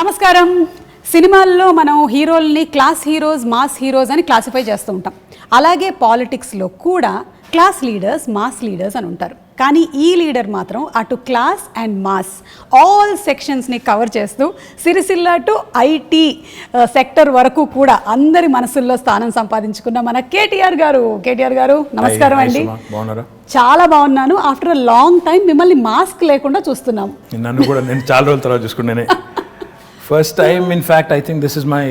నమస్కారం. సినిమాల్లో మనం హీరోల్ని క్లాస్ హీరోస్, మాస్ హీరోస్ అని క్లాసిఫై చేస్తూ ఉంటాం. అలాగే పాలిటిక్స్లో కూడా క్లాస్ లీడర్స్, మాస్ లీడర్స్ అని ఉంటారు. కానీ ఈ లీడర్ మాత్రం అటు క్లాస్ అండ్ మాస్ ఆల్ సెక్షన్స్ని కవర్ చేస్తూ సిరిసిల్ల టు ఐటీ సెక్టర్ వరకు కూడా అందరి మనసుల్లో స్థానం సంపాదించుకున్న మన కేటీఆర్ గారు నమస్కారం అండి. చాలా బాగున్నాను. ఆఫ్టర్ అ లాంగ్ టైం మిమ్మల్ని మాస్క్ లేకుండా చూస్తున్నాం. నన్ను కూడా నేను చాలా రోజుల తర్వాత చూసుకున్నానే. First time in fact I think this is my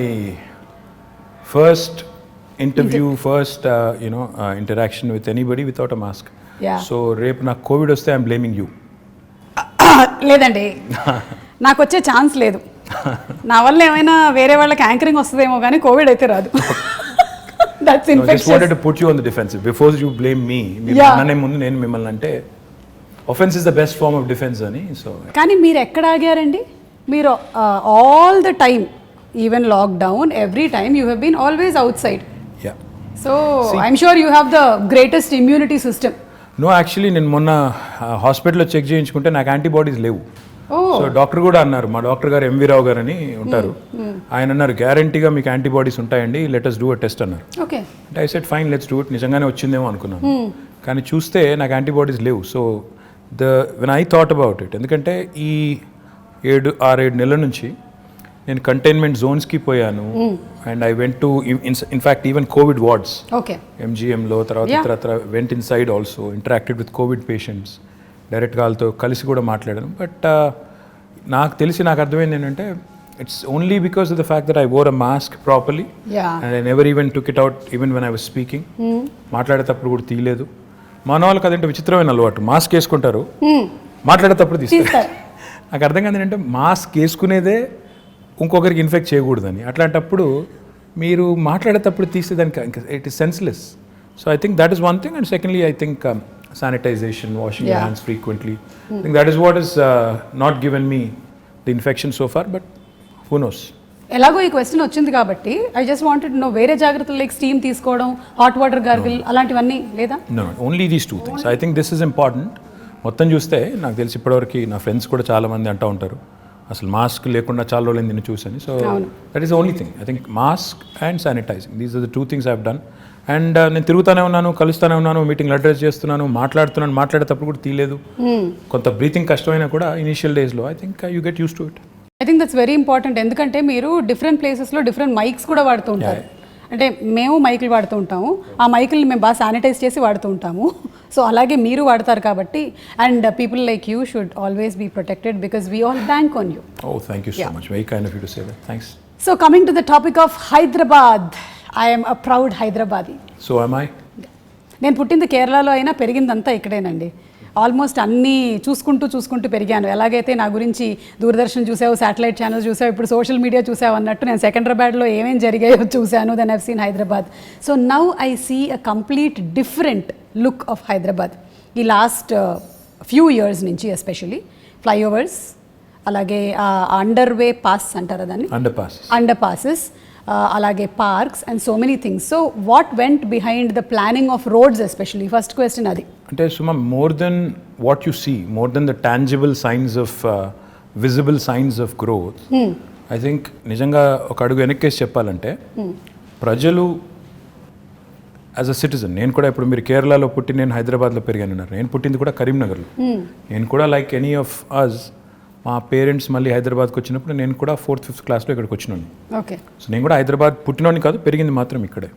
first interview, first interaction with anybody without a mask. So రేపు నాకు కోవిడ్ వస్తే ఐఎమ్ బ్లేమింగ్ యూ. లేదండి, నాకు వచ్చే ఛాన్స్ లేదు. నా వల్ల ఏమైనా వేరే వాళ్ళకి యాంకరింగ్ వస్తుందేమో కానీ కోవిడ్ అయితే రాదు. That's infectious. I just wanted to put you on the defensive before you blame me. నన్నే ముందు నేను మిమ్మల్ని అంటే offense is the best form of defense అని. సో కానీ మీరు ఎక్కడ ఆగారండి? మీరు all the time, even lockdown, every time you have been always outside. Yeah, so I'm sure you have the greatest immunity system. No, actually నేను మొన్న హాస్పిటల్లో check చేయించుకుంటే నాకు యాంటీబాడీస్ లేవు. సో డాక్టర్ కూడా అన్నారు, మా డాక్టర్ గారు ఎంవి రావు గారు అని ఉంటారు, ఆయన అన్నారు గ్యారంటీగా మీకు యాంటీబాడీస్ ఉంటాయండి, let us do a test అన్నారు. ఓకే, అంటే I said fine, let's do it. నిజంగానే వచ్చిందేమో అనుకున్నాను, కానీ చూస్తే నాకు యాంటీబాడీస్ లేవు. So when I thought about it, ఎందుకంటే ఈ 6-7 నెలల నుంచి నేను కంటైన్మెంట్ జోన్స్కి పోయాను. And I went to in fact even Covid wards, ఎంజిఎంలో, తర్వాత went inside also, interacted with Covid patients, డైరెక్ట్గా వాళ్ళతో కలిసి కూడా మాట్లాడాను. బట్ నాకు తెలిసి, నాకు అర్థమైంది ఏంటంటే it's only because of the fact that I wore a mask properly and I never even took it out even when I was speaking. మాట్లాడేటప్పుడు కూడా తీయలేదు. మన వాళ్ళకి అదేంటే విచిత్రమైన అలవాటు, మాస్క్ వేసుకుంటారు, మాట్లాడేటప్పుడు తీస్తారు. నాకు అర్థం కాదు ఏంటంటే మాస్క్ వేసుకునేదే ఇంకొకరికి ఇన్ఫెక్ట్ చేయకూడదని. అట్లాంటప్పుడు మీరు మాట్లాడేటప్పుడు తీస్తే దానికి it is senseless. So I think that is one thing. And secondly I think sanitization, washing your hands frequently. I think that is what has not given me the infection so far, but who knows. ఎలాగో ఈ question వచ్చింది కాబట్టి I just wanted no, వేరే జాగ్రత్తలు like steam తీసుకోవడం, hot water gargle అలాంటివన్నీ లేదా? No, only these two things. I think this is important. మొత్తం చూస్తే నాకు తెలిసి ఇప్పటివరకు నా ఫ్రెండ్స్ కూడా చాలా మంది అంటూ ఉంటారు అసలు మాస్క్ లేకుండా చాలా రోజులు నేను చూసాను. So that is the only thing. I think mask and sanitizing, these are the 2 things I have done. And నేను తిరుగుతూనే ఉన్నాను, కలుస్తూనే ఉన్నాను, మీటింగ్లు అడ్రస్ చేస్తున్నాను, మాట్లాడేటప్పుడు కూడా తీయలేదు. కొంత బ్రీతింగ్ కష్టమైనా కూడా ఇనిషియల్ డేస్లో I think you get use to it. I think that's very important. ఎందుకంటే మీరు డిఫరెంట్ ప్లేసెస్లో డిఫరెంట్ మైక్స్ కూడా వాడుతూ ఉంటారు. అంటే మేము మైకులు వాడుతూ ఉంటాము, ఆ మైకుల్ని మేము బాగా శానిటైజ్ చేసి వాడుతూ ఉంటాము. సో అలాగే మీరు వాడతారు కాబట్టి, and people like you should always be protected because we all bank on you. Oh, thank you so much, very kind of you to say that. Thanks. So coming to the topic of Hyderabad, I'm a proud Hyderabadi. So am I? నేను పుట్టింది కేరళలో అయినా పెరిగిందంతా ఇక్కడేనండి. Almost అన్నీ చూసుకుంటూ పెరిగాను. ఎలాగైతే నా గురించి దూరదర్శన్ చూసావు, శాటిలైట్ ఛానల్స్ చూసావు, ఇప్పుడు సోషల్ మీడియా చూసావు అన్నట్టు నేను సెకండ్రాబాద్లో ఏమేం జరిగాయో చూశాను. Then I've seen Hyderabad. So now I see a complete different look of Hyderabad. ఈ లాస్ట్ ఫ్యూ ఇయర్స్ నుంచి ఎస్పెషలీ ఫ్లైఓవర్స్, అలాగే అండర్వే పాస్ అంటారా దాన్ని, అండర్ పాసెస్, అలాగే parks and so many things. So what went behind the planning of roads especially? First question అది. అంటే Suma, more than what you see, more than the tangible signs of visible signs of growth, I think నిజంగా ఒక అడుగు వెనక్కేసి చెప్పాలంటే ప్రజలు as a citizen, నేను కూడా ఇప్పుడు మీరు కేరళలో పుట్టి నేను హైదరాబాద్లో పెరిగాను అన్నారు, నేను పుట్టింది కూడా కరీంనగర్లో. నేను కూడా లైక్ ఎనీ ఆఫ్ అస్, మా పేరెంట్స్ మళ్ళీ హైదరాబాద్కి వచ్చినప్పుడు నేను కూడా 4th, 5th క్లాస్లో ఇక్కడికి వచ్చినాను. ఓకే. సో నేను కూడా హైదరాబాద్ పుట్టినోని కాదు, పెరిగింది మాత్రం ఇక్కడే.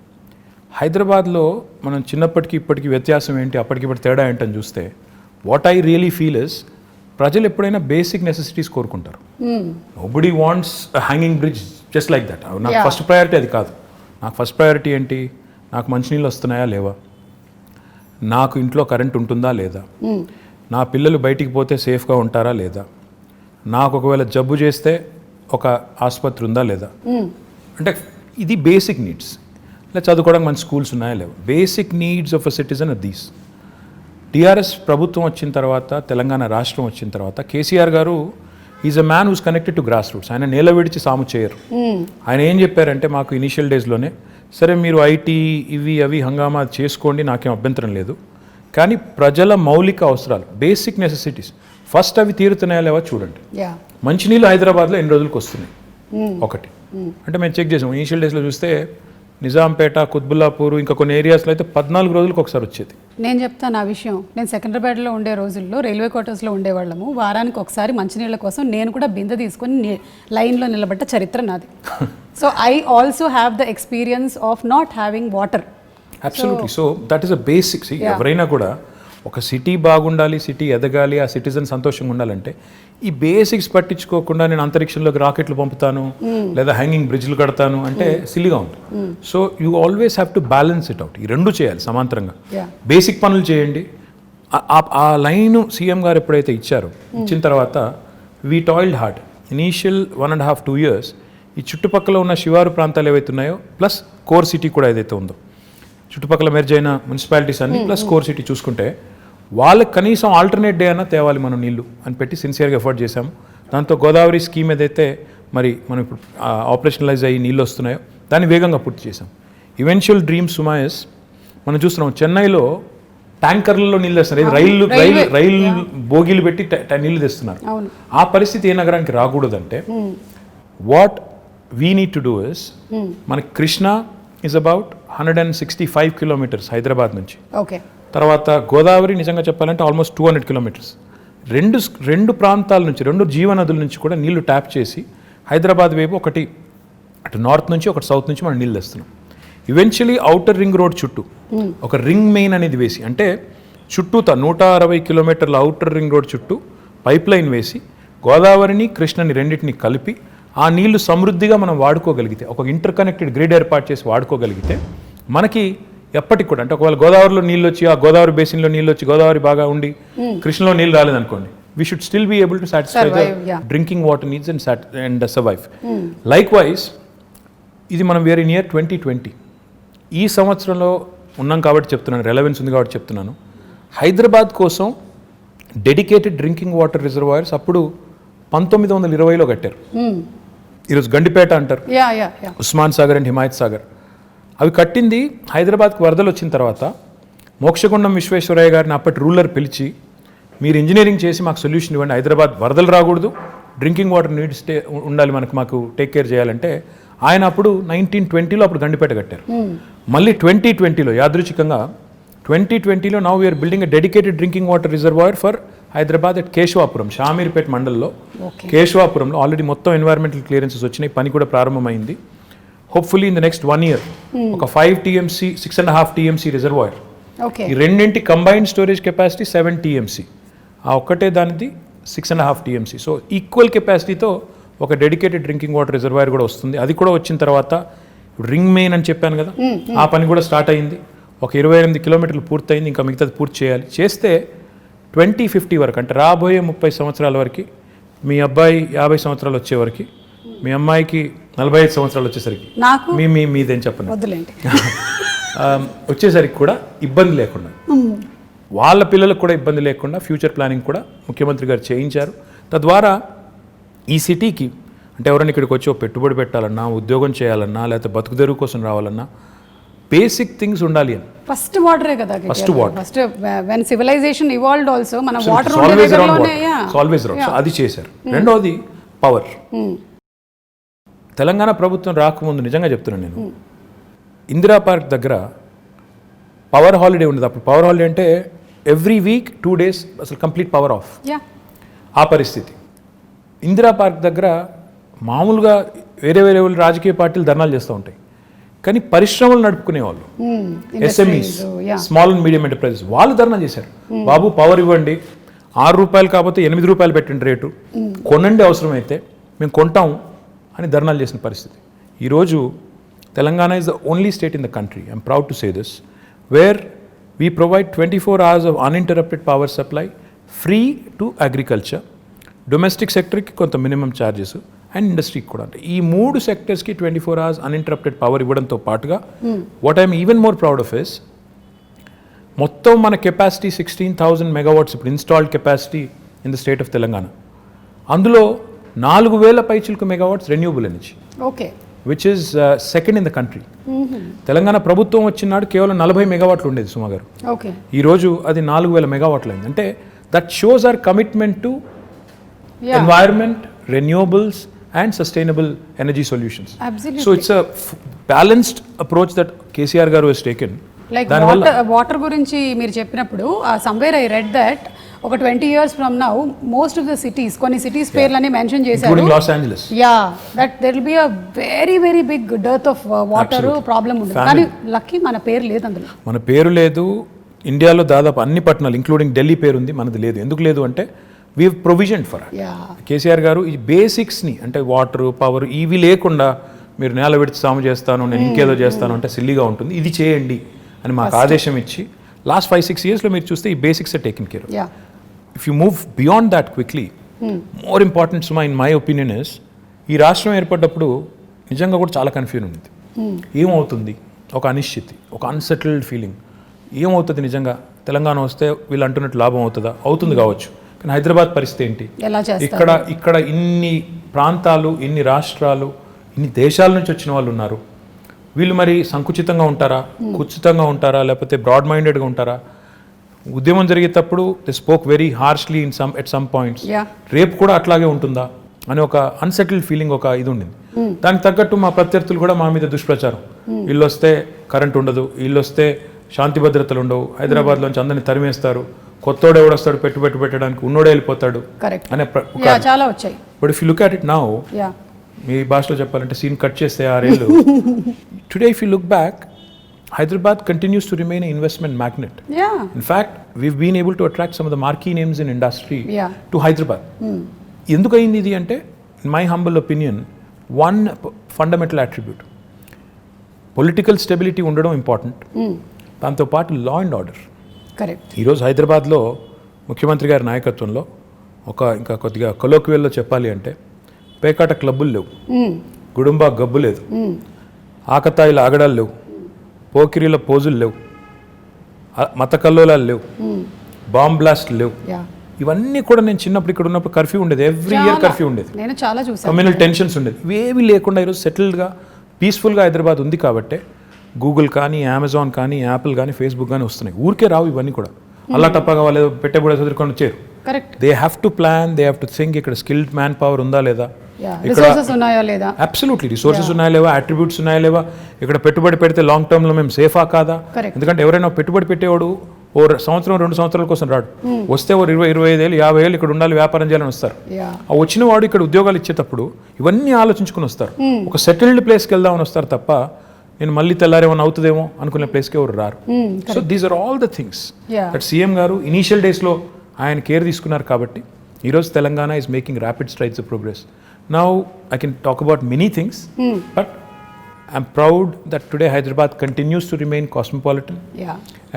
హైదరాబాద్లో మనం చిన్నప్పటికి ఇప్పటికి వ్యత్యాసం ఏంటి, అప్పటికిప్పటి తేడా ఏంటని చూస్తే what I really feel is, ప్రజలు ఎప్పుడైనా బేసిక్ నెసెసిటీస్ కోరుకుంటారు. Nobody wants hanging bridge just like that. నాకు ఫస్ట్ ప్రయారిటీ అది కాదు. నాకు ఫస్ట్ ప్రయారిటీ ఏంటి, నాకు మంచినీళ్ళు వస్తున్నాయా లేవా, నాకు ఇంట్లో కరెంట్ ఉంటుందా లేదా, నా పిల్లలు బయటికి పోతే సేఫ్గా ఉంటారా లేదా, నాకు ఒకవేళ జబ్బు చేస్తే ఒక ఆసుపత్రి ఉందా లేదా. అంటే ఇది బేసిక్ నీడ్స్. ఇలా చదువుకోవడానికి మంచి స్కూల్స్ ఉన్నాయా లేవా, basic needs of a citizen are these. TRS ప్రభుత్వం వచ్చిన తర్వాత, తెలంగాణ రాష్ట్రం వచ్చిన తర్వాత, కేసీఆర్ గారు is a man who's connected to grass roots. ఆయన నేల విడిచి సాము చేయరు. ఆయన ఏం చెప్పారంటే మాకు ఇనిషియల్ డేస్లోనే, సరే మీరు ఐటీ ఇవి అవి హంగామా చేసుకోండి, నాకేం అభ్యంతరం లేదు, కానీ ప్రజల మౌలిక అవసరాలు, బేసిక్ నెసెసిటీస్ ఫస్ట్ అవి తీరుతున్నాయా లేవా చూడండి. మంచినీళ్ళు హైదరాబాద్లో ఎన్ని రోజులకు వస్తున్నాయి, ఒకటి. అంటే మేము చెక్ చేసాం ఇనీషియల్ డేస్లో చూస్తే నిజాంపేట, కుత్బుల్లాపూర్ ఇంకా కొన్ని ఏరియాస్లో అయితే 14 రోజులకు ఒకసారి వచ్చేది. నేను చెప్తాను ఆ విషయం. నేను సికింద్రాబాద్లో ఉండే రోజుల్లో రైల్వే క్వార్టర్స్లో ఉండేవాళ్ళము. వారానికి ఒకసారి మంచినీళ్ళ కోసం నేను కూడా బిందె తీసుకొని లైన్లో నిలబడ్డ చరిత్ర నాది. So I also have the experience of not having water. Absolutely. So that is a basics. ఎవరైనా కూడా ఒక సిటీ బాగుండాలి, సిటీ ఎదగాలి, ఆ సిటిజన్ సంతోషంగా ఉండాలంటే ఈ బేసిక్స్ పట్టించుకోకుండా నేను అంతరిక్షంలోకి రాకెట్లు పంపుతాను లేదా హ్యాంగింగ్ బ్రిడ్జ్లు కడతాను అంటే సిల్లీగా ఉంది. So you always have to balance it out. ఈ రెండు చేయాలి సమాంతరంగా. బేసిక్ పనులు చేయండి. ఆ లైన్ సీఎం గారు ఎప్పుడైతే ఇచ్చారో, ఇచ్చిన తర్వాత we toiled hard. Initial 1.5-2 years ఈ చుట్టుపక్కల ఉన్న శివారు ప్రాంతాలు ఏవైతే ఉన్నాయో ప్లస్ కోర్ సిటీ కూడా ఏదైతే ఉందో, చుట్టుపక్కల మెర్జ్ అయిన మున్సిపాలిటీస్ అన్ని ప్లస్ కోర్ సిటీ చూసుకుంటే వాళ్ళకి కనీసం ఆల్టర్నేట్ డే అయినా తేవాలి మనం నీళ్లు అని పెట్టి సిన్సియర్గా ఎఫర్ట్ చేశాము. దాంతో గోదావరి స్కీమ్ ఏదైతే మరి మనం ఇప్పుడు ఆపరేషనలైజ్ అయ్యి నీళ్ళు వస్తున్నాయో దాన్ని వేగంగా పూర్తి చేశాం. ఈవెన్చువల్ డ్రీమ్ సుమా ఇస్ మనం చూస్తున్నాం చెన్నైలో ట్యాంకర్లలో నీళ్ళు తెస్తున్నారు. రైలు బోగీలు పెట్టి నీళ్లు తెస్తున్నారు. ఆ పరిస్థితి ఏ నగరానికి రాకూడదంటే what we need to do is మనకి Krishna is about 165 kilometers Hyderabad నుంచి. తర్వాత గోదావరి నిజంగా చెప్పాలంటే ఆల్మోస్ట్ 200 kilometers. రెండు ప్రాంతాల నుంచి, రెండు జీవనదుల నుంచి కూడా నీళ్లు ట్యాప్ చేసి హైదరాబాద్ వైపు ఒకటి అటు నార్త్ నుంచి ఒకటి సౌత్ నుంచి మనం నీళ్ళు తెస్తున్నాం. ఈవెన్చువలీ ఔటర్ రింగ్ రోడ్ చుట్టూ ఒక రింగ్ మెయిన్ అనేది వేసి, అంటే చుట్టూతా 160 kilometers ఔటర్ రింగ్ రోడ్ చుట్టూ పైప్ లైన్ వేసి గోదావరిని కృష్ణని రెండింటిని కలిపి ఆ నీళ్లు సమృద్ధిగా మనం వాడుకోగలిగితే, ఒక ఇంటర్ కనెక్టెడ్ గ్రిడ్ ఏర్పాటు చేసి వాడుకోగలిగితే మనకి ఎప్పటికి కూడా, అంటే ఒకవేళ గోదావరిలో నీళ్ళు వచ్చి ఆ గోదావరి బేసిన్లో నీళ్ళు వచ్చి గోదావరి బాగా ఉండి కృష్ణలో నీళ్ళు రాలేదనుకోండి, we should still be able to satisfy the drinking water needs and survive. Likewise ఇది మనం వేరే నియర్ 2020 ఈ సంవత్సరంలో ఉన్నాం కాబట్టి చెప్తున్నాను, రెలవెన్స్ ఉంది కాబట్టి చెప్తున్నాను. హైదరాబాద్ కోసం డెడికేటెడ్ డ్రింకింగ్ వాటర్ రిజర్వాయర్స్ అప్పుడు 1920లో కట్టారు. ఈరోజు గండిపేట అంటారు, ఉస్మాన్ సాగర్ అండ్ హిమాయత్ సాగర్. అవి కట్టింది హైదరాబాద్కి వరదలు వచ్చిన తర్వాత మోక్షగుండం విశ్వేశ్వరయ్య గారిని అప్పటి రూలర్ పిలిచి, మీరు ఇంజనీరింగ్ చేసి మాకు సొల్యూషన్ ఇవ్వండి, హైదరాబాద్ వరదలు రాకూడదు, డ్రింకింగ్ వాటర్ నీడ్స్ ఉండాలి మాకు టేక్ కేర్ చేయాలంటే ఆయన అప్పుడు 1920లో అప్పుడు గండిపేట కట్టారు. మళ్ళీ 2020లో యాదృచ్ఛికంగా 2020లో now we are building a dedicated drinking water reservoir for Hyderabad at Keshavapuram, Shamirpet మండల్లో కేశవాపురంలో ఆల్రెడీ మొత్తం ఎన్వైరన్మెంటల్ క్లియరెన్సెస్ వచ్చినాయి, పని కూడా ప్రారంభమైంది. Hopefully in the next 1 year ఒక 5 TMC 6.5 TMC రిజర్వాయర్, ఈ రెండింటి కంబైన్డ్ స్టోరేజ్ కెపాసిటీ 7 TMC, ఆ ఒక్కటే దానిది 6.5 TMC. సో ఈక్వల్ కెపాసిటీతో ఒక డెడికేటెడ్ డ్రింకింగ్ వాటర్ రిజర్వాయర్ కూడా వస్తుంది. అది కూడా వచ్చిన తర్వాత రింగ్ మెయిన్ అని చెప్పాను కదా, ఆ పని కూడా స్టార్ట్ అయింది. ఒక 28 kilometers పూర్తయింది, ఇంకా మిగతాది పూర్తి చేయాలి. చేస్తే 2050 వరకు, అంటే రాబోయే 30 సంవత్సరాల వరకు, మీ అబ్బాయి 50 సంవత్సరాలు వచ్చే వరకు, మీ అమ్మాయికి 45 సంవత్సరాలు వచ్చేసరికి, మీదేం చెప్పండి వచ్చేసరికి కూడా ఇబ్బంది లేకుండా, వాళ్ళ పిల్లలకు కూడా ఇబ్బంది లేకుండా ఫ్యూచర్ ప్లానింగ్ కూడా ముఖ్యమంత్రి గారు చేయించారు. తద్వారా ఈ సిటీకి, అంటే ఎవరైనా ఇక్కడికి వచ్చి పెట్టుబడి పెట్టాలన్నా, ఉద్యోగం చేయాలన్నా, లేకపోతే బతుకుదెరువు కోసం రావాలన్నా బేసిక్ థింగ్స్ ఉండాలి అని. ఫస్ట్ వాటరే కదా, first water. First when civilization evolved also మన వాటర్ ఆల్వేస్ రౌండ్, అది చేశారు. రెండోది పవర్. తెలంగాణ ప్రభుత్వం రాకముందు నిజంగా చెప్తున్నాను నేను, ఇందిరా పార్క్ దగ్గర పవర్ హాలిడే ఉండదు. అప్పుడు పవర్ హాలిడే అంటే ఎవ్రీ వీక్ 2 days అసలు కంప్లీట్ పవర్ ఆఫ్. ఆ పరిస్థితి ఇందిరా పార్క్ దగ్గర మామూలుగా వేరే రాజకీయ పార్టీలు ధర్నాలు చేస్తూ ఉంటాయి, కానీ పరిశ్రమలు నడుపుకునే వాళ్ళు, SMEs, small and medium enterprises, వాళ్ళు ధర్నా చేశారు. బాబు పవర్ ఇవ్వండి, ₹6 కాకపోతే ₹8 పెట్టండి రేటు, కొనండి అవసరమైతే మేము కొంటాము అని ధర్నాలు చేసిన పరిస్థితి. ఈరోజు Telangana is the only state in the country, I'm proud to say this, where we provide 24 hours of uninterrupted power supply free to agriculture, domestic సెక్టర్కి కొంత మినిమం ఛార్జెస్ అండ్ ఇండస్ట్రీకి కూడా. అంటే ఈ 3 సెక్టర్స్కి 24 hours అన్ఇంటరప్టెడ్ పవర్ ఇవ్వడంతో పాటుగా what I'm even more proud of is, మొత్తం మన కెపాసిటీ 16,000 megawatts ఇప్పుడు installed capacity in the state of Telangana. అందులో 4,000 పైచిలకు megawatts renewable energy, which is second in the country. Telangana ప్రభుత్వం వచ్చినాడు కేవలం 40 megawatts ఉండేది సుమా గారు, ఈరోజు అది 4,000 megawatts అయింది. అంటే that shows our commitment to environment, renewables and sustainable energy solutions. Absolutely. So it's a balanced approach that KCR garu has taken. Like water గురించి మీరు చెప్పినప్పుడు సమ్వేర్ ఐ రెడ్ దట్ ఒక 20 years from now most of the cities కొన్ని cities పేర్లని mention చేశారు, including Los Angeles. That there will be a very very big dearth of water problem ఉంది. కానీ lucky మన పేరు లేదు అందులో. మన పేరు లేదు. ఇండియాలో దాదాపు అన్ని పట్టణాలు ఇంక్లూడింగ్ ఢిల్లీ పేరు ఉంది, మనది లేదు. ఎందుకు లేదు అంటే we have provision for KCR గారు ఈ బేసిక్స్ని, అంటే వాటర్ పవర్ ఇవి లేకుండా మీరు నేల విడిచి సాము చేస్తాను, నేను ఇంకేదో చేస్తాను అంటే సిల్లీగా ఉంటుంది, ఇది చేయండి అని మాకు ఆదేశం ఇచ్చి లాస్ట్ 5-6 yearsలో మీరు చూస్తే ఈ basics are taken care. If you move beyond that quickly, more important సుమా ఇన్ మై ఒపీనియన్ ఇస్, ఈ రాష్ట్రం ఏర్పడ్డప్పుడు నిజంగా కూడా చాలా కన్ఫ్యూజన్ ఉంది. ఏమవుతుంది, ఒక అనిశ్చితి, ఒక అన్సెటిల్డ్ ఫీలింగ్, ఏమవుతుంది నిజంగా తెలంగాణ వస్తే వీళ్ళు అంటున్నట్టు లాభం అవుతుందా, అవుతుంది కావచ్చు, కానీ హైదరాబాద్ పరిస్థితి ఏంటి, ఇక్కడ ఇన్ని ప్రాంతాలు, ఇన్ని రాష్ట్రాలు, ఇన్ని దేశాల నుంచి వచ్చిన వాళ్ళు ఉన్నారు, వీళ్ళు మరి సంకుచితంగా ఉంటారా, కుచితంగా ఉంటారా, లేకపోతే బ్రాడ్ మైండెడ్గా ఉంటారా, ఉద్యమం జరిగేటప్పుడు they spoke very harshly at some points, రేపు కూడా అట్లాగే ఉంటుందా అని ఒక అన్సెటిల్డ్ ఫీలింగ్, ఒక ఇది ఉండింది. దానికి తగ్గట్టు మా ప్రత్యర్థులు కూడా మా మీద దుష్ప్రచారం, వీళ్ళు వస్తే కరెంట్ ఉండదు, వీళ్ళు వస్తే శాంతి భద్రతలు ఉండవు, హైదరాబాద్లోంచి అందరినీ తరిమేస్తారు, కొత్తోడు ఎవడొస్తాడు పెట్టుబడి పెట్టడానికి, ఉన్నోడే వెళ్ళిపోతాడు అనే చాలా వచ్చాయి. But if you look at it now, మీ భాషలో చెప్పాలంటే సీన్ కట్ చేస్తే 6 ఏళ్ళు, today if you look back, Hyderabad continues to remain an investment magnet. In fact, we've been able to attract some of the marquee names in industry to Hyderabad. ఎందుకు అయింది ఇది అంటే, in my humble opinion, one fundamental attribute, political stability ఉండడం important, దాంతోపాటు law and order. Correct. ఈరోజు హైదరాబాద్లో ముఖ్యమంత్రి గారి నాయకత్వంలో ఇంకా కొద్దిగా కొలోక్వియల్లో చెప్పాలి అంటే, పేకాట క్లబ్బులు లేవు, గుడుంబా గబ్బు లేదు, ఆకతాయిల ఆగడాలు లేవు, పోకిరీల పోజులు లేవు, మత కల్లోలాలు లేవు, బాంబ్ బ్లాస్ట్లు లేవు. ఇవన్నీ కూడా నేను చిన్నప్పుడు ఇక్కడ ఉన్నప్పుడు కర్ఫ్యూ ఉండేది, ఎవ్రీ ఇయర్ కర్ఫ్యూ ఉండేది, కమ్యూనల్ టెన్షన్స్ ఉండేది, ఇవేవి లేకుండా ఈరోజు సెటిల్డ్గా పీస్ఫుల్గా హైదరాబాద్ ఉంది. కాబట్టి గూగుల్ కానీ, అమెజాన్ కానీ, యాపిల్ కానీ, ఫేస్బుక్ కానీ వస్తున్నాయి, ఊరికే రావు ఇవన్నీ కూడా. అల్లా టప్పగా వాళ్ళు పెట్టబడే చదువుకొని వచ్చారు. They have to plan, they have to think, ఇక్కడ స్కిల్డ్ మ్యాన్ పవర్ ఉందా లేదా, అబ్సల్యూట్లీ రిసోర్సెస్ ఉన్నాయా లేవా, అట్రిబ్యూట్స్ ఉన్నాయా లేవా, ఇక్కడ పెట్టుబడి పెడితే లాంగ్ టర్మ్లో మేము సేఫా కాదా. ఎందుకంటే ఎవరైనా పెట్టుబడి పెట్టేవాడు ఓ సంవత్సరం 2 సంవత్సరాల కోసం రాడు, వస్తే ఓ 20-25 ఏళ్ళు 50 ఏళ్ళు ఇక్కడ ఉండాలి, వ్యాపారం చేయాలని వస్తారు. ఆ వచ్చిన వాడు ఇక్కడ ఉద్యోగాలు ఇచ్చేటప్పుడు ఇవన్నీ ఆలోచించుకుని వస్తారు, ఒక సెటిల్డ్ ప్లేస్కి వెళ్దామని వస్తారు తప్ప నేను మళ్ళీ తెల్లారేమో అవుతుందేమో అనుకునే ప్లేస్కి ఎవరు రారు. So these are all the things that CM గారు ఇనీషియల్ డేస్లో ఆయన కేర్ తీసుకున్నారు. కాబట్టి ఈరోజు Telangana is making rapid strides of progress. Now I can talk about many things, but I'm proud that today Hyderabad continues to remain cosmopolitan.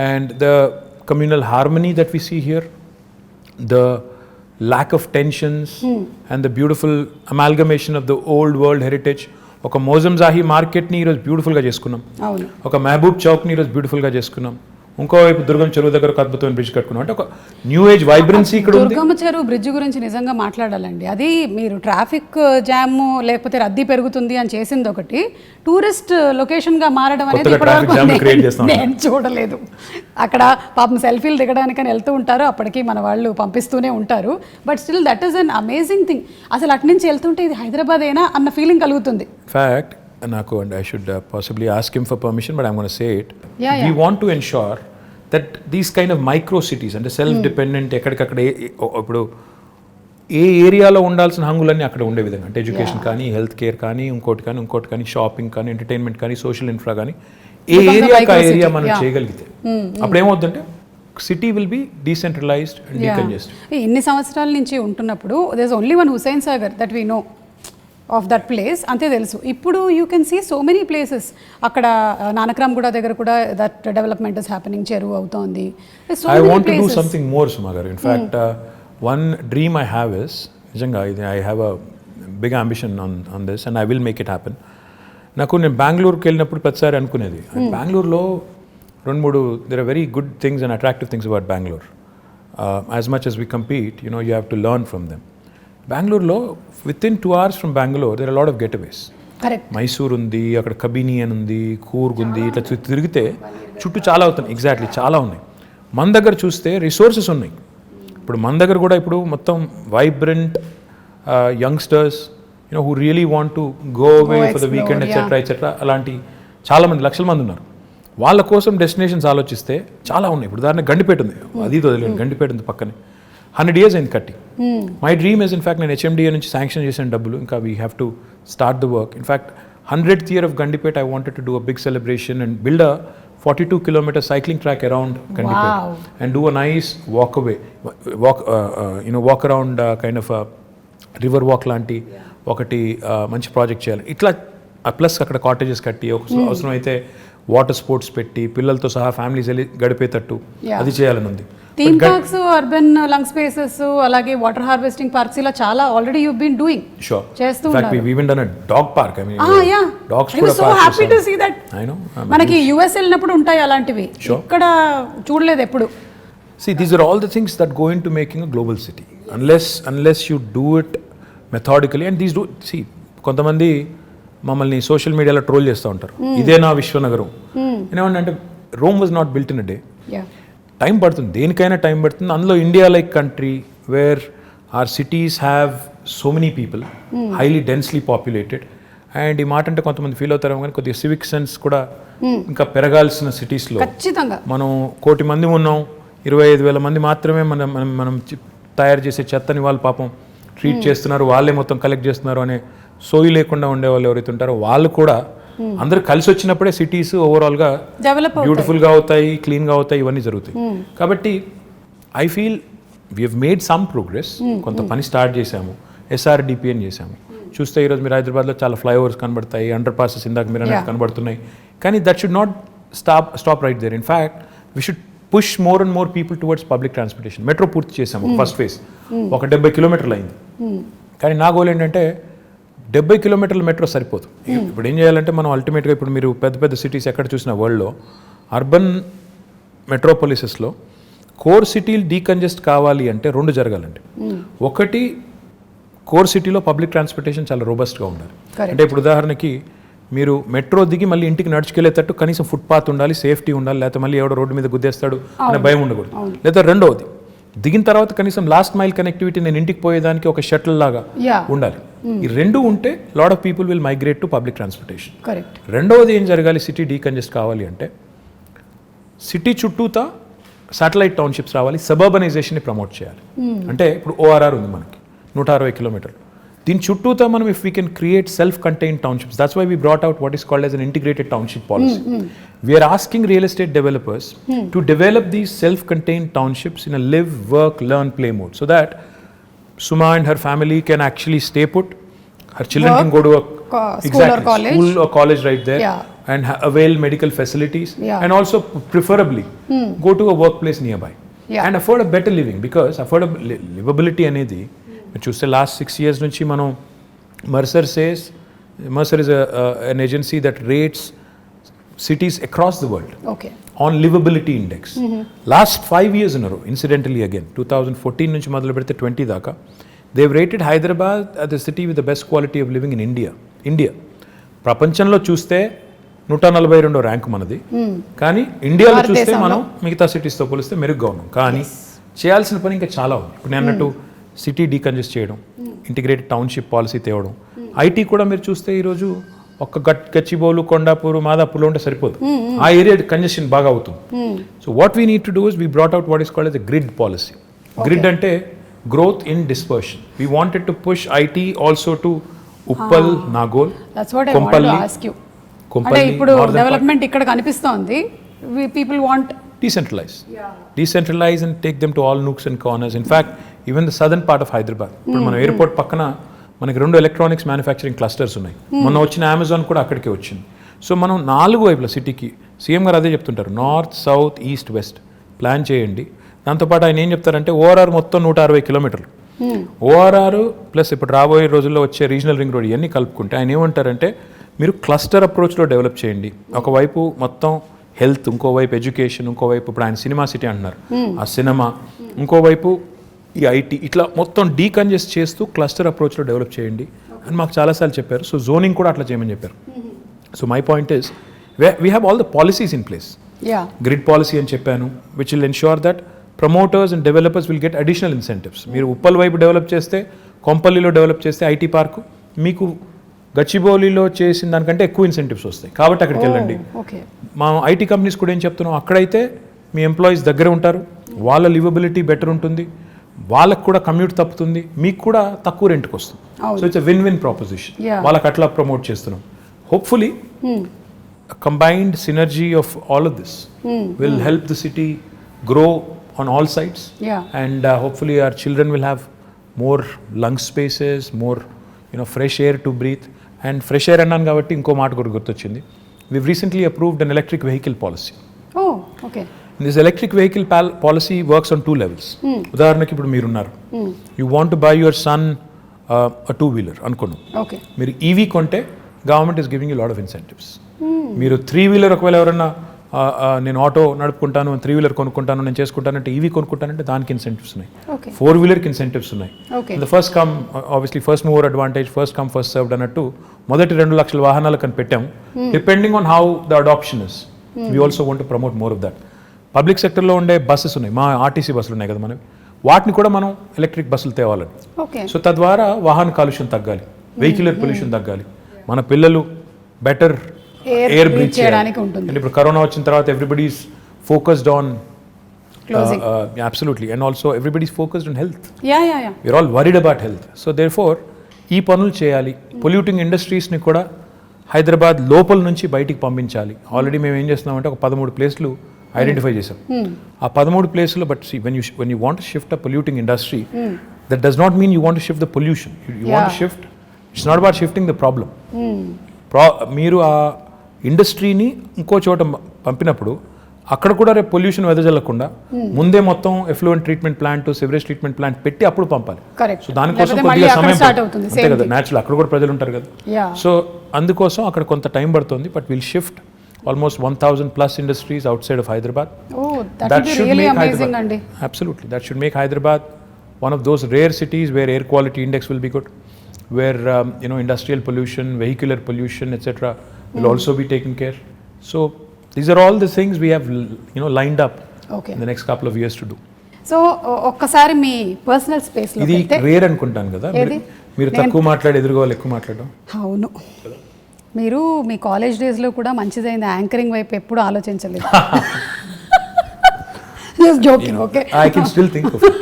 And the communal harmony that we see here, the lack of tensions, and the beautiful amalgamation of the old world heritage. ఒక మోజంజాహి మార్కెట్ని ఈరోజు బ్యూటిఫుల్గా చేసుకున్నాం, ఒక మహబూబ్ చౌక్ని ఈరోజు బ్యూటిఫుల్గా చేసుకున్నాం, ఇంకోవైపు దుర్గం చెరువు దగ్గర ఒక అద్భుతమైన బ్రిడ్జ్ కట్టుకున్నాం. అంటే ఒక న్యూ ఏజ్ వైబ్రెన్సీ ఇక్కడ ఉంది. దుర్గం చెరువు బ్రిడ్జ్ గురించి నిజంగా మాట్లాడాలండి. అది మీరు ట్రాఫిక్ జామ్ లేకపోతే రద్దీ పెరుగుతుంది అని చేసింది ఒకటి, టూరిస్ట్ లొకేషన్గా మారడం అనేది నేను చూడలేదు. అక్కడ పాపం సెల్ఫీలు దిగడానికని వెళ్తూ ఉంటారు, అప్పటికి మన వాళ్ళు పంపిస్తూనే ఉంటారు. But still that is an amazing thing. అసలు అటు నుంచి వెళ్తుంటే ఇది హైదరాబాద్ అయినా అన్న ఫీలింగ్ కలుగుతుంది. ఫ్యాక్ట్ నాకు, and I should possibly ask him for permission, but I'm going to say it. We want to ensure that these kind of micro cities and self-dependent, ఎక్కడికక్కడ ఇప్పుడు ఏ ఏరియాలో ఉండాల్సిన హంగులన్నీ అక్కడ ఉండే విధంగా, అంటే ఎడ్యుకేషన్ కానీ, హెల్త్ కేర్ కానీ, ఇంకోటి కానీ, షాపింగ్ కానీ, ఎంటర్టైన్మెంట్ కానీ, సోషల్ ఇన్ఫ్రా కానీ, ఏ ఏరియా మనం చేయగలిగితే అప్పుడు ఏమవుతుందంటే city will be decentralized and decongested. ఇన్ని సంవత్సరాల నుంచి ఉంటున్నప్పుడు there is only one Hussain Sagar that we know of that place, అంతే తెలుసు. ఇప్పుడు you can see so many places. అక్కడ నానక్రామ్ కూడా దగ్గర కూడా దట్ డెవలప్మెంట్ ఇస్ హ్యాపెనింగ్, చెరువు అవుతోంది. I want to do something more Suma garu. In fact one dream I have is, నిజంగా I have a big ambition on this and I will make it happen. నేను బెంగళూరుకి వెళ్ళినప్పుడు ప్రతిసారి అనుకునేది, బెంగళూరులో 2-3 there are very good things and attractive things about Bangalore. As much as we compete, you have to learn from them. బెంగళూరులో within 2 hours from Bangalore there are a lot of getaways. Correct. Mysore ఉంది, అక్కడ కబిని అని ఉంది, కూర్గ్ ఉంది, ఇట్లా తిరిగితే చుట్టూ చాలా అవుతున్నాయి. ఎగ్జాక్ట్లీ చాలా ఉన్నాయి. మన దగ్గర చూస్తే రిసోర్సెస్ ఉన్నాయి. ఇప్పుడు మన దగ్గర కూడా ఇప్పుడు మొత్తం vibrant youngsters, who really want to go away for the weekend, etc. అలాంటి చాలా మంది, లక్షల మంది ఉన్నారు. వాళ్ళ కోసం డెస్టినేషన్స్ ఆలోచిస్తే చాలా ఉన్నాయి. ఇప్పుడు ఉదాహరణ గండిపేట ఉంది, అది వదిలేండి, గండిపేట ఉంది పక్కనే. 100 years అయింది కట్టి. మై డ్రీమ్ ఇస్ ఇన్ఫాక్ట్ నేను HMDA నుంచి శాంక్షన్ చేసిన డబ్బులు, ఇంకా we have to start the work. In fact 100th year of Gandipet, I wanted to do a big celebration and build a 42-kilometer cycling track around Gandipet and do a nice walk around kind of a river walk లాంటి ఒకటి మంచి project చేయాలి. ఇట్లా plus అక్కడ cottages కట్టి అవసరం అయితే water sports పెట్టి పిల్లలతో సహా ఫ్యామిలీస్ వెళ్ళి గడిపేటట్టు అది చేయాలని ఉంది. Theme parks, urban lung spaces, అలాగే వాటర్ హార్వెస్టింగ్ పార్క్స్, ఇలా చాలా already you been doing. Sure. చేస్తూ ఉన్నారు. In fact we even done a dog park. I mean dogs కూడా so happy to see that. I know మనకి US వెళ్ళినప్పుడు ఉంటాయి అలాంటివి, ఇక్కడ చూడలేదు ఎప్పుడు. See, these are all the things that go into making a global city. Unless you do it methodically, and these do, see, కొంతమంది మమ్మల్ని సోషల్ మీడియాలో ట్రోల్ చేస్తూ ఉంటారు, ఇదే నా విశ్వనగరం. ఏమంటే Rome was not built in a day. Time పడుతుంది, దేనికైనా టైం పడుతుంది. అందులో India like country where are cities have so many people, highly densely populated. And ఈ మాట అంటే కొంతమంది ఫీల్ అవుతారు కానీ కొద్దిగా సివిక్ సెన్స్ కూడా ఇంకా పెరగాల్సిన సిటీస్లో మనం 1 కోటి మంది ఉన్నాం, 25,000 మంది మాత్రమే మనం తయారు చేసే చెత్తని వాళ్ళు పాపం ట్రీట్ చేస్తున్నారు, వాళ్ళే మొత్తం కలెక్ట్ చేస్తున్నారు అనే సోయి లేకుండా ఉండే వాళ్ళు ఎవరైతే ఉంటారో వాళ్ళు కూడా అందరూ కలిసి వచ్చినప్పుడే సిటీస్ ఓవరాల్గా బ్యూటిఫుల్గా అవుతాయి, క్లీన్గా అవుతాయి, ఇవన్నీ జరుగుతాయి. కాబట్టి I feel we have made some progress. కొంత పని స్టార్ట్ చేశాము, SRDP అని చేశాము. చూస్తే ఈరోజు మీరు హైదరాబాద్లో చాలా ఫ్లైఓవర్స్ కనబడతాయి, అండర్ పాసెస్ ఇందాక మీరు అనేది కనబడుతున్నాయి. కానీ that should not stop right there. In fact we should push more and more people towards public transportation. Metro పూర్తి చేసాము, ఫస్ట్ ఫేజ్ ఒక 70 కిలోమీటర్లు అయింది. కానీ నా గోల్ ఏంటంటే 70 కిలోమీటర్ల మెట్రో సరిపోదు. ఇప్పుడు ఏం చేయాలంటే మనం అల్టిమేట్గా ఇప్పుడు మీరు పెద్ద సిటీస్ ఎక్కడ చూసిన వరల్డ్లో అర్బన్ మెట్రోపాలిసెస్లో కోర్ సిటీలు డీకంజెస్ట్ కావాలి అంటే 2 జరగాలండి. ఒకటి, కోర్ సిటీలో పబ్లిక్ ట్రాన్స్పోర్టేషన్ చాలా రోబస్ట్గా ఉండాలి. అంటే ఇప్పుడు ఉదాహరణకి మీరు మెట్రో దిగి మళ్ళీ ఇంటికి నడుచుకెళ్ళేటట్టు కనీసం ఫుట్పాత్ ఉండాలి, సేఫ్టీ ఉండాలి, లేకపోతే మళ్ళీ ఎవడో రోడ్డు మీద గుద్దేస్తాడు అనే భయం ఉండకూడదు. లేదా రెండవది, దిగిన తర్వాత కనీసం లాస్ట్ మైల్ కనెక్టివిటీ, నేను ఇంటికి పోయేదానికి ఒక షటిల్ లాగా ఉండాలి. ఈ 2 ఉంటే lot of people will migrate to public transportation. రెండవది ఏం జరగాలి, సిటీ డీకంజెస్ట్ కావాలి అంటే సిటీ చుట్టూతా శాటిలైట్ టౌన్షిప్స్ రావాలి, సబర్బనైజేషన్ని ప్రమోట్ చేయాలి. అంటే ఇప్పుడు ORR ఉంది మనకి 160 కిలోమీటర్లు, దీని చుట్టూతా మనం if we can create self contained townships, that's why we brought out what is called as an integrated township policy. We are asking real estate developers to develop these self-contained townships in a live, work, learn, play mode, so that Suma and her family can actually stay put. Her children can go to a school or college right there, and avail medical facilities, and also preferably go to a workplace nearby, and afford a better living, because livability అనేది చూస్తే last 6 years నుంచి మనం Mercer is an agency that rates cities across the world on livability index. Last 5 years in a row, incidentally again 2014 నుంచి మొదలు పెడితే 20 దాకా they've rated Hyderabad as the city with the best quality of living in India. ప్రపంచంలో చూస్తే 142వ rank మనది, కానీ ఇండియాలో చూస్తే మనం మిగతా సిటీస్తో పోలిస్తే మెరుగ్గా ఉన్నాం. కానీ చేయాల్సిన పని ఇంకా చాలా ఉంది. ఇప్పుడు నేను అన్నట్టు సిటీ డీకంజెస్ట్ చేయడం, ఇంటిగ్రేటెడ్ టౌన్షిప్ పాలసీ తేవడం, IT కూడా మీరు చూస్తే ఈరోజు ఒక్క గచ్చిబౌలు, కొండాపూరు, మాదాపూర్లో ఉంటే సరిపోదు, ఆ ఏరియా కంజెషన్ బాగా అవుతుంది. So what we need to do is we brought out what is called as a grid policy. Grid అంటే growth in dispersion. We wanted to push IT also to Uppal, Nagole, Kompally. ఇప్పుడు డెవలప్మెంట్ ఇక్కడ కనిపిస్తోంది. People want decentralize and take them to all nooks and corners. In fact, even the southern part of Hyderabad, ఇప్పుడు మన airport పక్కన మనకి 2 electronics manufacturing clusters ఉన్నాయి. మొన్న వచ్చిన అమెజాన్ కూడా అక్కడికే వచ్చింది. సో మనం 4 వైపుల సిటీకి సీఎం గారు అదే చెప్తుంటారు, north, south, east, west plan చేయండి. దాంతోపాటు ఆయన ఏం చెప్తారంటే ORR మొత్తం 160 కిలోమీటర్లు, ORR ప్లస్ ఇప్పుడు రాబోయే రోజుల్లో వచ్చే రీజనల్ రింగ్ రోడ్ ఇవన్నీ కలుపుకుంటే ఆయన ఏమంటారంటే మీరు క్లస్టర్ అప్రోచ్లో డెవలప్ చేయండి. ఒకవైపు మొత్తం హెల్త్, ఇంకోవైపు ఎడ్యుకేషన్, ఇంకోవైపు ఇప్పుడు ఆయన సినిమా సిటీ అంటున్నారు, ఆ సినిమా, ఇంకోవైపు ఈ IT, ఇట్లా మొత్తం డీకంజెస్ట్ చేస్తూ క్లస్టర్ అప్రోచ్లో డెవలప్ చేయండి అని మాకు చాలాసార్లు చెప్పారు. సో జోనింగ్ కూడా అట్లా చేయమని చెప్పారు. So my point is we have all the policies in place. Grid policy అని చెప్పాను, which will ensure that promoters and developers will get additional incentives. మీరు ఉప్పల్ వైపు డెవలప్ చేస్తే, కొంపల్లిలో డెవలప్ చేస్తే IT పార్కు, మీకు గచ్చిబౌలిలో చేసిన దానికంటే ఎక్కువ ఇన్సెంటివ్స్ వస్తాయి, కాబట్టి అక్కడికి వెళ్ళండి. ఓకే. మా ఐటీ కంపెనీస్ కూడా ఏం చెప్తున్నాం, అక్కడైతే మీ ఎంప్లాయీస్ దగ్గర ఉంటారు, వాళ్ళ లివబిలిటీ బెటర్ ఉంటుంది, వాళ్ళకు కూడా కమ్యూట్ తప్పుతుంది, మీకు కూడా తక్కువ రెంట్కి వస్తుంది. So it's win win proposition. వాళ్ళకి అట్లా ప్రమోట్ చేస్తున్నాం. Hopefully combined synergy of all of this will help the city grow on all sides. And hopefully our children will have more lung spaces, more fresh air to breathe. And fresh air అన్నాను కాబట్టి ఇంకో మాట కూడా గుర్తొచ్చింది. We've recently approved an electric vehicle policy. Oh, okay. This electric vehicle policy works on 2 levels. ఉదాహరణకి ఇప్పుడు మీరున్నారు, you want to buy your son a 2-wheeler అనుకోండి. Okay. మీరు EV కొంటే government is giving you a lot of incentives. మీరు 3-wheeler ఒకవేళ ఎవరన్నా నేను ఆటో నడుపుకుంటాను, 3-wheeler కొనుక్కుంటాను, నేను చేసుకుంటానంటే, ఈవీ కొనుక్కుంటానంటే దానికి ఇన్సెంటివ్స్ ఉన్నాయి, 4-wheelerకి ఇన్సెంటివ్స్ ఉన్నాయి. The first come obviously first mover advantage, first come first served అన్నట్టు మొదటి 2 లక్షల వాహనాలు కని పెట్టాము. Depending on how the adoption is, we also want to promote more of that. Public సెక్టర్లో ఉండే బస్సెస్ ఉన్నాయి, మా ఆర్టీసీ బస్సులు ఉన్నాయి కదా మనవి, వాటిని కూడా మనం ఎలక్ట్రిక్ బస్సులు తేవాలని. సో తద్వారా వాహన కాలుష్యం తగ్గాలి, వెహిక్యులర్ పొల్యూషన్ తగ్గాలి, మన పిల్లలు బెటర్ ఎయిర్ బ్రీత్ చేయడానికి ఉంటుంది. ఇప్పుడు కరోనా వచ్చిన తర్వాత everybody's focused on absolutely, and also everybody's focused on health. We're all worried about health. So therefore ఈ పనులు చేయాలి. పొల్యూటింగ్ ఇండస్ట్రీస్ని కూడా హైదరాబాద్ లోపల నుంచి బయటికి పంపించాలి. ఆల్రెడీ మేము ఏం చేస్తున్నామంటే ఒక 13 ప్లేస్లు ఐడెంటిఫై చేసాం. ఆ 13 ప్లేస్లో but see when you want to shift a polluting industry, that does not mean you want to shift the pollution. You want to shift, it's not about shifting the problem. మీరు ఆ ఇండస్ట్రీని ఇంకో చోట పంపినప్పుడు అక్కడ కూడా రేపు పొల్యూషన్ వెదజల్లకుండా ముందే మొత్తం effluent treatment plant, sewerage treatment plant పెట్టి అప్పుడు పంపాలి. సో దానికోసం కొద్దిగా సమయం అంతే కదా, న్యాచురల్ అక్కడ కూడా ప్రజలు ఉంటారు కదా. సో అందుకోసం అక్కడ కొంత టైం పడుతుంది. But will shift almost 1,000 plus industries outside of Hyderabad. That should really make amazing, Hyderabad, absolutely, that should make Hyderabad one of those rare cities where air quality index will be good, where industrial pollution, vehicular pollution, etc. will also be taken care. So these are all the things we have lined up in the next couple of years to do. So ఒక్కసారి మీ personal space లో ఇది rare అనుకుంటాను కదా, మీరు తక్కువ మాట్లాడి ఎదురుగా వాళ్ళు ఎక్కువ మాట్లాడడం. అవును, మీరు మీ కాలేజ్ డేస్లో కూడా మంచిదైంది, యాంకరింగ్ వైపు ఎప్పుడు ఆలోచించలేదు. Just joking, okay? I can still think of it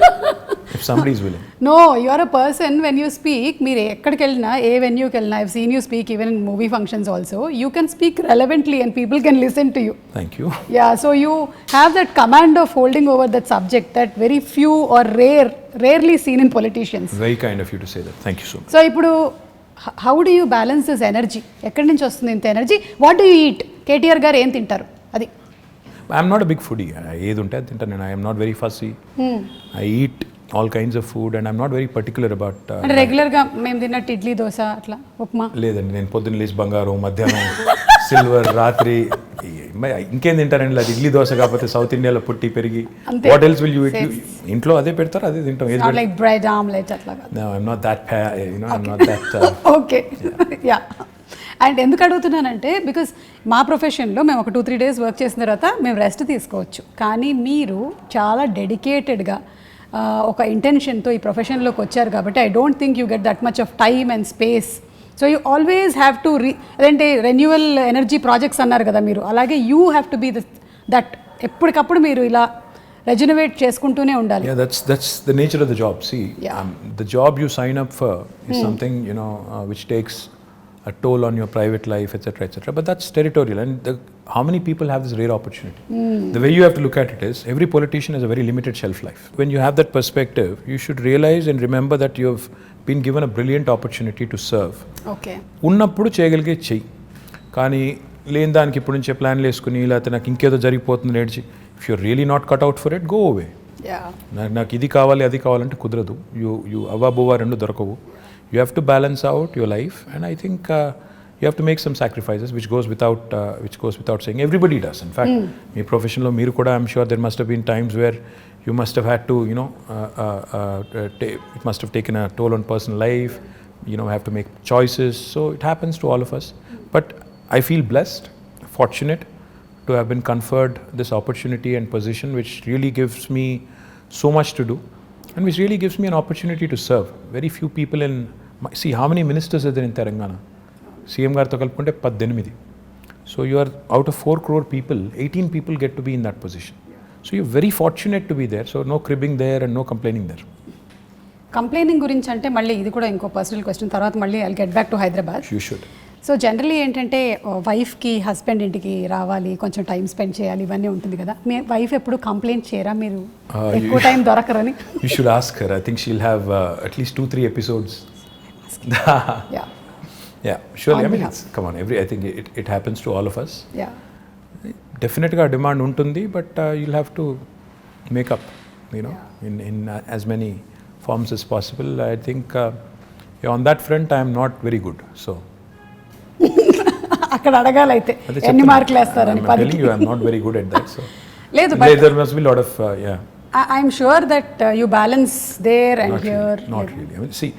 if somebody is willing. No, you are a person when you speak, మీరు ఎక్కడికి వెళ్ళినా, ఏ వెన్యూకి వెళ్ళినా, I've seen you speak even in movie functions also, you can speak relevantly and people can listen to you. Thank you. Yeah, so you have that command of holding over that subject that very few or rarely seen in politicians. Very kind of you to say that. Thank you so much. So ఇప్పుడు how do you balance this energy? ఎక్కడి నుంచి వస్తుంది ఇంత energy? What do you eat? KTR garu ఏం తింటారు? అది I'm not a big foodie. ఏది ఉంటే అది తింటాను నేను. I'm not very fussy. I eat all kinds of food and I'm not very particular about. అంటే రెగ్యులర్గా మేము తిన్నట్టు ఇడ్లీ, దోశ, అట్లా ఉప్మా లేదండి. నేను పొద్దున్న లేచి బంగారం, మధ్యాహ్నం సిల్వర్, రాత్రి ఇంకేం తింటారండి? అది ఇడ్లీ దోశ కాకపోతే సౌత్ ఇండియాలో పుట్టి పెరిగి what else will you eat? ఇంట్లో అదే పెడతారు, అదే తింటాం. లైక్ బ్రెడ్ ఆమ్లెట్ అట్లా కాదు. No, I'm not that I'm not that okay. Yeah. And ఎందుకు అడుగుతున్నానంటే బికాస్ మా ప్రొఫెషన్లో మేము ఒక 2-3 days వర్క్ చేసిన తర్వాత మేము రెస్ట్ తీసుకోవచ్చు, కానీ మీరు చాలా డెడికేటెడ్గా ఒక ఇంటెన్షన్తో ఈ ప్రొఫెషన్లోకి వచ్చారు కాబట్టి I don't think you get that much of time and space. So you always have to అదేంటే రెన్యువల్ ఎనర్జీ ప్రాజెక్ట్స్ అన్నారు కదా మీరు, అలాగే you have to be that ఎప్పటికప్పుడు మీరు ఇలా రెజనవేట్ చేసుకుంటూనే ఉండాలి. Yeah, that's the nature of the job. See, the job you sign up for is something which takes a toll on your private life, etc., but that's territorial. And how many people have this rare opportunity? The way you have to look at it is, every politician has a very limited shelf life. When you have that perspective, you should realize and remember that you have been given a brilliant opportunity to serve. Okay. ఉన్నప్పుడు చేయగలిగే చెయ్యి, కానీ లేని దానికి ఇప్పుడు నుంచే ప్లాన్లు వేసుకుని లేకపోతే నాకు ఇంకేదో జరిగిపోతుంది నేర్చి, if you really not cut out for it, go away. నాకు ఇది కావాలి అది కావాలంటే కుదరదు. యూ అవ్వబోవా రెండు దొరకవు. You have to balance out your life, and I think you have to make some sacrifices, which goes without saying. Everybody does. In fact, me professional meeru kuda, I'm sure there must have been times where you must have had to, it must have taken a toll on personal life. Have to make choices. So it happens to all of us. But I feel blessed, fortunate to have been conferred this opportunity and position, which really gives me so much to do. And which really gives me an opportunity to serve. Very few people in See, how many ministers are there in Telangana? CM గారితో కలుపుకుంటే 18. So you are out of 4 crore people, 18 people get to be in that position. So you're very fortunate to be there. So no cribbing there and no complaining there. Complaining గురించి అంటే మళ్ళీ ఇది కూడా ఇంకో personal question, తర్వాత మళ్ళీ I'll get back to Hyderabad. You should. So generally ఏంటంటే వైఫ్కి హస్బెండ్ ఇంటికి రావాలి, కొంచెం టైం స్పెండ్ చేయాలి, ఇవన్నీ ఉంటుంది కదా. మీ వైఫ్ ఎప్పుడు కంప్లైంట్ చేయరా మీరు ఎక్కువ time దొరకరని? You should ask her. I think she'll have at least 2-3 episodes. Yeah. Yeah, surely. On I mean, behalf. come on, I think it happens to all of us. Yeah. డెఫినెట్గా demand ఉంటుంది, but you'll have to make up, in as many forms as possible. I think on that front I am not very good. So అక్కడ అడగాలైతే ఎన్ని మార్కులు వేస్తారని? I'm telling you, I'm not very good at that. So లేదు, but there must be a lot of I'm sure that you balance there and not here. really, not really. I mean, see,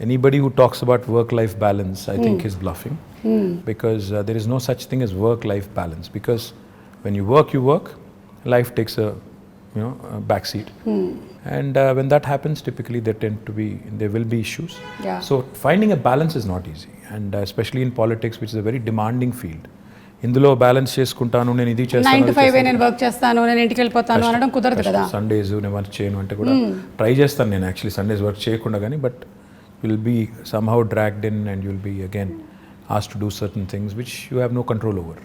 anybody who talks about work-life balance, I think is bluffing, because there is no such thing as work-life balance. Because when you work, life takes a back seat, and when that happens, typically there will be issues. Yeah. So finding a balance is not easy, and especially in politics, which is a very demanding field. ఇందులో balance చేసుకుంటాను, నేను ఇది 9 to 5 నేను work చేస్తాను, నేను ఇంటికి వెళ్ళిపోతాను అనడం కుదరదు కదా. సండేస్ నేను వర్క్ చేయను అంటే కూడా ట్రై చేస్తాను నేను యాక్చువల్లీ సండేస్ వర్క్ చేయకుండా, కానీ but you'll be somehow dragged in and you'll be again asked to do certain things which you have no control over.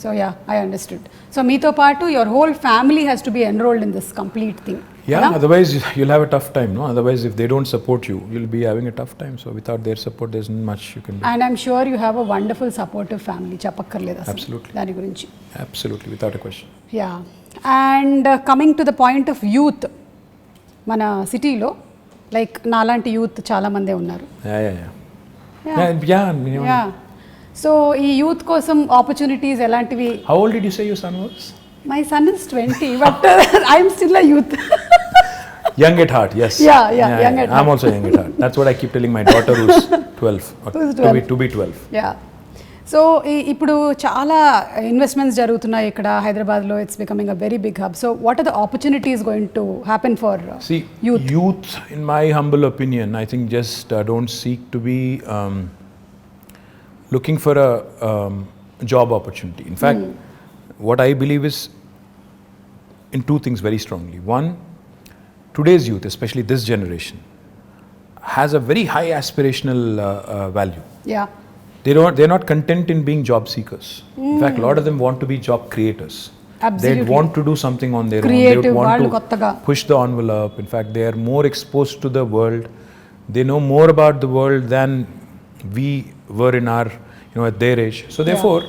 So yeah, I understood. So meeto paatu your whole family has to be enrolled in this complete thing. Yeah, otherwise you'll have a tough time, no? Otherwise if they don't support you, you'll be having a tough time. So without their support there's not much you can do. And I'm sure you have a wonderful supportive family. Chapakkarleda asalu. Absolutely. Dani gurinchi. Absolutely, without a question. Yeah. And coming to the point of youth, mana city lo like నాలాంటి youth చాలా మందే ఉన్నారు. Yeah. So ఈ youth కోసం opportunities ఎలాంటివి? How old did you say your son was? My son is 20, but I am still a youth. Young at heart, yes. Yeah, young at heart. I'm also young at heart. That's what I keep telling my daughter who's 12. Who's 12. To be 12. Yeah. So ఇప్పుడు చాలా investments జరుగుతున్నాయి ఇక్కడ హైదరాబాద్లో. It's becoming a very big hub. So what are the opportunities going to happen for youth? In my humble opinion, I think just don't seek to be looking for a job opportunity. In fact, what I believe is in two things very strongly. One, today's youth, especially this generation, has a very high aspirational value. Yeah. They're not content in being job seekers. In fact, a lot of them want to be job creators. Absolutely. They want to do something on their Creative, own. They want to kottaga push the envelope. In fact, they are more exposed to the world. They know more about the world than we were in our, at their age. So therefore,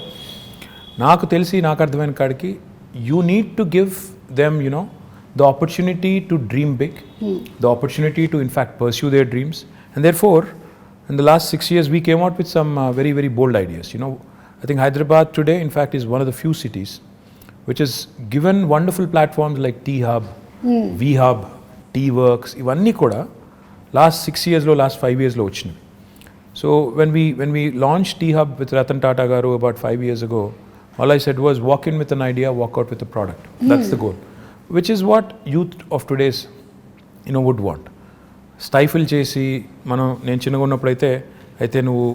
నాకు తెలిసి నాకు అర్థమైన కాడికి you need to give them, the opportunity to dream big, the opportunity to in fact pursue their dreams. And therefore, in the last 6 years, we came out with some very, very bold ideas. I think Hyderabad today, in fact, is one of the few cities which has given wonderful platforms like T-Hub, V-Hub, T-Works. ఇవన్నీ కూడా last 6 years లో, last 5 years లో వచ్చినాయి. So when we launched T-Hub with Ratan Tata garu about 5 years ago, all I said was walk in with an idea, walk out with a product. That's the goal, which is what youth of today's would want. స్టైఫిల్ చేసి నేను చిన్నగా ఉన్నప్పుడు అయితే నువ్వు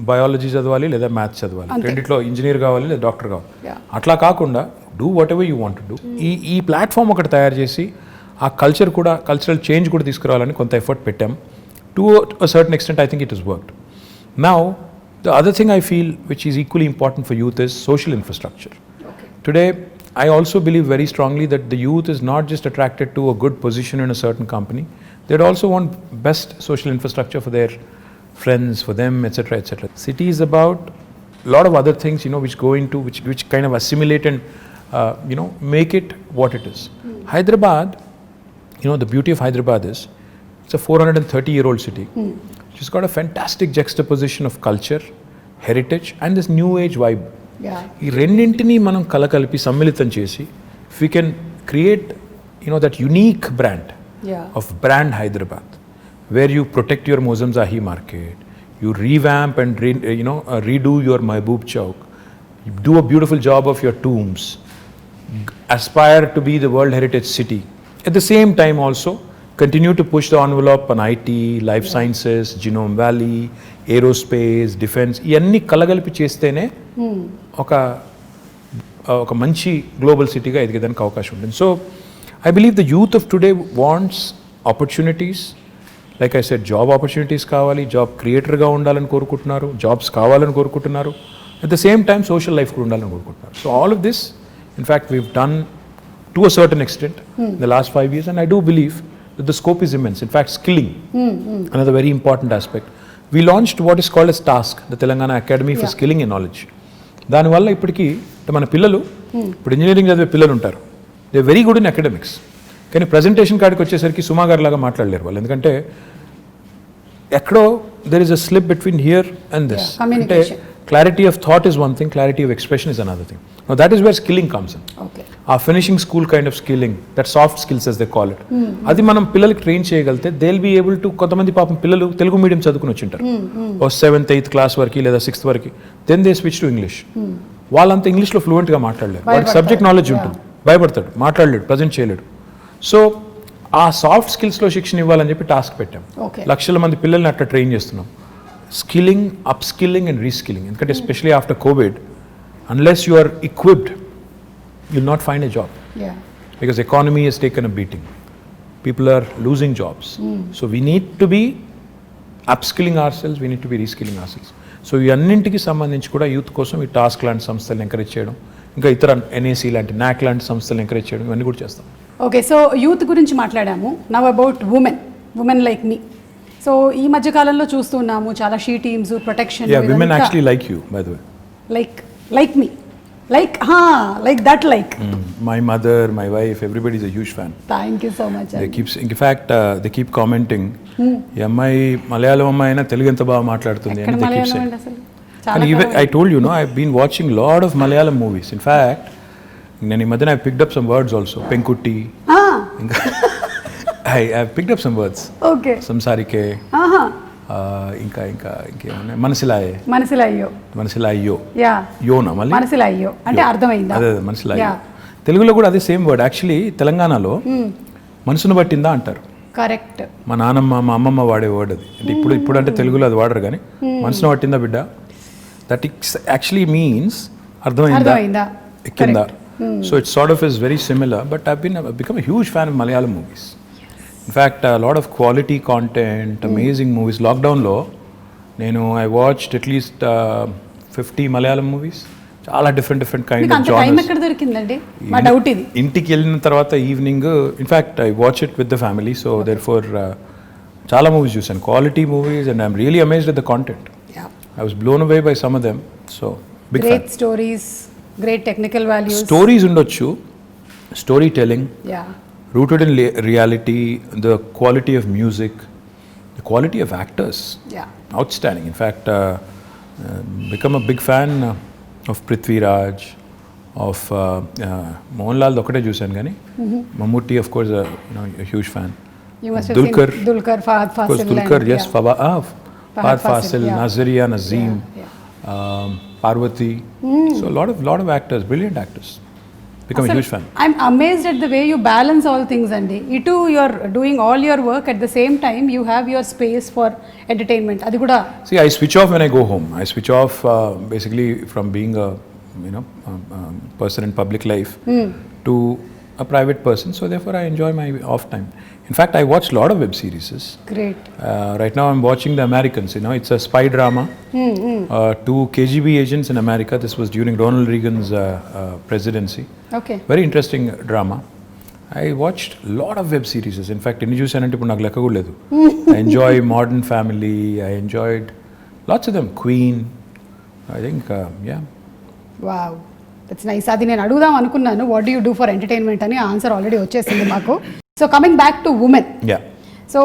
biology చదవాలి లేదా maths చదవాలి, రెండిట్లో ఇంజనీర్ కావాలి లేదా డాక్టర్ కావాలి, అట్లా కాకుండా do what ever you want to do. ఈ ప్లాట్ఫామ్ ఒకటి తయారు చేసి ఆ కల్చరల్ చేంజ్ కూడా తీసుకురావాలని కొంత ఎఫర్ట్ పెట్టాం. To a certain extent I think it is worked. Now the other thing I feel which is equally important for youth is social infrastructure. Today I also believe very strongly that the youth is not just attracted to a good position in a certain company. They'd also want best social infrastructure for their friends, for them, etc., etc. City is about a lot of other things, which go into, which kind of assimilate and, make it what it is. Hyderabad, the beauty of Hyderabad is, it's a 430-year-old city. It's got a fantastic juxtaposition of culture, heritage, and this new age vibe. ఈ రెండింటినీ మనం కలకలిపి సమ్మిళితం చేసి if we can create that unique brand of brand Hyderabad, where you protect your Mozamzahi market, you revamp and redo your Mehboob Chowk, you do a beautiful job of your tombs, aspire to be the World Heritage City, at the same time also continue to push the envelope on IT, life sciences, Genome Valley, aerospace, defense, ఇవన్నీ కలగలిపి చేస్తేనే ఒక మంచి global సిటీగా ఎదిగేదానికి అవకాశం ఉంటుంది. So I believe the youth of today wants opportunities. Like I said, job opportunities కావాలి, job క్రియేటర్గా ఉండాలని కోరుకుంటున్నారు, జాబ్స్ కావాలని కోరుకుంటున్నారు, at the same time social life కూడా ఉండాలని కోరుకుంటున్నారు. So all of this in fact weave done to a certain extent in the last 5 years, and I do believe that the scope is immense. In fact, skilling, another very important aspect. We launched what is called as TASK, the Telangana Academy for Skilling and Knowledge. దానివల్ల ఇప్పటికీ మన పిల్లలు, ఇప్పుడు engineering చదివే పిల్లలు ఉంటారు, they very good in academics, కానీ presentation కాడికి వచ్చేసరికి సుమా గారి లాగా మాట్లాడలేరు వాళ్ళు. ఎందుకంటే ఎక్కడో there is a slip between here and this. అంటే clarity of thought is one thing, clarity of expression is another thing. Now that is where skilling comes in. ఆ finishing school kind of skilling, that soft skills as they call it, అది మనం పిల్లలకి train చేయగలిగితే they will be able to. కొంతమంది పాపం పిల్లలు Telugu medium చదువుకుని వచ్చింటారు, ఓ 7th 8th class వరకు లేదా 6th వరకు, then they switch to English. వాళ్ళంతా ఇంగ్లీష్లో ఫ్లూయెంట్గా మాట్లాడలేరు, వాడికి సబ్జెక్ట్ నాలెడ్జ్ ఉంటుంది, భయపడతాడు, మాట్లాడలేడు, ప్రజెంట్ చేయలేడు. సో ఆ సాఫ్ట్ స్కిల్స్లో శిక్షణ ఇవ్వాలని చెప్పి టాస్క్ పెట్టాం. లక్షల మంది పిల్లల్ని అట్లా ట్రైన్ చేస్తున్నాం. Skilling, up skilling and reskilling. ఎందుకంటే especially after covid, unless you are equipped, you'll not find a job. Because economy has taken a beating, people are losing jobs. So we need to be upskilling ourselves, we need to be reskilling ourselves. So ఈ అన్నింటికి సంబంధించి కూడా youth కోసం ఈ task లాంటి సంస్థలను encourage చేయడం, ఇంకా ఇతర NAC లాంటి NAC లాంటి సంస్థలను ఎంకరేజ్ చేయడం, ఇవన్నీ కూడా చేస్తాం. ఓకే, సో యూత్ గురించి మాట్లాడాము. Now about women like me. So ఈ మధ్య కాలంలో చూస్తున్నాము చాలా she teams, protection. women actually like you, by the way. Like me, like that, like my mother, my wife, everybody is a huge fan. Thank you so much. They keep commenting, ఈ అమ్మాయి మలయాళం అమ్మాయి అయినా తెలుగు ఎంత బాగా మాట్లాడుతుంది అని they keep saying. And even I told you, I've been watching lot of Malayalam movies. In fact, నేను ఈ మధ్యన I picked up some words also. Penkutti. I picked up some words. Okay. Samsarike. ఇంకా ఇంకేమన్నా మనసిలాయో యోనా మళ్ళీ మనసిలాయో అంటే అర్థమైందా? అదే మనసిలాయో. తెలుగులో కూడా అదే సేమ్ వర్డ్. యాక్చువల్లీ తెలంగాణలో మనసును పట్టిందా అంటారు. కరెక్ట్. మా నాన్నమ్మ, మా అమ్మమ్మ వాడే వర్డ్ అది. అంటే ఇప్పుడు అంటే తెలుగులో అది వాడరు, కానీ మనసును పట్టిందా బిడ్డ, దట్ యాక్చువల్లీ మీన్స్ అర్థమైందా, ఎక్కిందా. So it's sort of is very similar, but I've become a huge fan of Malayalam movies. In fact, a lot of quality content, amazing movies. Lockdown lo I watched at least 50 Malayalam movies. Chaala different kind of genres. Time ekkada dorikindandi? Ma doubt idi. Intiki ellina tarvata evening, in fact I watch it with the family, so therefore chaala movies chusanu, quality movies, and I'm really amazed at the content. I was blown away by some of them. So big great fan. Stories, great technical values. Stories undochu, storytelling. Rooted in reality, the quality of music, the quality of actors, outstanding. In fact, become a big fan of Prithvi Raj, of Mohanlal ఒకటే చూశాను కానీ Mammootty, of course, a huge fan. You must have seen Dulquer, Fahad Fasil. Of course, Dulquer, yes, Fahad Fasil, Nazaria Nazim, Parvati. So a lot of actors, brilliant actors. Become a huge fan. I'm amazed at the way you balance all things, Andy. You're doing all your work at the same time. You have your space for entertainment. Adi kuda. See, I switch off when I go home. I switch off basically from being a person in public life to a private person. So therefore, I enjoy my off time. In fact, I watch a lot of web series. Great. Right now, I'm watching The Americans. It's a spy drama. 2 KGB agents in America. This was during Ronald Reagan's presidency. Okay. Very interesting drama. I watched a lot of web series. In fact, inni chusanante ippudu naaku lekka kuda ledu. I enjoy Modern Family. I enjoyed lots of them. Queen. I think, yeah. Wow. That's nice. Adi nenu adugudam anukunnanu. What do you do for entertainment ani answer already vachesindi maaku. So coming back to women. Yeah. So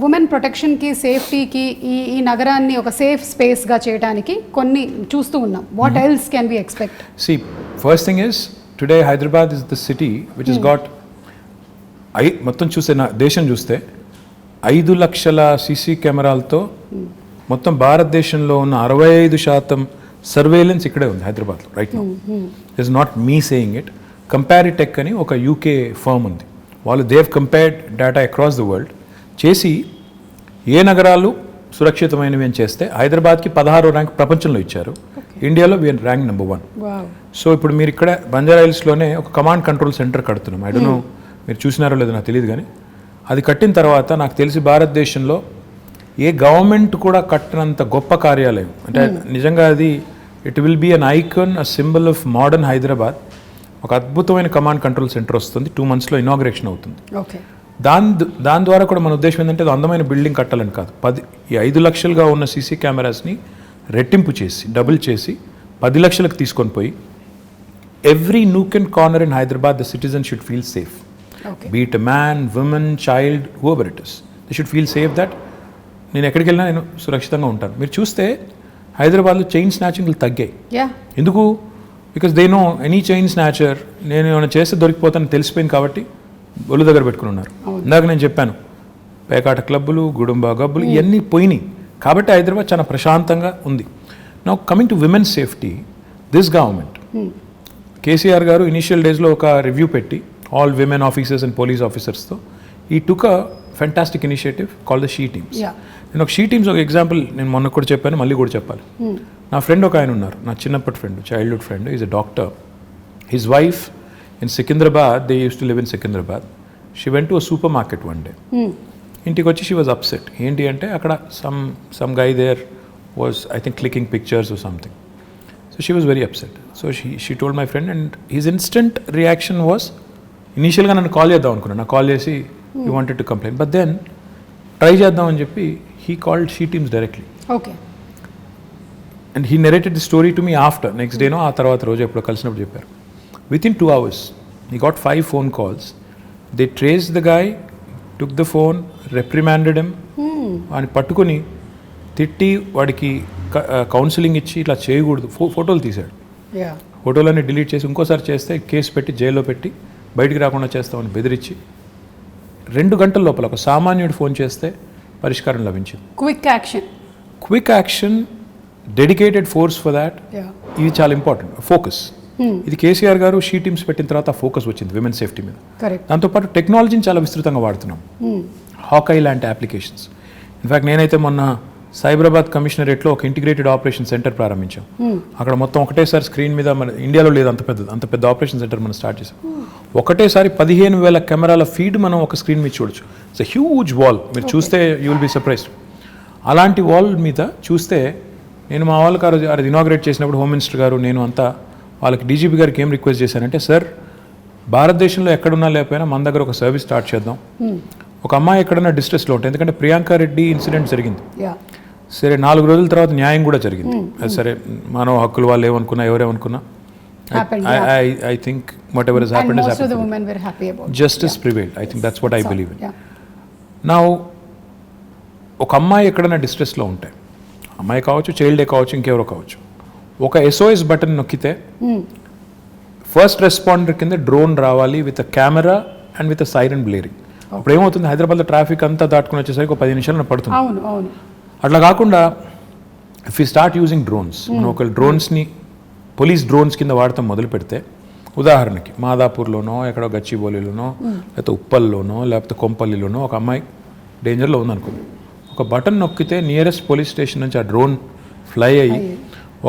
women ప్రొటెక్షన్కి, సేఫ్టీకి, ఈ నగరాన్ని ఒక safe స్పేస్గా చేయడానికి కొన్ని చూస్తూ ఉన్నాం. What else can we expect? See, first thing is, today Hyderabad is the city which has got, మొత్తం చూస్తే దేశం చూస్తే 5 లక్షల సీసీ కెమెరాలతో మొత్తం భారతదేశంలో ఉన్న 65% సర్వేలెన్స్ ఇక్కడే ఉంది హైదరాబాద్లో right now. It's not me saying it. Comparitech అని ఒక UK ఫర్మ్ ఉంది, వాళ్ళు they've compared data across the world చేసి ఏ నగరాలు సురక్షితమైనవి అని చేస్తే హైదరాబాద్కి 16వ ర్యాంక్ ప్రపంచంలో ఇచ్చారు. ఇండియాలో వీఆర్ ర్యాంక్ నెంబర్ 1. సో ఇప్పుడు మీరు ఇక్కడ బంజారా హిల్స్లోనే ఒక కమాండ్ కంట్రోల్ సెంటర్ కడుతున్నాం. ఐ డోంట్ నో మీరు చూసినారో లేదో నాకు తెలియదు, కానీ అది కట్టిన తర్వాత నాకు తెలిసి భారతదేశంలో ఏ గవర్నమెంట్ కూడా కట్టినంత గొప్ప కార్యాలయం. అంటే నిజంగా అది it will be an icon, a symbol of modern Hyderabad. ఒక అద్భుతమైన కమాండ్ కంట్రోల్ సెంటర్ వస్తుంది, 2 monthsలో ఇనాగ్రేషన్ అవుతుంది. దాని ద్వారా కూడా మన ఉద్దేశం ఏంటంటే అది అందమైన బిల్డింగ్ కట్టాలని కాదు, 5 లక్షలుగా ఉన్న సీసీ కెమెరాస్ని రెట్టింపు చేసి డబుల్ చేసి 10 లక్షలకు తీసుకొని పోయి every nook and corner in Hyderabad the citizen should feel safe. Be it man, woman, child, whoever it is, they should feel safe that నేను ఎక్కడికి వెళ్ళినా నేను సురక్షితంగా ఉంటాను. మీరు చూస్తే హైదరాబాద్లో చైన్ స్నాచింగ్లు తగ్గాయి. ఎందుకు? Because they know any chain snatcher నేను ఏమైనా చేస్తే దొరికిపోతాను తెలిసిపోయింది కాబట్టి ఒళ్ళు దగ్గర పెట్టుకుని ఉన్నారు. ఇందాక నేను చెప్పాను పేకాట క్లబ్బులు, గుడుంబా గబ్బులు ఇవన్నీ పోయినాయి కాబట్టి హైదరాబాద్ చాలా ప్రశాంతంగా ఉంది. Now coming to women safety, this government KCR garu initial డేస్లో ఒక రివ్యూ పెట్టి all women officers and police ఆఫీసర్స్తో ఈ took a fantastic initiative call the she teams. నేను ఒక షీ టీమ్స్ ఒక ఎగ్జాంపుల్ నేను మొన్న కూడా చెప్పాను, మళ్ళీ కూడా చెప్పాలి. నా ఫ్రెండ్ ఒక ఆయన ఉన్నారు, నా చిన్నప్పటి friend, childhood friend, is a doctor. His wife in Secunderabad, they use to live in Secunderabad. She went to a supermarket one day. ఇంటికి వచ్చి షీ వాజ్ అప్సెట్. ఏంటి అంటే అక్కడ some guy there was I think clicking pictures or something. So she was very upset. So she told my friend and his instant reaction was, ఇనీషియల్గా నన్ను call చేద్దాం అనుకున్నాను, నాకు కాల్ చేసి you wanted to complaint, but then try చేద్దాం అని చెప్పి he called she teams directly. Okay. And he narrated the story to me after, next డేనో ఆ తర్వాత రోజు ఎప్పుడో కలిసినప్పుడు చెప్పారు. Within 2 hours he got 5 phone calls. They traced the guy, took the phone, reprimanded him, అని పట్టుకొని తిట్టి వాడికి కౌన్సిలింగ్ ఇచ్చి ఇట్లా చేయకూడదు, ఫోటోలు తీశాడు. ఫోటోలన్నీ డిలీట్ చేసి ఇంకోసారి చేస్తే కేసు పెట్టి జైల్లో పెట్టి బయటికి రాకుండా చేస్తామని బెదిరించి 2 గంటల లోపల ఒక సామాన్యుడు ఫోన్ చేస్తే పరిష్కారం లభించింది. Quick action, dedicated force for that. ఇది చాలా ఇంపార్టెంట్. ఫోకస్, ఇది కేసీఆర్ గారు షీ టీమ్స్ పెట్టిన తర్వాత ఫోకస్ వచ్చింది విమెన్ సేఫ్టీ మీద. దాంతోపాటు టెక్నాలజీని చాలా విస్తృతంగా వాడుతున్నాం. హాకై లాంటి అప్లికేషన్స్. ఇన్ఫ్యాక్ట్ నేనైతే మొన్న సైబరాబాద్ కమిషనరేట్లో ఒక ఇంటిగ్రేటెడ్ ఆపరేషన్ సెంటర్ ప్రారంభించాం. అక్కడ మొత్తం ఒకటేసారి స్క్రీన్ మీద, మన ఇండియాలో లేదు అంత పెద్ద ఆపరేషన్ సెంటర్ మనం స్టార్ట్ చేసాం. ఒకటేసారి 15,000 కెమెరాల ఫీడ్ మనం ఒక స్క్రీన్ మీద చూడొచ్చు. ఇట్స్ ఎ హ్యూజ్ వాల్, మీరు చూస్తే యూ విల్ బీ సర్ప్రైజ్డ్. అలాంటి వాల్ మీద చూస్తే నేను మా వాళ్ళకి అది ఇనాగ్రేట్ చేసినప్పుడు హోమ్ మినిస్టర్ గారు నేను అంతా వాళ్ళకి డీజీపీ గారికి ఏం రిక్వెస్ట్ చేశానంటే, సార్ భారతదేశంలో ఎక్కడున్నా లేకపోయినా మన దగ్గర ఒక సర్వీస్ స్టార్ట్ చేద్దాం. ఒక అమ్మాయి ఎక్కడన్నా డిస్ట్రెస్లో ఉంటుంది, ఎందుకంటే ప్రియాంక రెడ్డి ఇన్సిడెంట్ జరిగింది, సరే 4 రోజుల తర్వాత న్యాయం కూడా జరిగింది. సరే మానవ హక్కులు వాళ్ళు ఏమనుకున్నా ఎవరేమనుకున్నా I think whatever has happened has happened. Most of the women were happy about it. Justice prevailed. I think that's what I believe in. Now ఒక అమ్మాయి ఎక్కడైనా డిస్ట్రెస్లో ఉంటే, అమ్మాయి కావచ్చు, చైల్డే కావచ్చు, ఇంకెవరో కావచ్చు, ఒక SOS బటన్ నొక్కితే ఫస్ట్ రెస్పాండర్ కింద డ్రోన్ రావాలి with a camera and with a siren blaring. అప్పుడు ఏమవుతుంది, హైదరాబాద్లో ట్రాఫిక్ అంతా దాటుకుని వచ్చేసరికి ఒక 10 నిమిషాలు పడుతుంది. అట్లా కాకుండా if you start using drones, మనం ఒక డ్రోన్స్ని పోలీస్ డ్రోన్స్ కింద వాడటం మొదలు పెడితే, ఉదాహరణకి మాదాపూర్లోనో ఎక్కడో గచ్చిబౌలిలోనో లేకపోతే ఉప్పల్లోనో లేకపోతే కొంపల్లిలోనో ఒక అమ్మాయి డేంజర్లో ఉందనుకోండి, ఒక బటన్ నొక్కితే నియరెస్ట్ పోలీస్ స్టేషన్ నుంచి ఆ డ్రోన్ ఫ్లై అయ్యి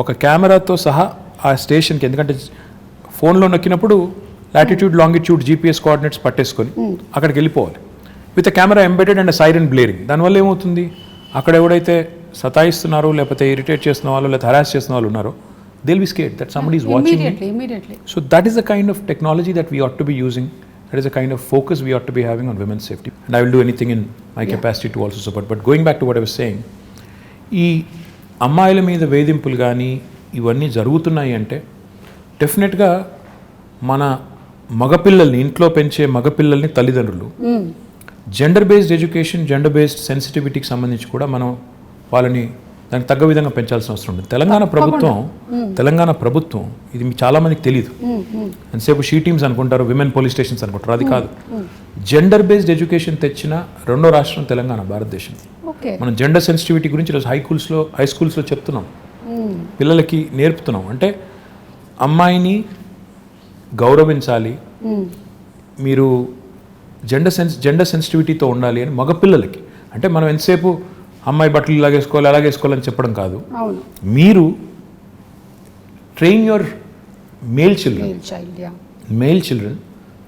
ఒక కెమెరాతో సహా ఆ స్టేషన్కి, ఎందుకంటే ఫోన్లో నొక్కినప్పుడు లాటిట్యూడ్ లాంగిట్యూడ్ GPS కోఆర్డినేట్స్ పట్టేసుకొని అక్కడికి వెళ్ళిపోవాలి with camera embedded and siren blaring. దానివల్ల ఏమవుతుంది, అక్కడ ఎవడైతే సతాయిస్తున్నారో లేకపోతే ఇరిటేట్ చేస్తున్న వాళ్ళు లేకపోతే హరాస్ చేస్తున్న వాళ్ళు ఉన్నారో, they'll be scared that somebody is watching immediately. So that is the kind of technology that we ought to be using. That is the kind of focus we ought to be having on women's safety. And I will do anything in my capacity to also support. But going back to what I was saying, ఈ అమ్మాయిల మీద వేధింపులు కానీ ఇవన్నీ జరుగుతున్నాయి అంటే డెఫినెట్గా మన మగపిల్లల్ని, ఇంట్లో పెంచే మగపిల్లల్ని తల్లిదండ్రులు gender based education, gender based సెన్సిటివిటీకి సంబంధించి కూడా మనం వాళ్ళని దానికి తగ్గ విధంగా పెంచాల్సిన అవసరం ఉంది. తెలంగాణ ప్రభుత్వం ఇది చాలా మందికి తెలియదు. ఎంతసేపు షీ టీమ్స్ అనుకుంటారు, విమెన్ పోలీస్ స్టేషన్స్ అనుకుంటారు, అది కాదు. జెండర్ బేస్డ్ ఎడ్యుకేషన్ తెచ్చిన 2వ రాష్ట్రం తెలంగాణ, భారతదేశం. మనం జెండర్ సెన్సిటివిటీ గురించి ఈరోజు హై స్కూల్స్లో చెప్తున్నాం, పిల్లలకి నేర్పుతున్నాం. అంటే అమ్మాయిని గౌరవించాలి, మీరు జెండర్ సెన్సిటివిటీతో ఉండాలి అని మగపిల్లలకి. అంటే మనం ఎంతసేపు అమ్మాయి బట్టలు అలాగేసుకోవాలని చెప్పడం కాదు. మీరు train your male children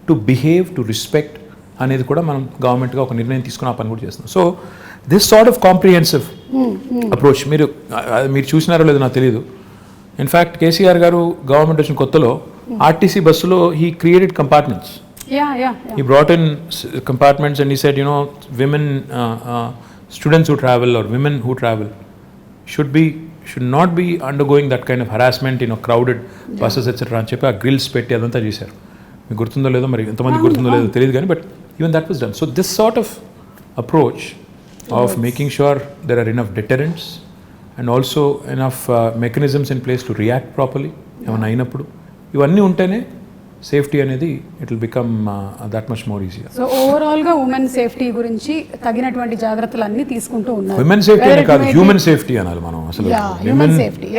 to behave, to respect అనేది కూడా మనం గవర్నమెంట్గా ఒక నిర్ణయం తీసుకుని ఆ పని కూడా చేస్తున్నాం. So this sort of comprehensive approach మీరు చూసినారో లేదో నాకు తెలియదు. ఇన్ఫ్యాక్ట్ కేసీఆర్ గారు గవర్నమెంట్ వచ్చిన కొత్తలో ఆర్టీసీ బస్సులో he created compartments. He brought in compartments and he said, women, students who travel or women who travel should not be undergoing that kind of harassment, crowded buses, etc. అని చెప్పి ఆ grills పెట్టి అదంతా చేశారు. మీకు గుర్తుందో లేదో, మరి ఎంతమంది గుర్తుందో లేదో తెలియదు కానీ, but even that was done. So this sort of approach of making sure there are enough deterrents and also enough mechanisms in place to react properly ఏమైనా అయినప్పుడు, ఇవన్నీ ఉంటేనే సేఫ్టీ అనేది it will become that much more easier. So overall గా women safety గురించి తగినటువంటి జాగ్రత్తలు అన్ని తీసుకుంటూ ఉన్నారు. ఉమెన్ సేఫ్టీ అనే కాదు, హ్యూమన్ సేఫ్టీ అనాలి మనం అసలు. Human safety,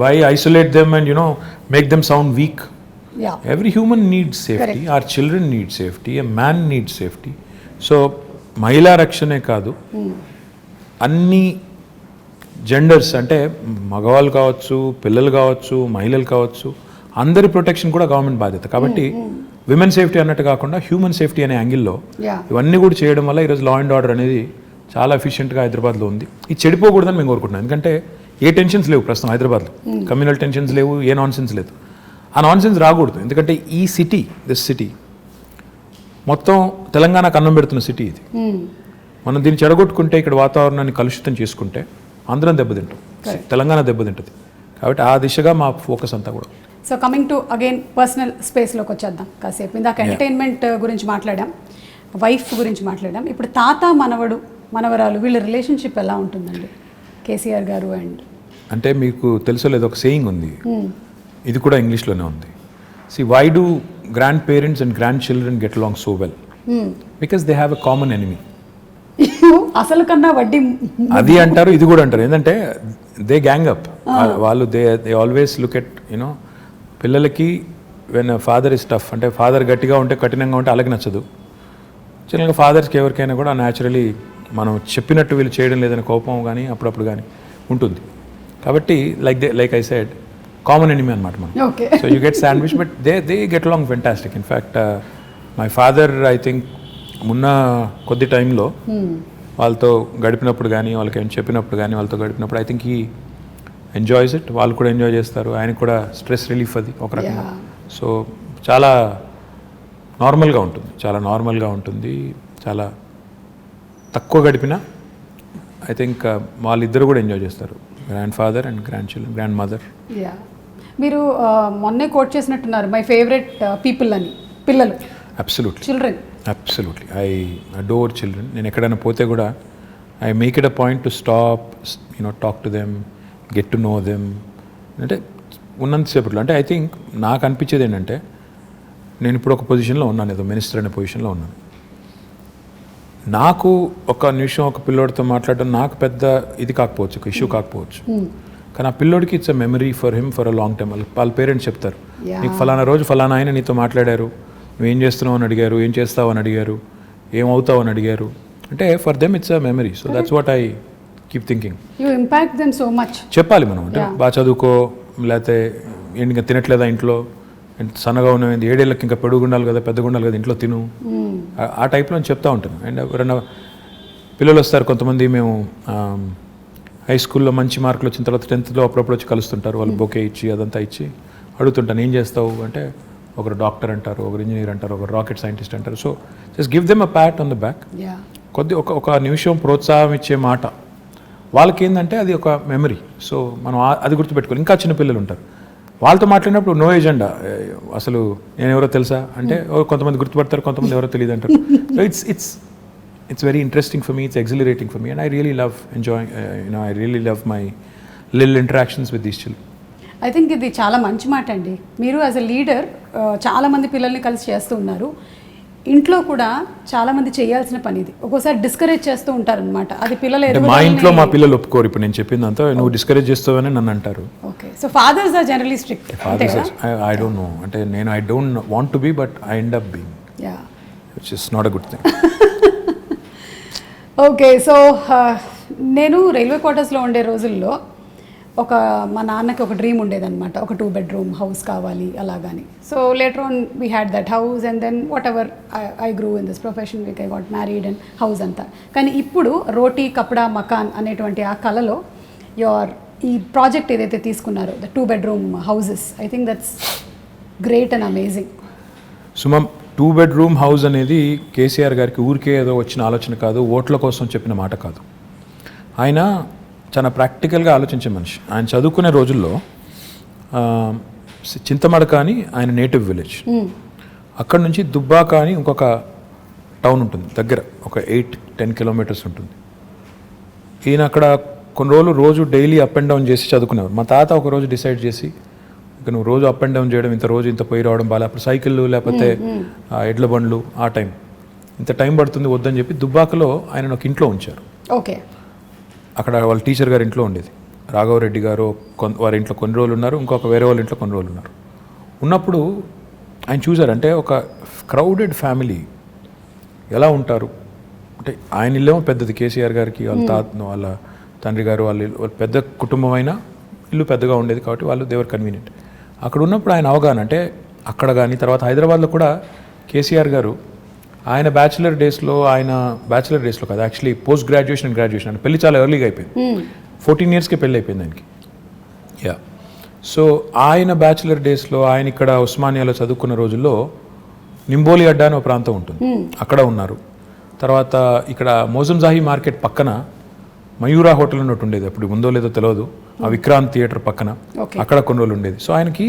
why isolate them and make them sound weak? Every human needs safety. Our children need safety, a man needs safety. So మహిళా రక్షణే కాదు, అన్ని జెండర్స్ అంటే మగవాళ్ళు కావచ్చు, పిల్లలు కావచ్చు, మహిళలు కావచ్చు, అందరి ప్రొటెక్షన్ కూడా గవర్నమెంట్ బాధ్యత. కాబట్టి విమెన్ సేఫ్టీ అన్నట్టు కాకుండా హ్యూమన్ సేఫ్టీ అనే యాంగిల్లో ఇవన్నీ కూడా చేయడం వల్ల ఈరోజు లా అండ్ ఆర్డర్ అనేది చాలా ఎఫిషియెంట్గా హైదరాబాద్లో ఉంది. ఇది చెడిపోకూడదని మేము కోరుకుంటున్నాం. ఎందుకంటే ఏ టెన్షన్స్ లేవు ప్రస్తుతం హైదరాబాద్లో, కమ్యూనల్ టెన్షన్స్ లేవు, ఏ నాన్సెన్స్ లేదు. ఆ నాన్సెన్స్ రాకూడదు. ఎందుకంటే ఈ దిస్ సిటీ మొత్తం తెలంగాణకు అన్నం పెడుతున్న సిటీ ఇది. మనం దీన్ని చెడగొట్టుకుంటే, ఇక్కడ వాతావరణాన్ని కలుషితం చేసుకుంటే అందరం దెబ్బతింటాం, తెలంగాణ దెబ్బతింటుంది. కాబట్టి ఆ దిశగా మా ఫోకస్ అంతా కూడా. So coming to again personal స్పేస్లోకి వచ్చేద్దాం కాసేపు. ఇందాక ఎంటర్టైన్మెంట్ గురించి మాట్లాడాం, వైఫ్ గురించి మాట్లాడాం. ఇప్పుడు తాత మనవరాలు వీళ్ళ రిలేషన్షిప్ ఎలా ఉంటుందండి కేసీఆర్ గారు అండ్? అంటే మీకు తెలుసో లేదో ఒక సేయింగ్ ఉంది, ఇది కూడా ఇంగ్లీష్లోనే ఉంది. See, why do grandparents and grandchildren get along so well? Because they have a common enemy. అసలు కన్నా వడ్డీ అది అంటారు, ఇది కూడా అంటారు. ఏంటంటే దే గ్యాంగ్ అప్. వాళ్ళు దే ఆల్వేస్ లుక్ ఎట్ పిల్లలకి వెన్ ఫాదర్ ఇస్ టఫ్, అంటే ఫాదర్ గట్టిగా ఉంటే కఠినంగా ఉంటే అలాగే నచ్చదు. చిన్నగా ఫాదర్స్కి ఎవరికైనా కూడా న్యాచురలీ మనం చెప్పినట్టు వీళ్ళు చేయడం లేదని కోపం కానీ అప్పుడప్పుడు కానీ ఉంటుంది. కాబట్టి like I said, common enemy అనమాట మనం. So you get sandwich, but they get along fantastic. In fact my father I think మొన్న కొద్ది టైంలో వాళ్ళతో గడిపినప్పుడు కానీ, వాళ్ళకి ఏం చెప్పినప్పుడు కానీ, వాళ్ళతో గడిపినప్పుడు I think he enjoys it. వాళ్ళు కూడా ఎంజాయ్ చేస్తారు, ఆయనకు కూడా స్ట్రెస్ రిలీఫ్ అది ఒక రకంగా. సో చాలా నార్మల్గా ఉంటుంది, చాలా తక్కువ గడిపినా ఐ థింక్ వాళ్ళిద్దరు కూడా ఎంజాయ్ చేస్తారు, grand father and grand mother. మీరు మొన్నే కోట్ చేసినట్టున్నారు, మై ఫేవరెట్ పీపుల్ అని. పిల్లలు అబ్సల్యూట్లీ ఐ అడోర్ చిల్డ్రన్. నేను ఎక్కడైనా పోతే కూడా I make it a point to stop, talk to them, get to know them. అంటే ఉన్నంతసేపట్లో అంటే ఐ థింక్ నాకు అనిపించేది ఏంటంటే, నేను ఇప్పుడు ఒక పొజిషన్లో ఉన్నాను, ఏదో మినిస్టర్ అనే పొజిషన్లో ఉన్నాను. నాకు ఒక నిమిషం ఒక పిల్లోడితో మాట్లాడడం నాకు పెద్ద ఇది కాకపోవచ్చు, ఒక ఇష్యూ కాకపోవచ్చు, కానీ ఆ పిల్లోడికి it's a memory for him for a long time. వాళ్ళ పేరెంట్స్ చెప్తారు, నీకు ఫలానా రోజు ఫలానా ఆయన నీతో మాట్లాడారు, నువ్వేం చేస్తున్నావు అని అడిగారు, ఏం చేస్తావు అని అడిగారు, ఏమవుతావు అని అడిగారు. అంటే for them it's a memory. So that's what I keep thinking. You impact them so much. చెప్పాలి మనం, అంటే బాగా చదువుకో, లేకపోతే ఇంకా తినట్లేదా ఇంట్లో, సన్నగా ఉన్నది 7 ఏళ్ళకి ఇంకా పెరుగుండాలి కదా, పెద్దగా ఉండాలి కదా, ఇంట్లో తిను, ఆ టైప్లో చెప్తూ ఉంటాను. అండ్ ఎవరైనా పిల్లలు వస్తారు కొంతమంది, మేము హై స్కూల్లో మంచి మార్కులు వచ్చిన తర్వాత 10th అప్పుడప్పుడు వచ్చి కలుస్తుంటారు, వాళ్ళు బొకే ఇచ్చి అదంతా ఇచ్చి అడుగుతుంటాను, ఏం చేస్తావు అంటే, ఒకరు డాక్టర్ అంటారు, ఒకరు ఇంజనీర్ అంటారు, ఒకరు రాకెట్ సైంటిస్ట్ అంటారు. So just give them a Pat on the back. ఒక నిమిషం ప్రోత్సాహం ఇచ్చే మాట వాళ్ళకి ఏంటంటే అది ఒక మెమరీ. సో మనం అది గుర్తుపెట్టుకోవాలి. ఇంకా చిన్న పిల్లలు ఉంటారు, వాళ్ళతో మాట్లాడినప్పుడు నో ఎజెండా, అసలు నేను ఎవరో తెలుసా అంటే కొంతమంది గుర్తుపడతారు, కొంతమంది ఎవరో తెలియదు అంటారు. So it's very interesting for me, it's exhilarating for me, and I really love enjoying, I really love my little interactions with these children. I think ఇది చాలా మంచి మాట అండి. మీరు యాజ్ అ లీడర్ చాలామంది పిల్లల్ని కలిసి చేస్తూ ఉన్నారు. ఇంట్లో కూడా చాలామంది చేయాల్సిన పని ఇది. ఒక్కోసారి డిస్కరేజ్ చేస్తూ ఉంటారు అనమాట. అది పిల్లలు మా ఇంట్లో మా పిల్లలు ఒప్పుకోరు. ఇప్పుడు నేను చెప్పిందంతా నువ్వు డిస్కరేజ్ చేస్తావని నన్ను అంటారు. Okay, so fathers are generally strict. I don't know, అంటే నేను I don't want to be, but I end up being. Which is not a good thing. Okay, so నేను రైల్వే క్వార్టర్స్లో ఉండే రోజుల్లో మా నాన్నకి ఒక డ్రీమ్ ఉండేదన్నమాట, ఒక 2 bedroom హౌస్ కావాలి అలాగని. So later on we had that house and then whatever I grew in this profession, I got married and house అంతా. కానీ ఇప్పుడు రోటీ కప్డా మకాన్ అనేటువంటి ఆ కళలో ఈ ప్రాజెక్ట్ ఏదైతే తీసుకున్నారో the 2 bedroom houses, I think that's great and amazing. Suma, 2 bedroom house అనేది కేసీఆర్ గారికి ఊరికే ఏదో వచ్చిన ఆలోచన కాదు, ఓట్ల కోసం చెప్పిన మాట కాదు. ఆయన చాలా ప్రాక్టికల్గా ఆలోచించే మనిషి. ఆయన చదువుకునే రోజుల్లో చింతమడక అని ఆయన నేటివ్ విలేజ్, అక్కడ నుంచి దుబ్బాక అని ఇంకొక టౌన్ ఉంటుంది దగ్గర, ఒక 8-10 kilometers ఉంటుంది. ఈయన అక్కడ కొన్ని రోజులు రోజు డైలీ అప్ అండ్ డౌన్ చేసి చదువుకునేవారు. మా తాత ఒక రోజు డిసైడ్ చేసి, ఇక నువ్వు రోజు అప్ అండ్ డౌన్ చేయడం, ఇంత పోయి రావడం బాగా, అప్పుడు సైకిళ్ళు లేకపోతే ఎడ్ల బండ్లు, ఆ టైం ఇంత టైం పడుతుంది వద్దని చెప్పి దుబ్బాకలో ఆయన ఒక ఇంట్లో ఉంచారు. ఓకే, అక్కడ వాళ్ళ టీచర్ గారి ఇంట్లో ఉండేది. రాఘవరెడ్డి గారు వారి ఇంట్లో కొన్ని రోజులు ఉన్నారు, ఇంకొక వేరే వాళ్ళ ఇంట్లో కొన్ని రోజులు ఉన్నారు. ఉన్నప్పుడు ఆయన చూసారంటే ఒక క్రౌడెడ్ ఫ్యామిలీ ఎలా ఉంటారు అంటే, ఆయన ఇల్లేమో పెద్దది, కేసీఆర్ గారికి వాళ్ళ తండ్రి గారు వాళ్ళ పెద్ద కుటుంబం అయినా ఇల్లు పెద్దగా ఉండేది కాబట్టి వాళ్ళు దేవర్ కన్వీనియంట్. అక్కడ ఉన్నప్పుడు ఆయన అవగాహన అంటే, అక్కడ కానీ తర్వాత హైదరాబాద్లో కూడా కేసీఆర్ గారు ఆయన బ్యాచిలర్ డేస్లో కాదు, actually post graduation and graduation అంటే పెళ్లి చాలా ఎర్లీగా అయిపోయింది. 14 yearsకే పెళ్ళి అయిపోయింది ఆయనకి. యా, సో ఆయన బ్యాచిలర్ డేస్లో ఆయన ఇక్కడ ఉస్మానియాలో చదువుకున్న రోజుల్లో నింబోలి అడ్డా అని ఒక ప్రాంతం ఉంటుంది, అక్కడ ఉన్నారు. తర్వాత ఇక్కడ మోజంజాహి మార్కెట్ పక్కన మయూరా హోటల్ ఉన్నట్టు ఉండేది, అప్పుడు ఉందో లేదో తెలియదు, ఆ విక్రాంత్ థియేటర్ పక్కన అక్కడ కొన్ని రోజులు ఉండేది. సో ఆయనకి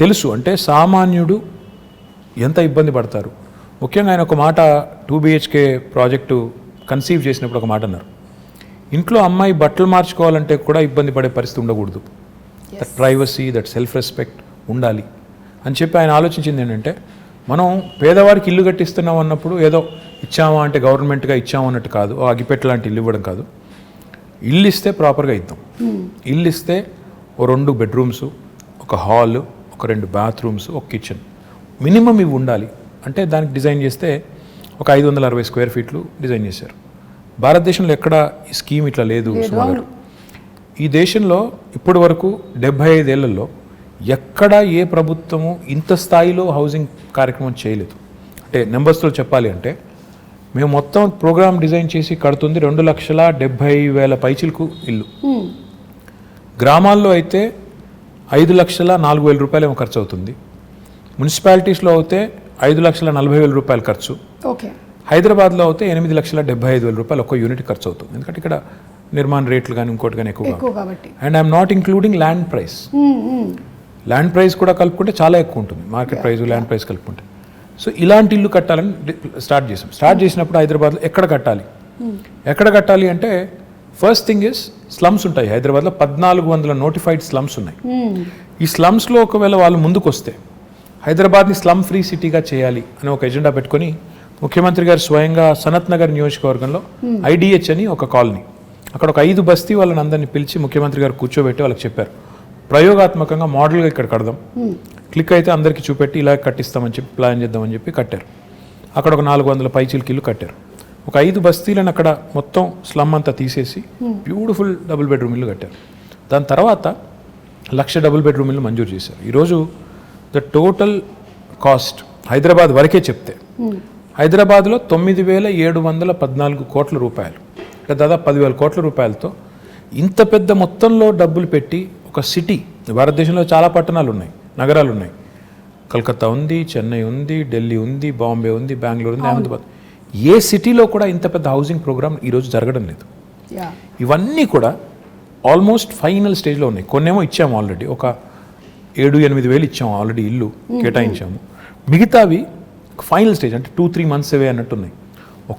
తెలుసు అంటే సామాన్యుడు ఎంత ఇబ్బంది పడతారు. ముఖ్యంగా ఆయన ఒక మాట 2 BHK ప్రాజెక్టు కన్సీవ్ చేసినప్పుడు ఒక మాట అన్నారు, ఇంట్లో అమ్మాయి బట్టలు మార్చుకోవాలంటే కూడా ఇబ్బంది పడే పరిస్థితి ఉండకూడదు, that privacy, that self respect ఉండాలి అని చెప్పి ఆయన ఆలోచించింది ఏంటంటే, మనం పేదవారికి ఇల్లు కట్టిస్తున్నాం అన్నప్పుడు ఏదో ఇచ్చామా అంటే గవర్నమెంట్గా ఇచ్చాము అన్నట్టు కాదు, అగిపెట్టు లాంటి ఇల్లు ఇవ్వడం కాదు, ఇల్లు ఇస్తే ప్రాపర్గా ఇద్దాం. ఇల్లు ఇస్తే 2 bedrooms, ఒక హాల్, ఒక 2 bathrooms, ఒక కిచెన్ మినిమం ఇవి ఉండాలి అంటే దానికి డిజైన్ చేస్తే ఒక 560 square feet డిజైన్ చేశారు. భారతదేశంలో ఎక్కడ ఈ స్కీమ్ ఇట్లా లేదు సుమారు. ఈ దేశంలో ఇప్పటి వరకు 75 ఏళ్లలో ఎక్కడ ఏ ప్రభుత్వము ఇంత స్థాయిలో హౌసింగ్ కార్యక్రమం చేయలేదు. అంటే నెంబర్స్తో చెప్పాలి అంటే, మేము మొత్తం ప్రోగ్రామ్ డిజైన్ చేసి కడుతుంది 2,70,000 పైచిలకు ఇల్లు. గ్రామాల్లో అయితే 5,04,000 రూపాయలు ఏమో ఖర్చు అవుతుంది. మున్సిపాలిటీస్లో అయితే 5,40,000 రూపాయలు ఖర్చు. ఓకే, హైదరాబాద్లో అయితే 8,75,000 రూపాయలు ఒక్క యూనిట్ ఖర్చు అవుతుంది, ఎందుకంటే ఇక్కడ నిర్మాణ రేట్లు కానీ ఇంకోటి కానీ ఎక్కువ కాబట్టి. And I'm not including land price. Land price కూడా కలుపుకుంటే చాలా ఎక్కువ ఉంటుంది, మార్కెట్ ప్రైస్ ల్యాండ్ ప్రైస్ కలుపుకుంటే. సో ఇలాంటి ఇల్లు కట్టాలని స్టార్ట్ చేసినప్పుడు హైదరాబాద్లో ఎక్కడ కట్టాలి అంటే, ఫస్ట్ థింగ్ ఇస్ స్లమ్స్ ఉంటాయి హైదరాబాద్లో, 1400 నోటిఫైడ్ స్లమ్స్ ఉన్నాయి. ఈ స్లమ్స్లో ఒకవేళ వాళ్ళు ముందుకు వస్తే హైదరాబాద్ని స్లమ్ ఫ్రీ సిటీగా చేయాలి అని ఒక ఎజెండా పెట్టుకొని ముఖ్యమంత్రి గారు స్వయంగా సనత్ నగర్ నియోజకవర్గంలో IDH అని ఒక కాలనీ, అక్కడ ఒక 5 బస్తీ వాళ్ళని అందరినీ పిలిచి ముఖ్యమంత్రి గారు కూర్చోబెట్టి వాళ్ళకి చెప్పారు, ప్రయోగాత్మకంగా మోడల్గా ఇక్కడ కడదాం, క్లిక్ అయితే అందరికీ చూపెట్టి ఇలా కట్టిస్తామని చెప్పి ప్లాన్ చేద్దామని చెప్పి కట్టారు. అక్కడ ఒక 400 పైచీలకి ఇల్లు కట్టారు. ఒక 5 బస్తీలను అక్కడ మొత్తం స్లమ్ అంతా తీసేసి బ్యూటిఫుల్ డబుల్ బెడ్రూమ్ ఇల్లు కట్టారు. దాని తర్వాత 1,00,000 డబుల్ బెడ్రూమ్ ఇల్లు మంజూరు చేశారు. ఈరోజు ద టోటల్ కాస్ట్ హైదరాబాద్ వరకే చెప్తే హైదరాబాద్లో 9,714 కోట్ల రూపాయలు, అంటే దాదాపు 10,000 కోట్ల రూపాయలతో ఇంత పెద్ద మొత్తంలో డబ్బులు పెట్టి ఒక సిటీ, భారతదేశంలో చాలా పట్టణాలు ఉన్నాయి, నగరాలు ఉన్నాయి, కలకత్తా ఉంది, చెన్నై ఉంది, ఢిల్లీ ఉంది, బాంబే ఉంది, బెంగళూరు ఉంది, అహ్మదాబాద్, ఏ సిటీలో కూడా ఇంత పెద్ద హౌసింగ్ ప్రోగ్రామ్ ఈరోజు జరగడం లేదు. ఇవన్నీ కూడా ఆల్మోస్ట్ ఫైనల్ స్టేజ్లో ఉన్నాయి. కొన్నేమో ఇచ్చాము ఆల్రెడీ, ఒక 7-8 వేలు ఇచ్చాము ఆల్రెడీ, ఇల్లు కేటాయించాము. మిగతావి ఫైనల్ స్టేజ్, అంటే 2-3 months అవే అన్నట్టున్నాయి.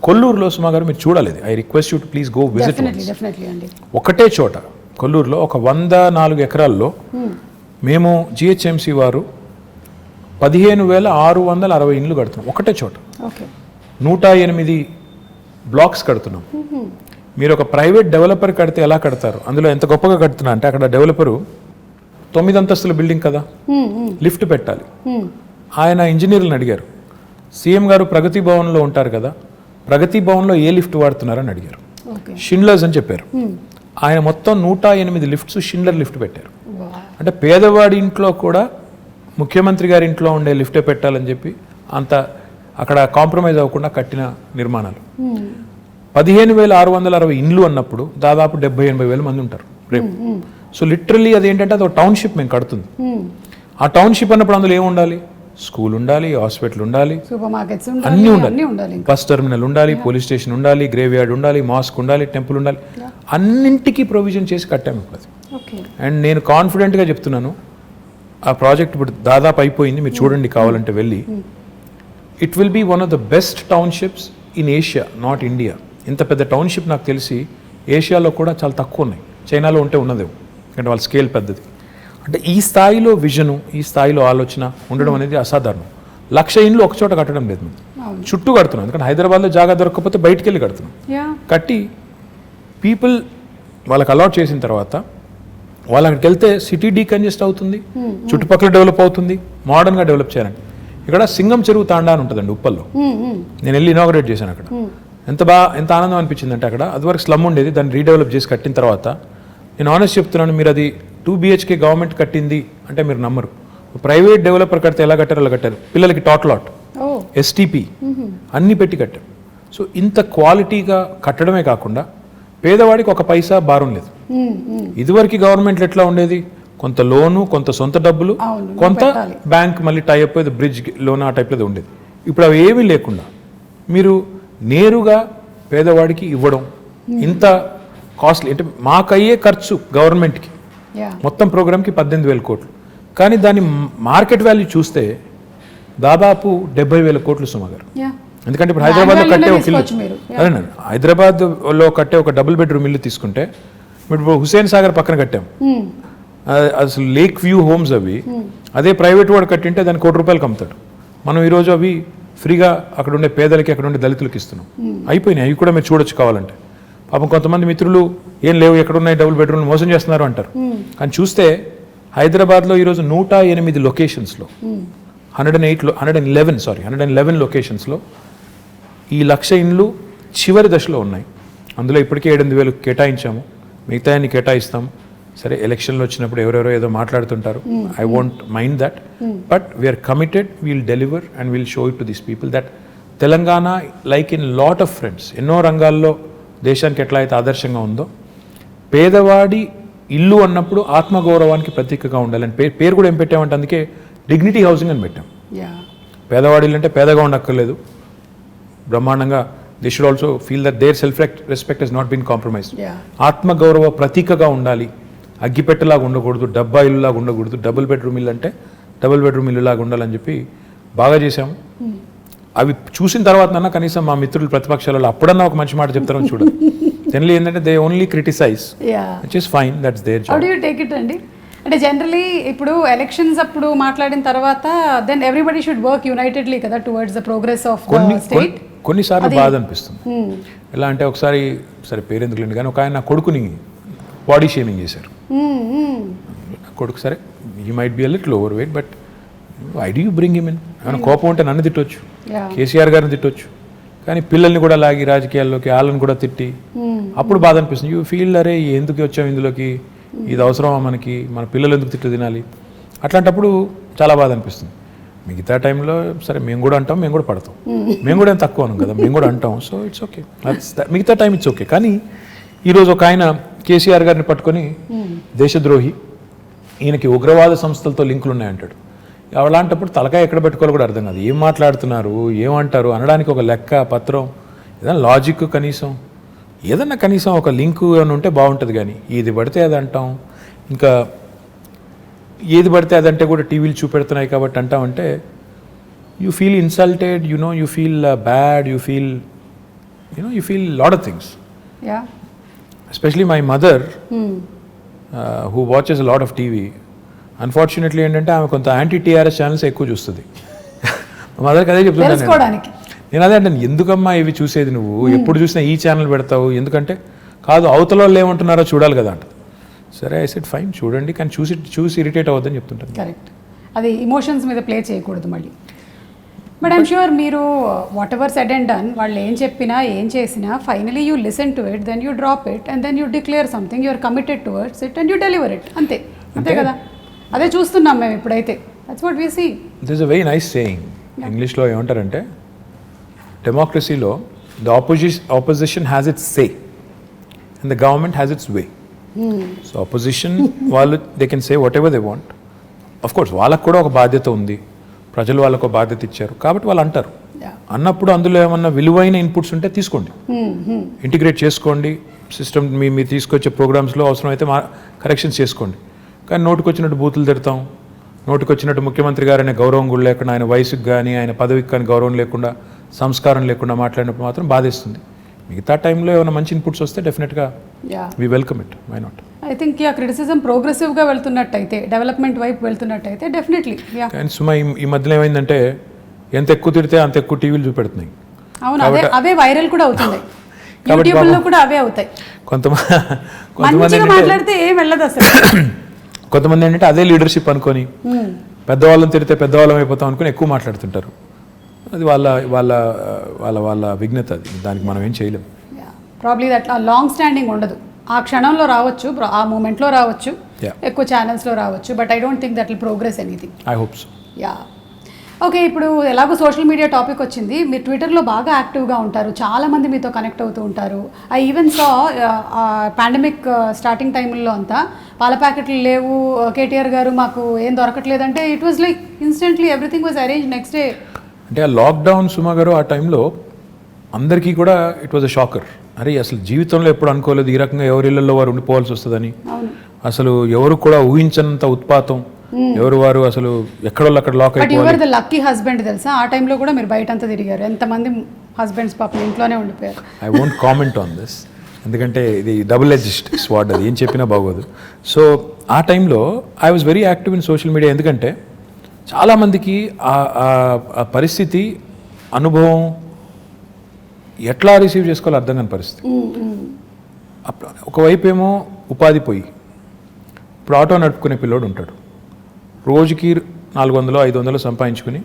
కొల్లూరులో సుమా గారు మీరు చూడాలి, I request you to please go visit. ఒకటే చోట కొల్లూరులో ఒక 104 ఎకరాల్లో మేము GHMC వారు 15,660 ఇండ్లు కడుతున్నాం ఒకటే చోట. 108 బ్లాక్స్ కడుతున్నాం. మీరు ఒక ప్రైవేట్ డెవలపర్ కడితే ఎలా కడతారు, అందులో ఎంత గొప్పగా కడుతున్నా అంటే, అక్కడ డెవలపరు 9 అంతస్తుల బిల్డింగ్ కదా, లిఫ్ట్ పెట్టాలి. ఆయన ఇంజనీర్లను అడిగారు, సీఎం గారు ప్రగతి భవన్లో ఉంటారు కదా, ప్రగతి భవన్లో ఏ లిఫ్ట్ వాడుతున్నారని అడిగారు. ఓకే. షిండ్లర్స్ అని చెప్పారు. ఆయన మొత్తం 108 లిఫ్ట్స్ షిండ్లర్ లిఫ్ట్ పెట్టారు. అంటే పేదవాడి ఇంట్లో కూడా ముఖ్యమంత్రి గారి ఇంట్లో ఉండే లిఫ్టే పెట్టాలని చెప్పి అంత అక్కడ కాంప్రమైజ్ అవ్వకుండా కట్టిన నిర్మాణాలు. 15,660 ఇండ్లు అన్నప్పుడు దాదాపు 70,000-80,000 మంది ఉంటారు రేపు. సో లిటరల్లీ అదేంటంటే అది ఒక టౌన్షిప్ మేము కడుతుంది. ఆ టౌన్షిప్ అన్నప్పుడు అందులో ఏమి ఉండాలి? స్కూల్ ఉండాలి, హాస్పిటల్ ఉండాలి, సూపర్ మార్కెట్స్ అన్నీ ఉండాలి, బస్ టెర్మినల్ ఉండాలి, పోలీస్ స్టేషన్ ఉండాలి, గ్రేవ్ యార్డ్ ఉండాలి, మాస్క్ ఉండాలి, టెంపుల్ ఉండాలి, అన్నింటికీ ప్రొవిజన్ చేసి కట్టాము ఇప్పుడు అది. అండ్ నేను కాన్ఫిడెంట్గా చెప్తున్నాను, ఆ ప్రాజెక్ట్ ఇప్పుడు దాదాపు అయిపోయింది, మీరు చూడండి కావాలంటే వెళ్ళి. It will be one of the best townships in Asia, not India. ఇంత పెద్ద టౌన్షిప్ నాకు తెలిసి ఏషియాలో కూడా చాలా తక్కువ ఉన్నాయి, చైనాలో ఉంటే ఉన్నదేమో, ఎందుకంటే వాళ్ళ స్కేల్ పెద్దది. అంటే ఈ స్థాయిలో విజను, ఈ స్థాయిలో ఆలోచన ఉండడం అనేది అసాధారణం. 1,00,000 ఇండ్లు ఒక చోట కట్టడం లేదు, మేము చుట్టూ కడుతున్నాం. ఎందుకంటే హైదరాబాద్లో జాగా దొరకకపోతే బయటికి వెళ్ళి కడుతున్నాం. కట్టి పీపుల్ వాళ్ళకి అలాట్ చేసిన తర్వాత వాళ్ళు అక్కడికి వెళ్తే సిటీ డీకంజెస్ట్ అవుతుంది, చుట్టుపక్కల డెవలప్ అవుతుంది, మోడర్న్గా డెవలప్ చేయాలని. ఇక్కడ సింగం చెరువు తాండా అని ఉంటుందండి ఉప్పల్లో, నేను వెళ్ళి ఇనాగరేట్ చేశాను అక్కడ. ఎంత ఆనందం అనిపించింది అంటే, అక్కడ అదివరకు స్లమ్ ఉండేది, దాన్ని రీడెవలప్ చేసి కట్టిన తర్వాత నేను ఆనెస్ట్ చెప్తున్నాను, మీరు అది 2 BHK గవర్నమెంట్ కట్టింది అంటే మీరు నమ్మరు. ప్రైవేట్ డెవలపర్ కడితే ఎలా కట్టారు అలా కట్టారు. పిల్లలకి టాట్లాట్, STP అన్నీ పెట్టి కట్టారు. సో ఇంత క్వాలిటీగా కట్టడమే కాకుండా పేదవాడికి ఒక పైసా భారం లేదు. ఇదివరకు గవర్నమెంట్లు ఎట్లా ఉండేది? కొంత లోను, కొంత సొంత డబ్బులు, కొంత బ్యాంక్ మళ్ళీ టైఅప్ బ్రిడ్జ్ లోన్ ఆ టైప్లో ఉండేది. ఇప్పుడు అవి ఏమీ లేకుండా మీరు నేరుగా పేదవాడికి ఇవ్వడం, ఇంత కాస్ట్లీ అంటే మాకయ్యే ఖర్చు గవర్నమెంట్కి మొత్తం ప్రోగ్రామ్కి 18,000 కోట్లు. కానీ దాని మార్కెట్ వాల్యూ చూస్తే దాదాపు 70,000 కోట్లు సుమ గారు. ఎందుకంటే ఇప్పుడు హైదరాబాద్లో కట్టే ఒక ఇల్లు, అదేనండి, హైదరాబాద్లో కట్టే ఒక డబుల్ బెడ్రూమ్ ఇల్లు తీసుకుంటే ఇప్పుడు హుసేన్ సాగర్ పక్కన కట్టాం, అసలు లేక్ వ్యూ హోమ్స్ అవి. అదే ప్రైవేట్ వాడు కట్టింటే దాన్ని ₹1,00,00,000 అమ్ముతాడు. మనం ఈరోజు అవి ఫ్రీగా అక్కడ ఉండే పేదలకి, అక్కడ ఉండే దళితులకి ఇస్తున్నాం. అయిపోయినాయి, అవి కూడా మీరు చూడొచ్చు కావాలంటే. పాపం కొంతమంది మిత్రులు ఏం లేవు, ఎక్కడున్నాయి డబుల్ బెడ్రూమ్లు, మోసం చేస్తున్నారు అంటారు. కానీ చూస్తే హైదరాబాద్లో ఈరోజు 108 లొకేషన్స్లో 111 లొకేషన్స్లో ఈ 1,00,000 ఇండ్లు చివరి దశలో ఉన్నాయి. అందులో ఇప్పటికే 7,800 కేటాయించాము, మిగతా అన్ని కేటాయిస్తాము. సరే, ఎలక్షన్లు వచ్చినప్పుడు ఎవరెవరో ఏదో మాట్లాడుతుంటారు, I won't mind that, but we're committed, we'll deliver and we'll show it to these people that Telangana like in lot of fronts, ఎన్నో రంగాల్లో దేశానికి ఎట్లా అయితే ఆదర్శంగా ఉందో, పేదవాడి ఇల్లు అన్నప్పుడు ఆత్మగౌరవానికి ప్రతీకగా ఉండాలని పేరు కూడా ఏం పెట్టామంటే, అందుకే డిగ్నిటీ హౌసింగ్ అని పెట్టాం. పేదవాడి ఇల్లు అంటే పేదగా ఉండక్కర్లేదు, బ్రహ్మాండంగా they should also feel that their self respect has not been compromised. ఆత్మగౌరవ ప్రతీకగా ఉండాలి, అగ్గిపెట్టలాగా ఉండకూడదు, డబ్బా ఇల్లులాగా ఉండకూడదు, డబుల్ బెడ్రూమ్ ఇల్లు అంటే డబుల్ బెడ్రూమ్ ఇల్లులాగా ఉండాలని చెప్పి బాగా చేశాము. అవి చూసిన తర్వాత కనీసం మా మిత్రులు ప్రతిపక్షాలలో అప్పుడన్నా ఒక మంచి మాట చెప్తారని చూడదు. జనరల్లీ ఏంటంటే they only criticize, which is fine, that's their job. How do you take it అండి? అంటే జనరలీ ఇప్పుడు ఎలక్షన్స్ అప్పుడు మాట్లాడిన తర్వాత then everybody should work unitedly కదా towards the progress of the state. కొన్నిసార్లు బాధ అనిపిస్తుంది. ఎలా అంటే ఒకసారి, సరే పేరెందుకు లేండి కానీ, ఒక ఆయన నా కొడుకుని బాడీ షేమింగ్ చేశారు. కొడుకు సరే, he might be a little overweight, but why do you bring him in? ఏమైనా కోపం ఉంటే నన్ను తిట్టొచ్చు, కేసీఆర్ గారిని తిట్టొచ్చు, కానీ పిల్లల్ని కూడా లాగి రాజకీయాల్లోకి, వాళ్ళని కూడా తిట్టి అప్పుడు బాధ అనిపిస్తుంది. యూ ఫీల్ అరే ఎందుకు వచ్చాము ఇందులోకి, ఇది అవసరమా మనకి, మన పిల్లలు ఎందుకు తిట్టు తినాలి, అట్లాంటప్పుడు చాలా బాధ అనిపిస్తుంది. మిగతా టైంలో సరే మేము కూడా అంటాం, మేము కూడా పడతాం, మేము కూడా ఏం తక్కువ అనం కదా, మేము కూడా అంటాం. సో ఇట్స్ ఓకే, మిగతా టైం ఇట్స్ ఓకే. కానీ ఈరోజు ఒక ఆయన కేసీఆర్ గారిని పట్టుకొని దేశద్రోహి, ఈయనకి ఉగ్రవాద సంస్థలతో లింకులు ఉన్నాయంటాడు. అలాంటప్పుడు తలకాయ ఎక్కడ పెట్టుకోవాలో కూడా అర్థం కాదు. ఏం మాట్లాడుతున్నారు, ఏమంటారు అనడానికి ఒక లెక్క పత్రం, ఏదైనా లాజిక్ కనీసం, ఏదన్నా కనీసం ఒక లింకు అని ఉంటే బాగుంటుంది. కానీ ఏది పడితే అది అంటాం, ఇంకా ఏది పడితే అదంటే కూడా టీవీలు చూపెడుతున్నాయి కాబట్టి అంటామంటే you feel insulted, you feel bad, you feel lot of things. Especially my mother who watches lot of TV, unfortunately ఏంటంటే ఆమె కొంత యాంటీ టీఆర్ఎస్ ఛానల్స్ ఎక్కువ చూస్తుంది. మా మదర్కి అదే చెప్తున్నాను నేను, అదే అంటే ఎందుకమ్మా ఇవి చూసేది నువ్వు, ఎప్పుడు చూసినా ఈ ఛానల్ పెడతావు, ఎందుకంటే కాదు అవతల వాళ్ళు ఏమంటున్నారో చూడాలి కదా అంట. సరే ఐ సెడ్ ఫైన్ చూడండి, కానీ చూసి ఇరిటేట్ అవ్వద్దని చెప్తుంటాను. కరెక్ట్, అది ఇమోషన్స్ మీద ప్లే చేయకూడదు. మళ్ళీ బట్ ఐమ్ షూర్ మీరు whatever said and done వాళ్ళు ఏం చెప్పినా ఏం చేసినా finally you listen to it, then you drop it and then you declare something, you are committed towards it and you deliver it. అంతే కదా, అదే చూస్తున్నాం మేము ఇప్పుడైతే. That's what we see. This is a very nice saying. ఇంగ్లీష్లో ఏమంటారంటే డెమోక్రసీలో the opposition has its say and the government has it's way. So opposition వాళ్ళు they can say what ever they want. Of course వాళ్ళకు కూడా ఒక బాధ్యత ఉంది, ప్రజలు వాళ్ళకు బాధ్యత ఇచ్చారు కాబట్టి వాళ్ళు అంటారు. అన్నప్పుడు అందులో ఏమన్నా విలువైన ఇన్పుట్స్ ఉంటే తీసుకోండి, ఇంటిగ్రేట్ చేసుకోండి సిస్టమ్. మీరు తీసుకొచ్చే ప్రోగ్రామ్స్లో అవసరమైతే కరెక్షన్స్ చేసుకోండి. కానీ నోటికి వచ్చినట్టు బూతులు తిడతాం, నోటికి వచ్చినట్టు ముఖ్యమంత్రి గారు అనే గౌరవం కూడా లేకుండా, ఆయన వయసుకు కానీ ఆయన పదవికి కానీ గౌరవం లేకుండా, సంస్కారం లేకుండా మాట్లాడినప్పుడు మాత్రం బాధేస్తుంది. మిగతా టైంలో ఏమైనా మంచి ఇన్పుట్స్ వస్తే డెఫినెట్గా we welcome it, why not. I think criticism ప్రోగ్రెసివ్గా వెళ్తున్నట్టయితే, డెవలప్మెంట్ వైపు వెళ్తున్నట్టయితే డెఫినెట్లీ. కానీ సుమా ఈ మధ్యలో ఏమైందంటే ఎంత ఎక్కువ తిడితే అంత ఎక్కువ టీవీలు చూపెడుతున్నాయి. అవును, అవే వైరల్ కూడా అవుతుంది, యూట్యూబ్లో కూడా అవే అవుతాయి. కొంతమంది మాట్లాడితే ఏం వెళ్ళదు అసలు. కొంతమంది ఏంటంటే అదే లీడర్షిప్ అనుకొని పెద్దవాళ్ళని తిడితే పెద్దవాళ్ళం అయిపోతాం అనుకుని ఎక్కువ మాట్లాడుతుంటారు. అది వాళ్ళ వాళ్ళ వాళ్ళ వాళ్ళ విఘ్నత, అది దానికి మనం ఏం చేయలేం. ప్రాబ్లీ అట్లా లాంగ్ స్టాండింగ్ ఉండదు. ఆ క్షణంలో రావచ్చు, ఆ మూమెంట్లో రావచ్చు, ఎక్కువ ఛానల్స్లో రావచ్చు, but I don't think that will progress anything. I hope so. Yeah okay. ఇప్పుడు ఎలాగో సోషల్ మీడియా టాపిక్ వచ్చింది, మీరు ట్విట్టర్లో బాగా యాక్టివ్గా ఉంటారు, చాలామంది మీతో కనెక్ట్ అవుతూ ఉంటారు. I even saw pandemic starting టైంలో అంతా పాల ప్యాకెట్లు లేవు, KTR గారు మాకు ఏం దొరకట్లేదంటే it was like instantly everything was arrange next day. అంటే ఆ లాక్డౌన్ సుమా గారు ఆ టైంలో అందరికీ కూడా ఇట్ వాజ్ అ షాకర్. అరే అసలు జీవితంలో ఎప్పుడు అనుకోలేదు ఈ రకంగా ఎవరి ఇళ్లలో వారు ఉండిపోవాల్సి వస్తుందని. అసలు ఎవరు కూడా ఊహించనంత ఉత్పాతం, ఎవరు వారు అసలు ఎక్కడో అక్కడ లాక్ అయిపోయారు. ద లక్కీ హస్బెండ్ తెలుసా, ఆ టైంలో కూడా మీరు బయట అంతా తిరిగారు, ఎంతమంది హస్బెండ్స్ పాపం ఇంట్లోనే ఉండిపోయారు. I won't comment on this, ఎందుకంటే ఇది డబుల్ ఎడ్జ్డ్ స్వార్డ్, అది ఏం చెప్పినా బాగోదు. సో ఆ టైంలో I was very active in social media. ఎందుకంటే చాలామందికి ఆ పరిస్థితి, అనుభవం ఎట్లా రిసీవ్ చేసుకోవాలో అర్థం కాని పరిస్థితి. ఒకవైపు ఏమో ఉపాధి పోయి, ఇప్పుడు ఆటో నడుపుకునే పిల్లోడు ఉంటాడు, రోజుకి 400-500 సంపాదించుకుని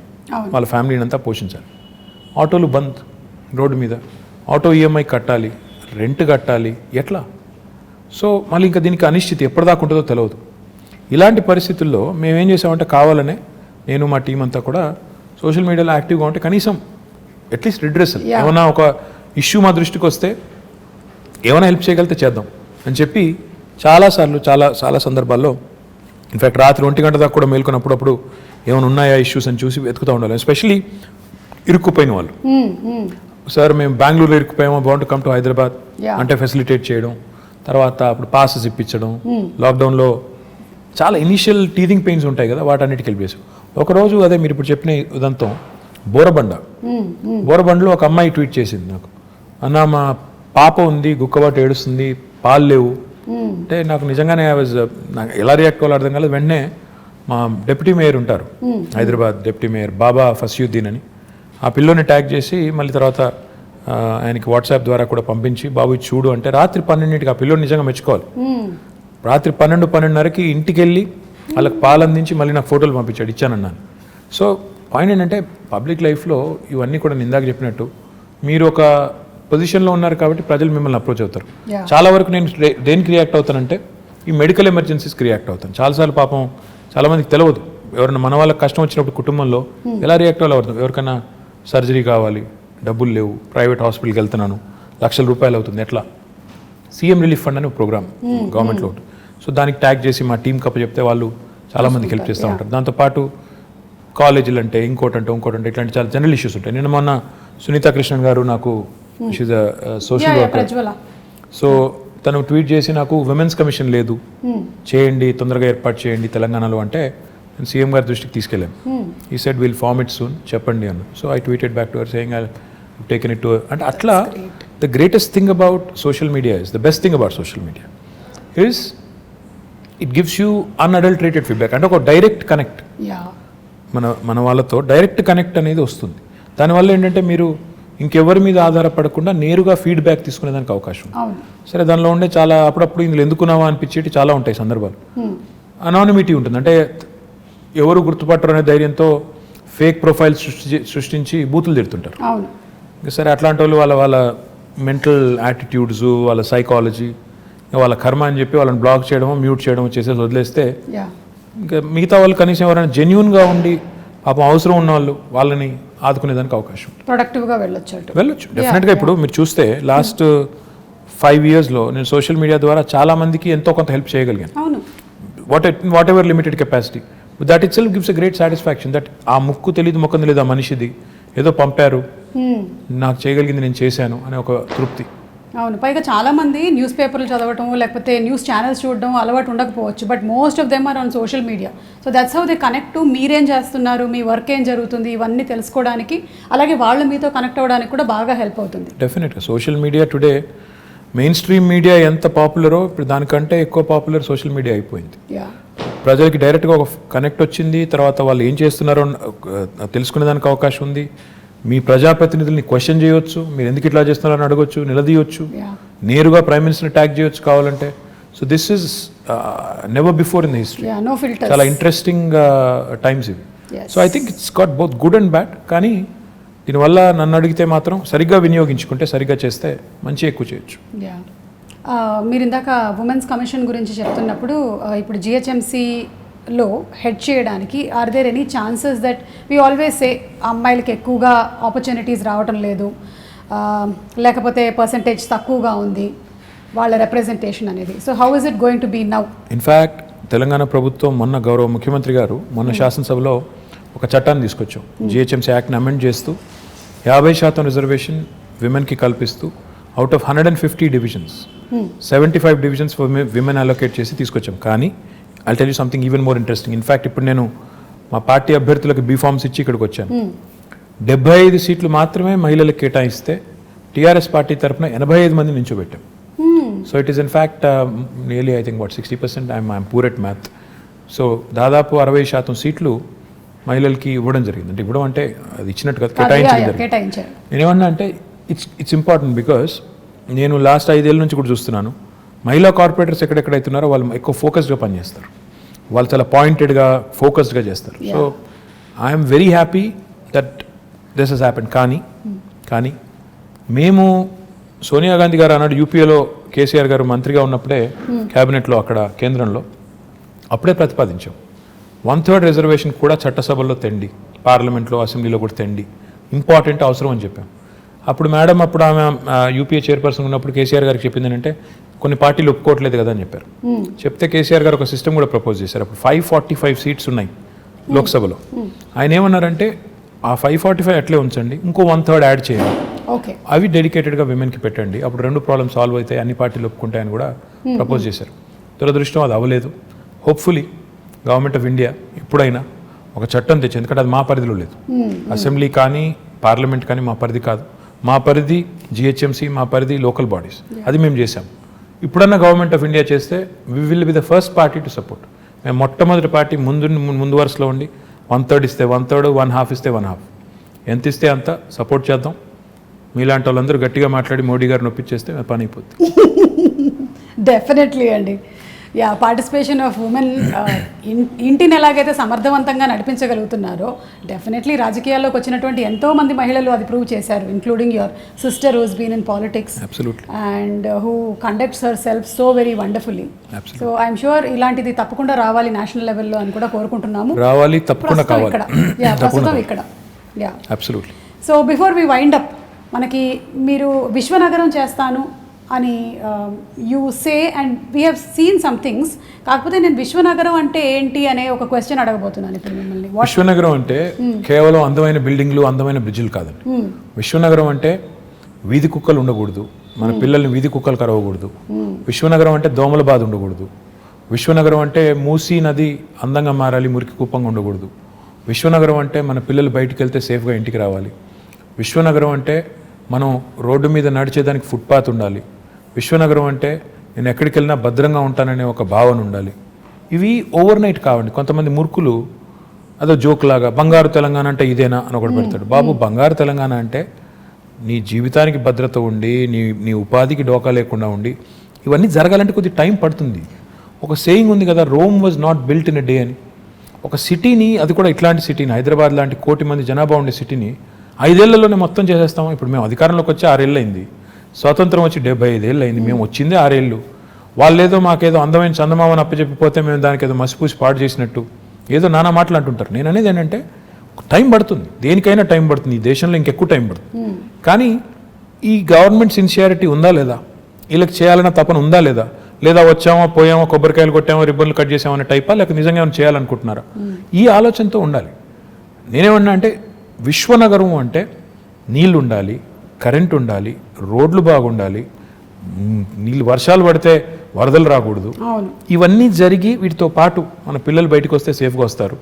వాళ్ళ ఫ్యామిలీని అంతా పోషించాలి. ఆటోలు బంద్ రోడ్డు మీద, ఆటో EMI కట్టాలి, రెంట్ కట్టాలి, ఎట్లా? సో మళ్ళీ ఇంకా దీనికి అనిశ్చితి ఎప్పటిదాకా ఉంటుందో తెలియదు. ఇలాంటి పరిస్థితుల్లో మేమేం చేసామంటే కావాలనే నేను మా టీం అంతా కూడా సోషల్ మీడియాలో యాక్టివ్గా ఉంటే కనీసం అట్లీస్ట్ రిడ్రెసల్, ఏమైనా ఒక ఇష్యూ మా దృష్టికి వస్తే ఏమైనా హెల్ప్ చేయగలిగితే చేద్దాం అని చెప్పి చాలాసార్లు చాలా సందర్భాల్లో, ఇన్ఫ్యాక్ట్ రాత్రి 1 గంట దాకా కూడా మేల్కొన్నప్పుడు ఏమైనా ఉన్నాయా ఇష్యూస్ అని చూసి వెతుకుతూ ఉండాలి. ఎస్పెషలీ ఇరుక్కుపోయిన వాళ్ళు, సార్ మేము బెంగళూరులో ఇరుక్కుపోయామో, బాగుంటు కమ్ టు హైదరాబాద్ అంటే ఫెసిలిటేట్ చేయడం, తర్వాత అప్పుడు పాసెస్ ఇప్పించడం. లాక్డౌన్లో చాలా ఇనీషియల్ టీథింగ్ పెయిన్స్ ఉంటాయి కదా, వాటన్నిటికి హెల్ప్ చేసాం. ఒకరోజు అదే మీరు ఇప్పుడు చెప్పిన ఉదంతం, బోరబండలో ఒక అమ్మాయి ట్వీట్ చేసింది నాకు, అన్న మా పాప ఉంది, గుక్కబాటు ఏడుస్తుంది, పాలు లేవు అంటే. నాకు నిజంగానే నాకు ఎలా రియాక్ట్ అవ్వాలో అర్థం కాలేదు. వెంటనే మా డిప్యూటీ మేయర్ ఉంటారు హైదరాబాద్, డిప్యూటీ మేయర్ బాబా ఫసియుద్దీన్ అని, ఆ పిల్లోని ట్యాగ్ చేసి మళ్ళీ తర్వాత ఆయనకి వాట్సాప్ ద్వారా కూడా పంపించి, బాబు చూడు అంటే రాత్రి 12ంటికి ఆ పిల్లోని నిజంగా మెచ్చుకోవాలి. రాత్రి 12-12:30కి ఇంటికి వెళ్ళి వాళ్ళకి పాలు అందించి మళ్ళీ నాకు ఫోటోలు పంపించాడు, ఇచ్చానన్నాను. సో పాయింట్ ఏంటంటే పబ్లిక్ లైఫ్లో ఇవన్నీ కూడా నేను ఇందాక చెప్పినట్టు మీరు ఒక పొజిషన్లో ఉన్నారు కాబట్టి ప్రజలు మిమ్మల్ని అప్రోచ్ అవుతారు. చాలా వరకు నేను దేనికి రియాక్ట్ అవుతానంటే ఈ మెడికల్ ఎమర్జెన్సీస్కి రియాక్ట్ అవుతాను. చాలాసార్లు పాపం చాలామందికి తెలియదు, ఎవరైనా మన వాళ్ళకి కష్టం వచ్చినప్పుడు కుటుంబంలో ఎలా రియాక్ట్ అవ్వాలి అవుతుంది. ఎవరికైనా సర్జరీ కావాలి, డబ్బులు లేవు, ప్రైవేట్ హాస్పిటల్కి వెళ్తున్నాను, లక్షల రూపాయలు అవుతుంది, ఎట్లా? సీఎం రిలీఫ్ ఫండ్ అనే ప్రోగ్రామ్ గవర్నమెంట్లో ఉంటుంది. సో దానికి ట్యాగ్ చేసి మా టీం కప్ప చెప్తే వాళ్ళు చాలామందికి హెల్ప్ చేస్తూ ఉంటారు. దాంతోపాటు కాలేజీలు అంటే ఇంకోటంటే ఇట్లాంటి చాలా జనరల్ ఇష్యూస్ ఉంటాయి. నిన్న మొన్న సునీతా కృష్ణన్ గారు నాకు, she's a social worker, so తను ట్వీట్ చేసి నాకు విమెన్స్ కమిషన్ లేదు, చేయండి, తొందరగా ఏర్పాటు చేయండి తెలంగాణలో అంటే నేను సీఎం గారి దృష్టికి తీసుకెళ్ళాను. ఈ said will form it soon, చెప్పండి అన్న. So I tweeted back to her saying I taken it to, అంటే అట్లా the greatest thing about social media is, the best thing about social media is it gives you unadulterated feedback. అంటే ఒక direct connect, మన వాళ్ళతో direct connect అనేది వస్తుంది. దానివల్ల ఏంటంటే మీరు ఇంకెవరి మీద ఆధారపడకుండా నేరుగా ఫీడ్బ్యాక్ తీసుకునేదానికి అవకాశం. సరే దానిలో ఉండే చాలా అప్పుడప్పుడు ఇందులో ఎందుకున్నావా అనిపించేటి చాలా ఉంటాయి సందర్భాలు. అనానిమిటీ ఉంటుంది, అంటే ఎవరు గుర్తుపట్టరు అనే ధైర్యంతో ఫేక్ ప్రొఫైల్ సృష్టించి బూతులు తిడుతుంటారు. అవును. సరే అట్లాంటి వాళ్ళు వాళ్ళ మెంటల్ యాటిట్యూడ్స్, వాళ్ళ సైకాలజీ, వాళ్ళ కర్మ అని చెప్పి వాళ్ళని బ్లాక్ చేయడమో మ్యూట్ చేయడమో చేసేసి వదిలేస్తే ఇంకా మిగతా వాళ్ళు కనీసం ఎవరైనా జెన్యూన్గా ఉండి పాపం అవసరం ఉన్న వాళ్ళని ఆదుకునేదానికి అవకాశం ప్రొడక్టివ్గా వెళ్ళొచ్చు డెఫినెట్గా. ఇప్పుడు మీరు చూస్తే లాస్ట్ 5 yearsలో నేను సోషల్ మీడియా ద్వారా చాలా మందికి ఎంతో కొంత హెల్ప్ చేయగలిగాను. అవును. What ever limited capacity, that it self gives a great satisfaction. That ఆ ముక్కు తెలియదు ముఖం తెలియదు ఆ మనిషిది, ఏదో పంపారు నాకు చేయగలిగింది నేను చేశాను అనే ఒక తృప్తి. అవును. పైగా చాలామంది న్యూస్ పేపర్లు చదవటం లేకపోతే న్యూస్ ఛానల్స్ చూడడం అలవాటు ఉండకపోవచ్చు, but most of them are on social media. So that's how they connect to మీరేం చేస్తున్నారు, మీ వర్క్ ఏం జరుగుతుంది, ఇవన్నీ తెలుసుకోవడానికి, అలాగే వాళ్ళు మీతో కనెక్ట్ అవ్వడానికి కూడా బాగా హెల్ప్ అవుతుంది. డెఫినెట్గా social media today main stream media ఎంత పాపులరో ఇప్పుడు దానికంటే ఎక్కువ పాపులర్ సోషల్ మీడియా అయిపోయింది. ప్రజలకి డైరెక్ట్గా ఒక కనెక్ట్ వచ్చింది, తర్వాత వాళ్ళు ఏం చేస్తున్నారో తెలుసుకునేదానికి అవకాశం ఉంది. మీ ప్రజాప్రతినిధుల్ని క్వశ్చన్ చేయొచ్చు, మీరు ఎందుకు ఇట్లా చేస్తున్నారని అడగొచ్చు, నిలదీయొచ్చు, నేరుగా ప్రైమ్ మినిస్టర్ని ట్యాగ్ చేయొచ్చు కావాలంటే. So this is never before in the history. చాలా ఇంట్రెస్టింగ్ టైమ్స్ ఇవి. So I think it's got both good and bad. కానీ దీనివల్ల నన్ను అడిగితే మాత్రం సరిగ్గా వినియోగించుకుంటే, సరిగ్గా చేస్తే మంచి ఎక్కువ చేయొచ్చు. మీరు ఇందాక ఉమెన్స్ కమిషన్ గురించి చెప్తున్నప్పుడు ఇప్పుడు జిహెచ్ఎంసీలో హెడ్ చేయడానికి are there any chances that we always say అమ్మాయిలకి ఎక్కువగా ఆపర్చునిటీస్ రావటం లేదు, లేకపోతే పర్సంటేజ్ తక్కువగా ఉంది వాళ్ళ రిప్రజెంటేషన్ అనేది. So how is it going to be now? In fact Telangana ప్రభుత్వం మొన్న గౌరవ ముఖ్యమంత్రి గారు మొన్న శాసనసభలో ఒక చట్టాన్ని తీసుకొచ్చాం. జిహెచ్ఎంసీ యాక్ట్ని అమెండ్ చేస్తూ 50% రిజర్వేషన్ విమెన్కి కల్పిస్తూ out of 150 divisions 75 divisions women allocate చేసి తీసుకొచ్చాం. కానీ I'll tell you something even more interesting. In fact ఇప్పుడు నేను మా పార్టీ అభ్యర్థులకు బీఫామ్స్ ఇచ్చి ఇక్కడికి వచ్చాను. 75 సీట్లు మాత్రమే మహిళలకు కేటాయిస్తే టీఆర్ఎస్ పార్టీ తరఫున 85 మంది నించోబెట్టాం. So it is in fact nearly I think 60%. I'm poor at math. సో దాదాపు 60% సీట్లు మహిళలకి ఇవ్వడం జరిగింది. అంటే ఇవ్వడం అంటే అది ఇచ్చినట్టు కాదు, కేటాయించడం జరిగింది. నేనేమన్నా అంటే ఇట్స్ ఇంపార్టెంట్ బికాస్ నేను లాస్ట్ 5 ఏళ్ళ నుంచి కూడా చూస్తున్నాను మహిళా కార్పొరేటర్స్ ఎక్కడెక్కడైతున్నారో వాళ్ళు ఎక్కువ ఫోకస్డ్గా పనిచేస్తారు, వాళ్ళు చాలా పాయింటెడ్గా ఫోకస్డ్గా చేస్తారు. So I'm very happy that this has happen. కానీ మేము సోనియా గాంధీ గారు అన్నాడు యూపీఏలో కేసీఆర్ గారు మంత్రిగా ఉన్నప్పుడే క్యాబినెట్లో అక్కడ కేంద్రంలో అప్పుడే ప్రతిపాదించాం 1/3 రిజర్వేషన్ కూడా చట్టసభల్లో తెండి, పార్లమెంట్లో అసెంబ్లీలో కూడా తెండి, ఇంపార్టెంట్ అవసరం అని చెప్పాం. అప్పుడు మేడం అప్పుడు ఆమె యూపీఏ చైర్పర్సన్ ఉన్నప్పుడు కేసీఆర్ గారికి చెప్పింది ఏంటంటే కొన్ని పార్టీలు ఒప్పుకోవట్లేదు కదా అని చెప్పారు. చెప్తే కేసీఆర్ గారు ఒక సిస్టమ్ కూడా ప్రపోజ్ చేశారు. అప్పుడు 545 సీట్స్ ఉన్నాయి లోక్సభలో. ఆయన ఏమన్నారంటే ఆ 545 అట్లే ఉంచండి, ఇంకో 1/3 యాడ్ చేయండి, అవి డెడికేటెడ్గా విమెన్కి పెట్టండి, అప్పుడు 2 ప్రాబ్లమ్స్ సాల్వ్ అవుతాయి, అన్ని పార్టీలు ఒప్పుకుంటాయని కూడా ప్రపోజ్ చేశారు. దురదృష్టం అది అవ్వలేదు. హోప్ఫుల్లీ గవర్నమెంట్ ఆఫ్ ఇండియా ఎప్పుడైనా ఒక చట్టం తెచ్చి, ఎందుకంటే అది మా పరిధిలో లేదు, అసెంబ్లీ కానీ పార్లమెంట్ కానీ మా పరిధి కాదు, మా పరిధి జిహెచ్ఎంసీ, మా పరిధి లోకల్ బాడీస్, అది మేము చేసాం. ఇప్పుడన్నా గవర్నమెంట్ ఆఫ్ ఇండియా చేస్తే we will be the first party to support. మేము మొట్టమొదటి పార్టీ ముందు వరుసలో ఉండి 1/3 ఇస్తే 1/3, 1/2 ఇస్తే 1/2, ఎంత ఇస్తే అంత సపోర్ట్ చేద్దాం. మీలాంటి వాళ్ళందరూ గట్టిగా మాట్లాడి మోడీ గారిని ఒప్పించేస్తే పని అయిపోతుంది. డెఫినెట్లీ అండి. పార్టిసిపేషన్ ఆఫ్ ఉమెన్ ఇంటిని ఎలాగైతే సమర్థవంతంగా నడిపించగలుగుతున్నారో డెఫినెట్లీ రాజకీయాల్లోకి వచ్చినటువంటి ఎంతోమంది మహిళలు అది ప్రూవ్ చేశారు, including your sister who's been in politics and who conducts herself so very wonderfully. So I'm sure ఇలాంటిది తప్పకుండా రావాలి నేషనల్ లెవెల్లో అని కూడా కోరుకుంటున్నాము. రావాలి, తప్పకుండా కావాలి. ప్రస్తుతం ఇక్కడ. So before we wind up, మనకి మీరు విశ్వనగరం చేస్తాను అని you say and we have seen some things. కాకపోతే నేను విశ్వనగరం అంటే ఏంటి అనే ఒక క్వశ్చన్ అడగబోతున్నాను ఇప్పుడు మిమ్మల్ని. విశ్వనగరం అంటే కేవలం అందమైన బిల్డింగ్లు, అందమైన బ్రిడ్జిలు కాదండి. విశ్వనగరం అంటే వీధి కుక్కలు ఉండకూడదు, మన పిల్లల్ని వీధి కుక్కలు కరవకూడదు. విశ్వనగరం అంటే దోమల బాధ ఉండకూడదు. విశ్వనగరం అంటే మూసీ నది అందంగా మారాలి, మురికి కుప్పంగా ఉండకూడదు. విశ్వనగరం అంటే మన పిల్లలు బయటికి వెళ్తే సేఫ్గా ఇంటికి రావాలి. విశ్వనగరం అంటే మనం రోడ్డు మీద నడిచేదానికి ఫుట్పాత్ ఉండాలి. విశ్వనగరం అంటే నేను ఎక్కడికి వెళ్ళినా భద్రంగా ఉంటాననే ఒక భావన ఉండాలి. ఇవి ఓవర్ నైట్ కావండి. కొంతమంది మూర్ఖులు అదో జోక్ లాగా బంగారు తెలంగాణ అంటే ఇదేనా అని ఒకటి పెడతాడు. బాబు, బంగారు తెలంగాణ అంటే నీ జీవితానికి భద్రత ఉండి, నీ ఉపాధికి డోకా లేకుండా ఉండి, ఇవన్నీ జరగాలంటే కొద్ది టైం పడుతుంది. ఒక సేయింగ్ ఉంది కదా, Rome was not built in a day అని. ఒక సిటీని, అది కూడా ఇట్లాంటి సిటీని, హైదరాబాద్ లాంటి 1 కోటి మంది జనాభా ఉండే సిటీని 5 ఏళ్లలోనే మొత్తం చేసేస్తాము. ఇప్పుడు మేము అధికారంలోకి వచ్చి 6 ఏళ్ళు అయింది, స్వాతంత్రం వచ్చి 75 ఏళ్ళు అయింది, మేము వచ్చిందే 6 ఏళ్ళు. వాళ్ళేదో మాకేదో అందమైన చందమామని అప్పచెప్పిపోతే మేము దానికి ఏదో మసిపూసి పాడు చేసినట్టు ఏదో నానా మాటలు అంటుంటారు. నేను అనేది ఏంటంటే టైం పడుతుంది, దేనికైనా టైం పడుతుంది, ఈ దేశంలో ఇంకెక్కువ టైం పడుతుంది. కానీ ఈ గవర్నమెంట్ సిన్సియారిటీ ఉందా లేదా, వీళ్ళకి చేయాలన్న తపన ఉందా లేదా, లేదా వచ్చామో పోయామో కొబ్బరికాయలు కొట్టామో రిబ్బన్లు కట్ చేసామనే టైపా, లేక నిజంగా ఏమైనా చేయాలనుకుంటున్నారా, ఈ ఆలోచనతో ఉండాలి. నేనేమన్నా అంటే విశ్వనగరం అంటే నీళ్ళు ఉండాలి, కరెంట్ ఉండాలి, రోడ్లు బాగుండాలి, నీళ్ళు వర్షాలు పడితే వరదలు రాకూడదు, ఇవన్నీ జరిగి వీటితో పాటు మన పిల్లలు బయటకు వస్తే సేఫ్గా వస్తారు,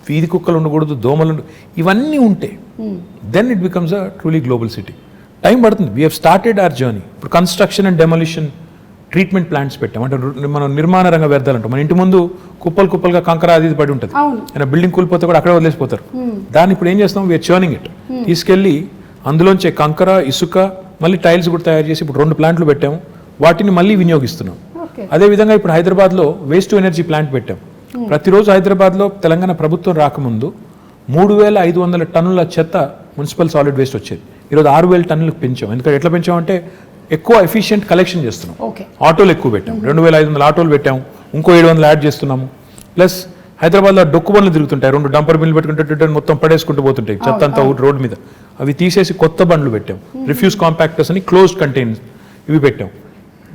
వీధి కుక్కలు ఉండకూడదు, దోమలు ఇవన్నీ ఉంటే then it becomes a truly global city. Time పడుతుంది. We have started our journey. ఇప్పుడు construction and demolition treatment plants పెట్టాం. అంటే మనం నిర్మాణ రంగ వ్యర్థాలు అంటాం. మన ఇంటి ముందు కుప్పలుగా కంకర అది పడి ఉంటుంది, అయినా బిల్డింగ్ కూలిపోతే కూడా అక్కడే వదిలేసిపోతారు. దాన్ని ఇప్పుడు ఏం చేస్తాం, వీఆర్ చర్నింగ్ ఇట్, తీసుకెళ్ళి అందులోంచే కంకర, ఇసుక, మళ్ళీ టైల్స్ కూడా తయారు చేసి ఇప్పుడు 2 ప్లాంట్లు పెట్టాము, వాటిని మళ్ళీ వినియోగిస్తున్నాం. అదేవిధంగా ఇప్పుడు హైదరాబాద్లో వేస్ట్ టు ఎనర్జీ ప్లాంట్ పెట్టాం. ప్రతిరోజు హైదరాబాద్లో తెలంగాణ ప్రభుత్వం రాకముందు 3500 టన్నుల చెత్త మున్సిపల్ సాలిడ్ వేస్ట్ వచ్చేది. ఈరోజు 6000 టన్నులకు పెంచాం. ఎందుకంటే ఎట్లా పెంచామంటే ఎక్కువ ఎఫిషియెంట్ కలెక్షన్ చేస్తున్నాం. ఆటోలు ఎక్కువ పెట్టాం, 2500 ఆటోలు పెట్టాము, ఇంకో 700 యాడ్ చేస్తున్నాము. ప్లస్ హైదరాబాద్లో డొక్కు బండ్లు తిరుగుతుంటాయి, 2 డంపర్ బిల్లు పెట్టుకుంటే మొత్తం పడేసుకుంటూ పోతుంటాయి చెత్త అంతా రోడ్డు మీద. అవి తీసేసి కొత్త బండ్లు పెట్టాం, రిఫ్యూజ్ కాంపాక్టర్స్ అని క్లోజ్డ్ కంటైనర్స్ ఇవి పెట్టాం.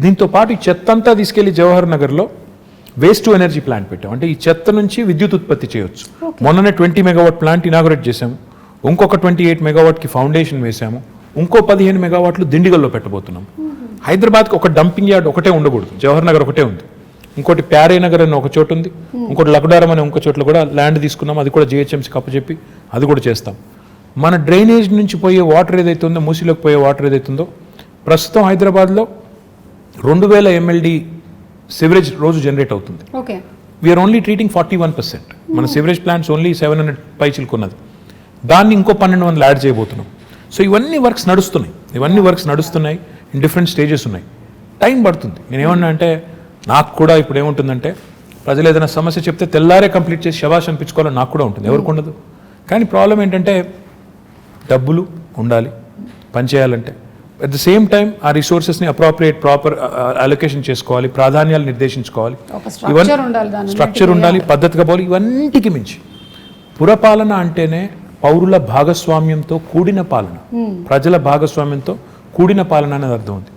దీంతో పాటు ఈ చెత్త అంతా తీసుకెళ్లి జవహర్ నగర్లో వేస్ట్ టు ఎనర్జీ ప్లాంట్ పెట్టాం. అంటే ఈ చెత్త నుంచి విద్యుత్ ఉత్పత్తి చేయొచ్చు. మొన్ననే 20 మెగావాట్ ప్లాంట్ ఇనాగరేట్ చేశాము, ఇంకొక 28 మెగావాట్కి ఫౌండేషన్ వేసాము, ఇంకో 15 మెగావాట్లు దిండిగల్లో పెట్టబోతున్నాం. హైదరాబాద్కి ఒక డంపింగ్ యార్డ్ ఒకటే ఉండకూడదు, జవహర్ నగర్ ఒకటే ఉంది, ఇంకోటి ప్యారే నగర్ అని ఒక చోటు ఉంది, ఇంకోటి లక్డారం అనే ఇంకో చోట్ల కూడా ల్యాండ్ తీసుకున్నాం, అది కూడా జిహెచ్ఎంసీకి అప్పచెప్పి అది కూడా చేస్తాం. మన డ్రైనేజ్ నుంచి పోయే వాటర్ ఏదైతే ఉందో, మూసీలోకి పోయే వాటర్ ఏదైతే ఉందో, ప్రస్తుతం హైదరాబాద్లో 2000 MLD సివరేజ్ రోజు జనరేట్ అవుతుంది. We're only treating 41%. మన సివరేజ్ ప్లాంట్స్ ఓన్లీ 700 పైచిలుకున్నది, దాన్ని ఇంకో 1200 యాడ్ చేయబోతున్నాం. సో ఇవన్నీ వర్క్స్ నడుస్తున్నాయి, ఇన్ డిఫరెంట్ స్టేజెస్ ఉన్నాయి. టైం పడుతుంది. నేనేమన్నా అంటే నాకు కూడా ఇప్పుడు ఏముంటుందంటే, ప్రజలు ఏదైనా సమస్య చెప్తే తెల్లారే కంప్లీట్ చేసి శబాష్ అనిపించుకోవాలని నాకు కూడా ఉంటుంది, ఎవరికి ఉండదు. కానీ ప్రాబ్లం ఏంటంటే డబ్బులు ఉండాలి పనిచేయాలంటే. అట్ ద సేమ్ టైం ఆ రిసోర్సెస్ని ప్రాపర్ అలొకేషన్ చేసుకోవాలి, ప్రాధాన్యాలు నిర్దేశించుకోవాలి, స్ట్రక్చర్ ఉండాలి, పద్ధతిగా పోవాలి. ఇవన్నిటికి మించి పురపాలన అంటేనే పౌరుల భాగస్వామ్యంతో కూడిన పాలన, ప్రజల భాగస్వామ్యంతో కూడిన పాలన అనేది అర్థం ఉంది.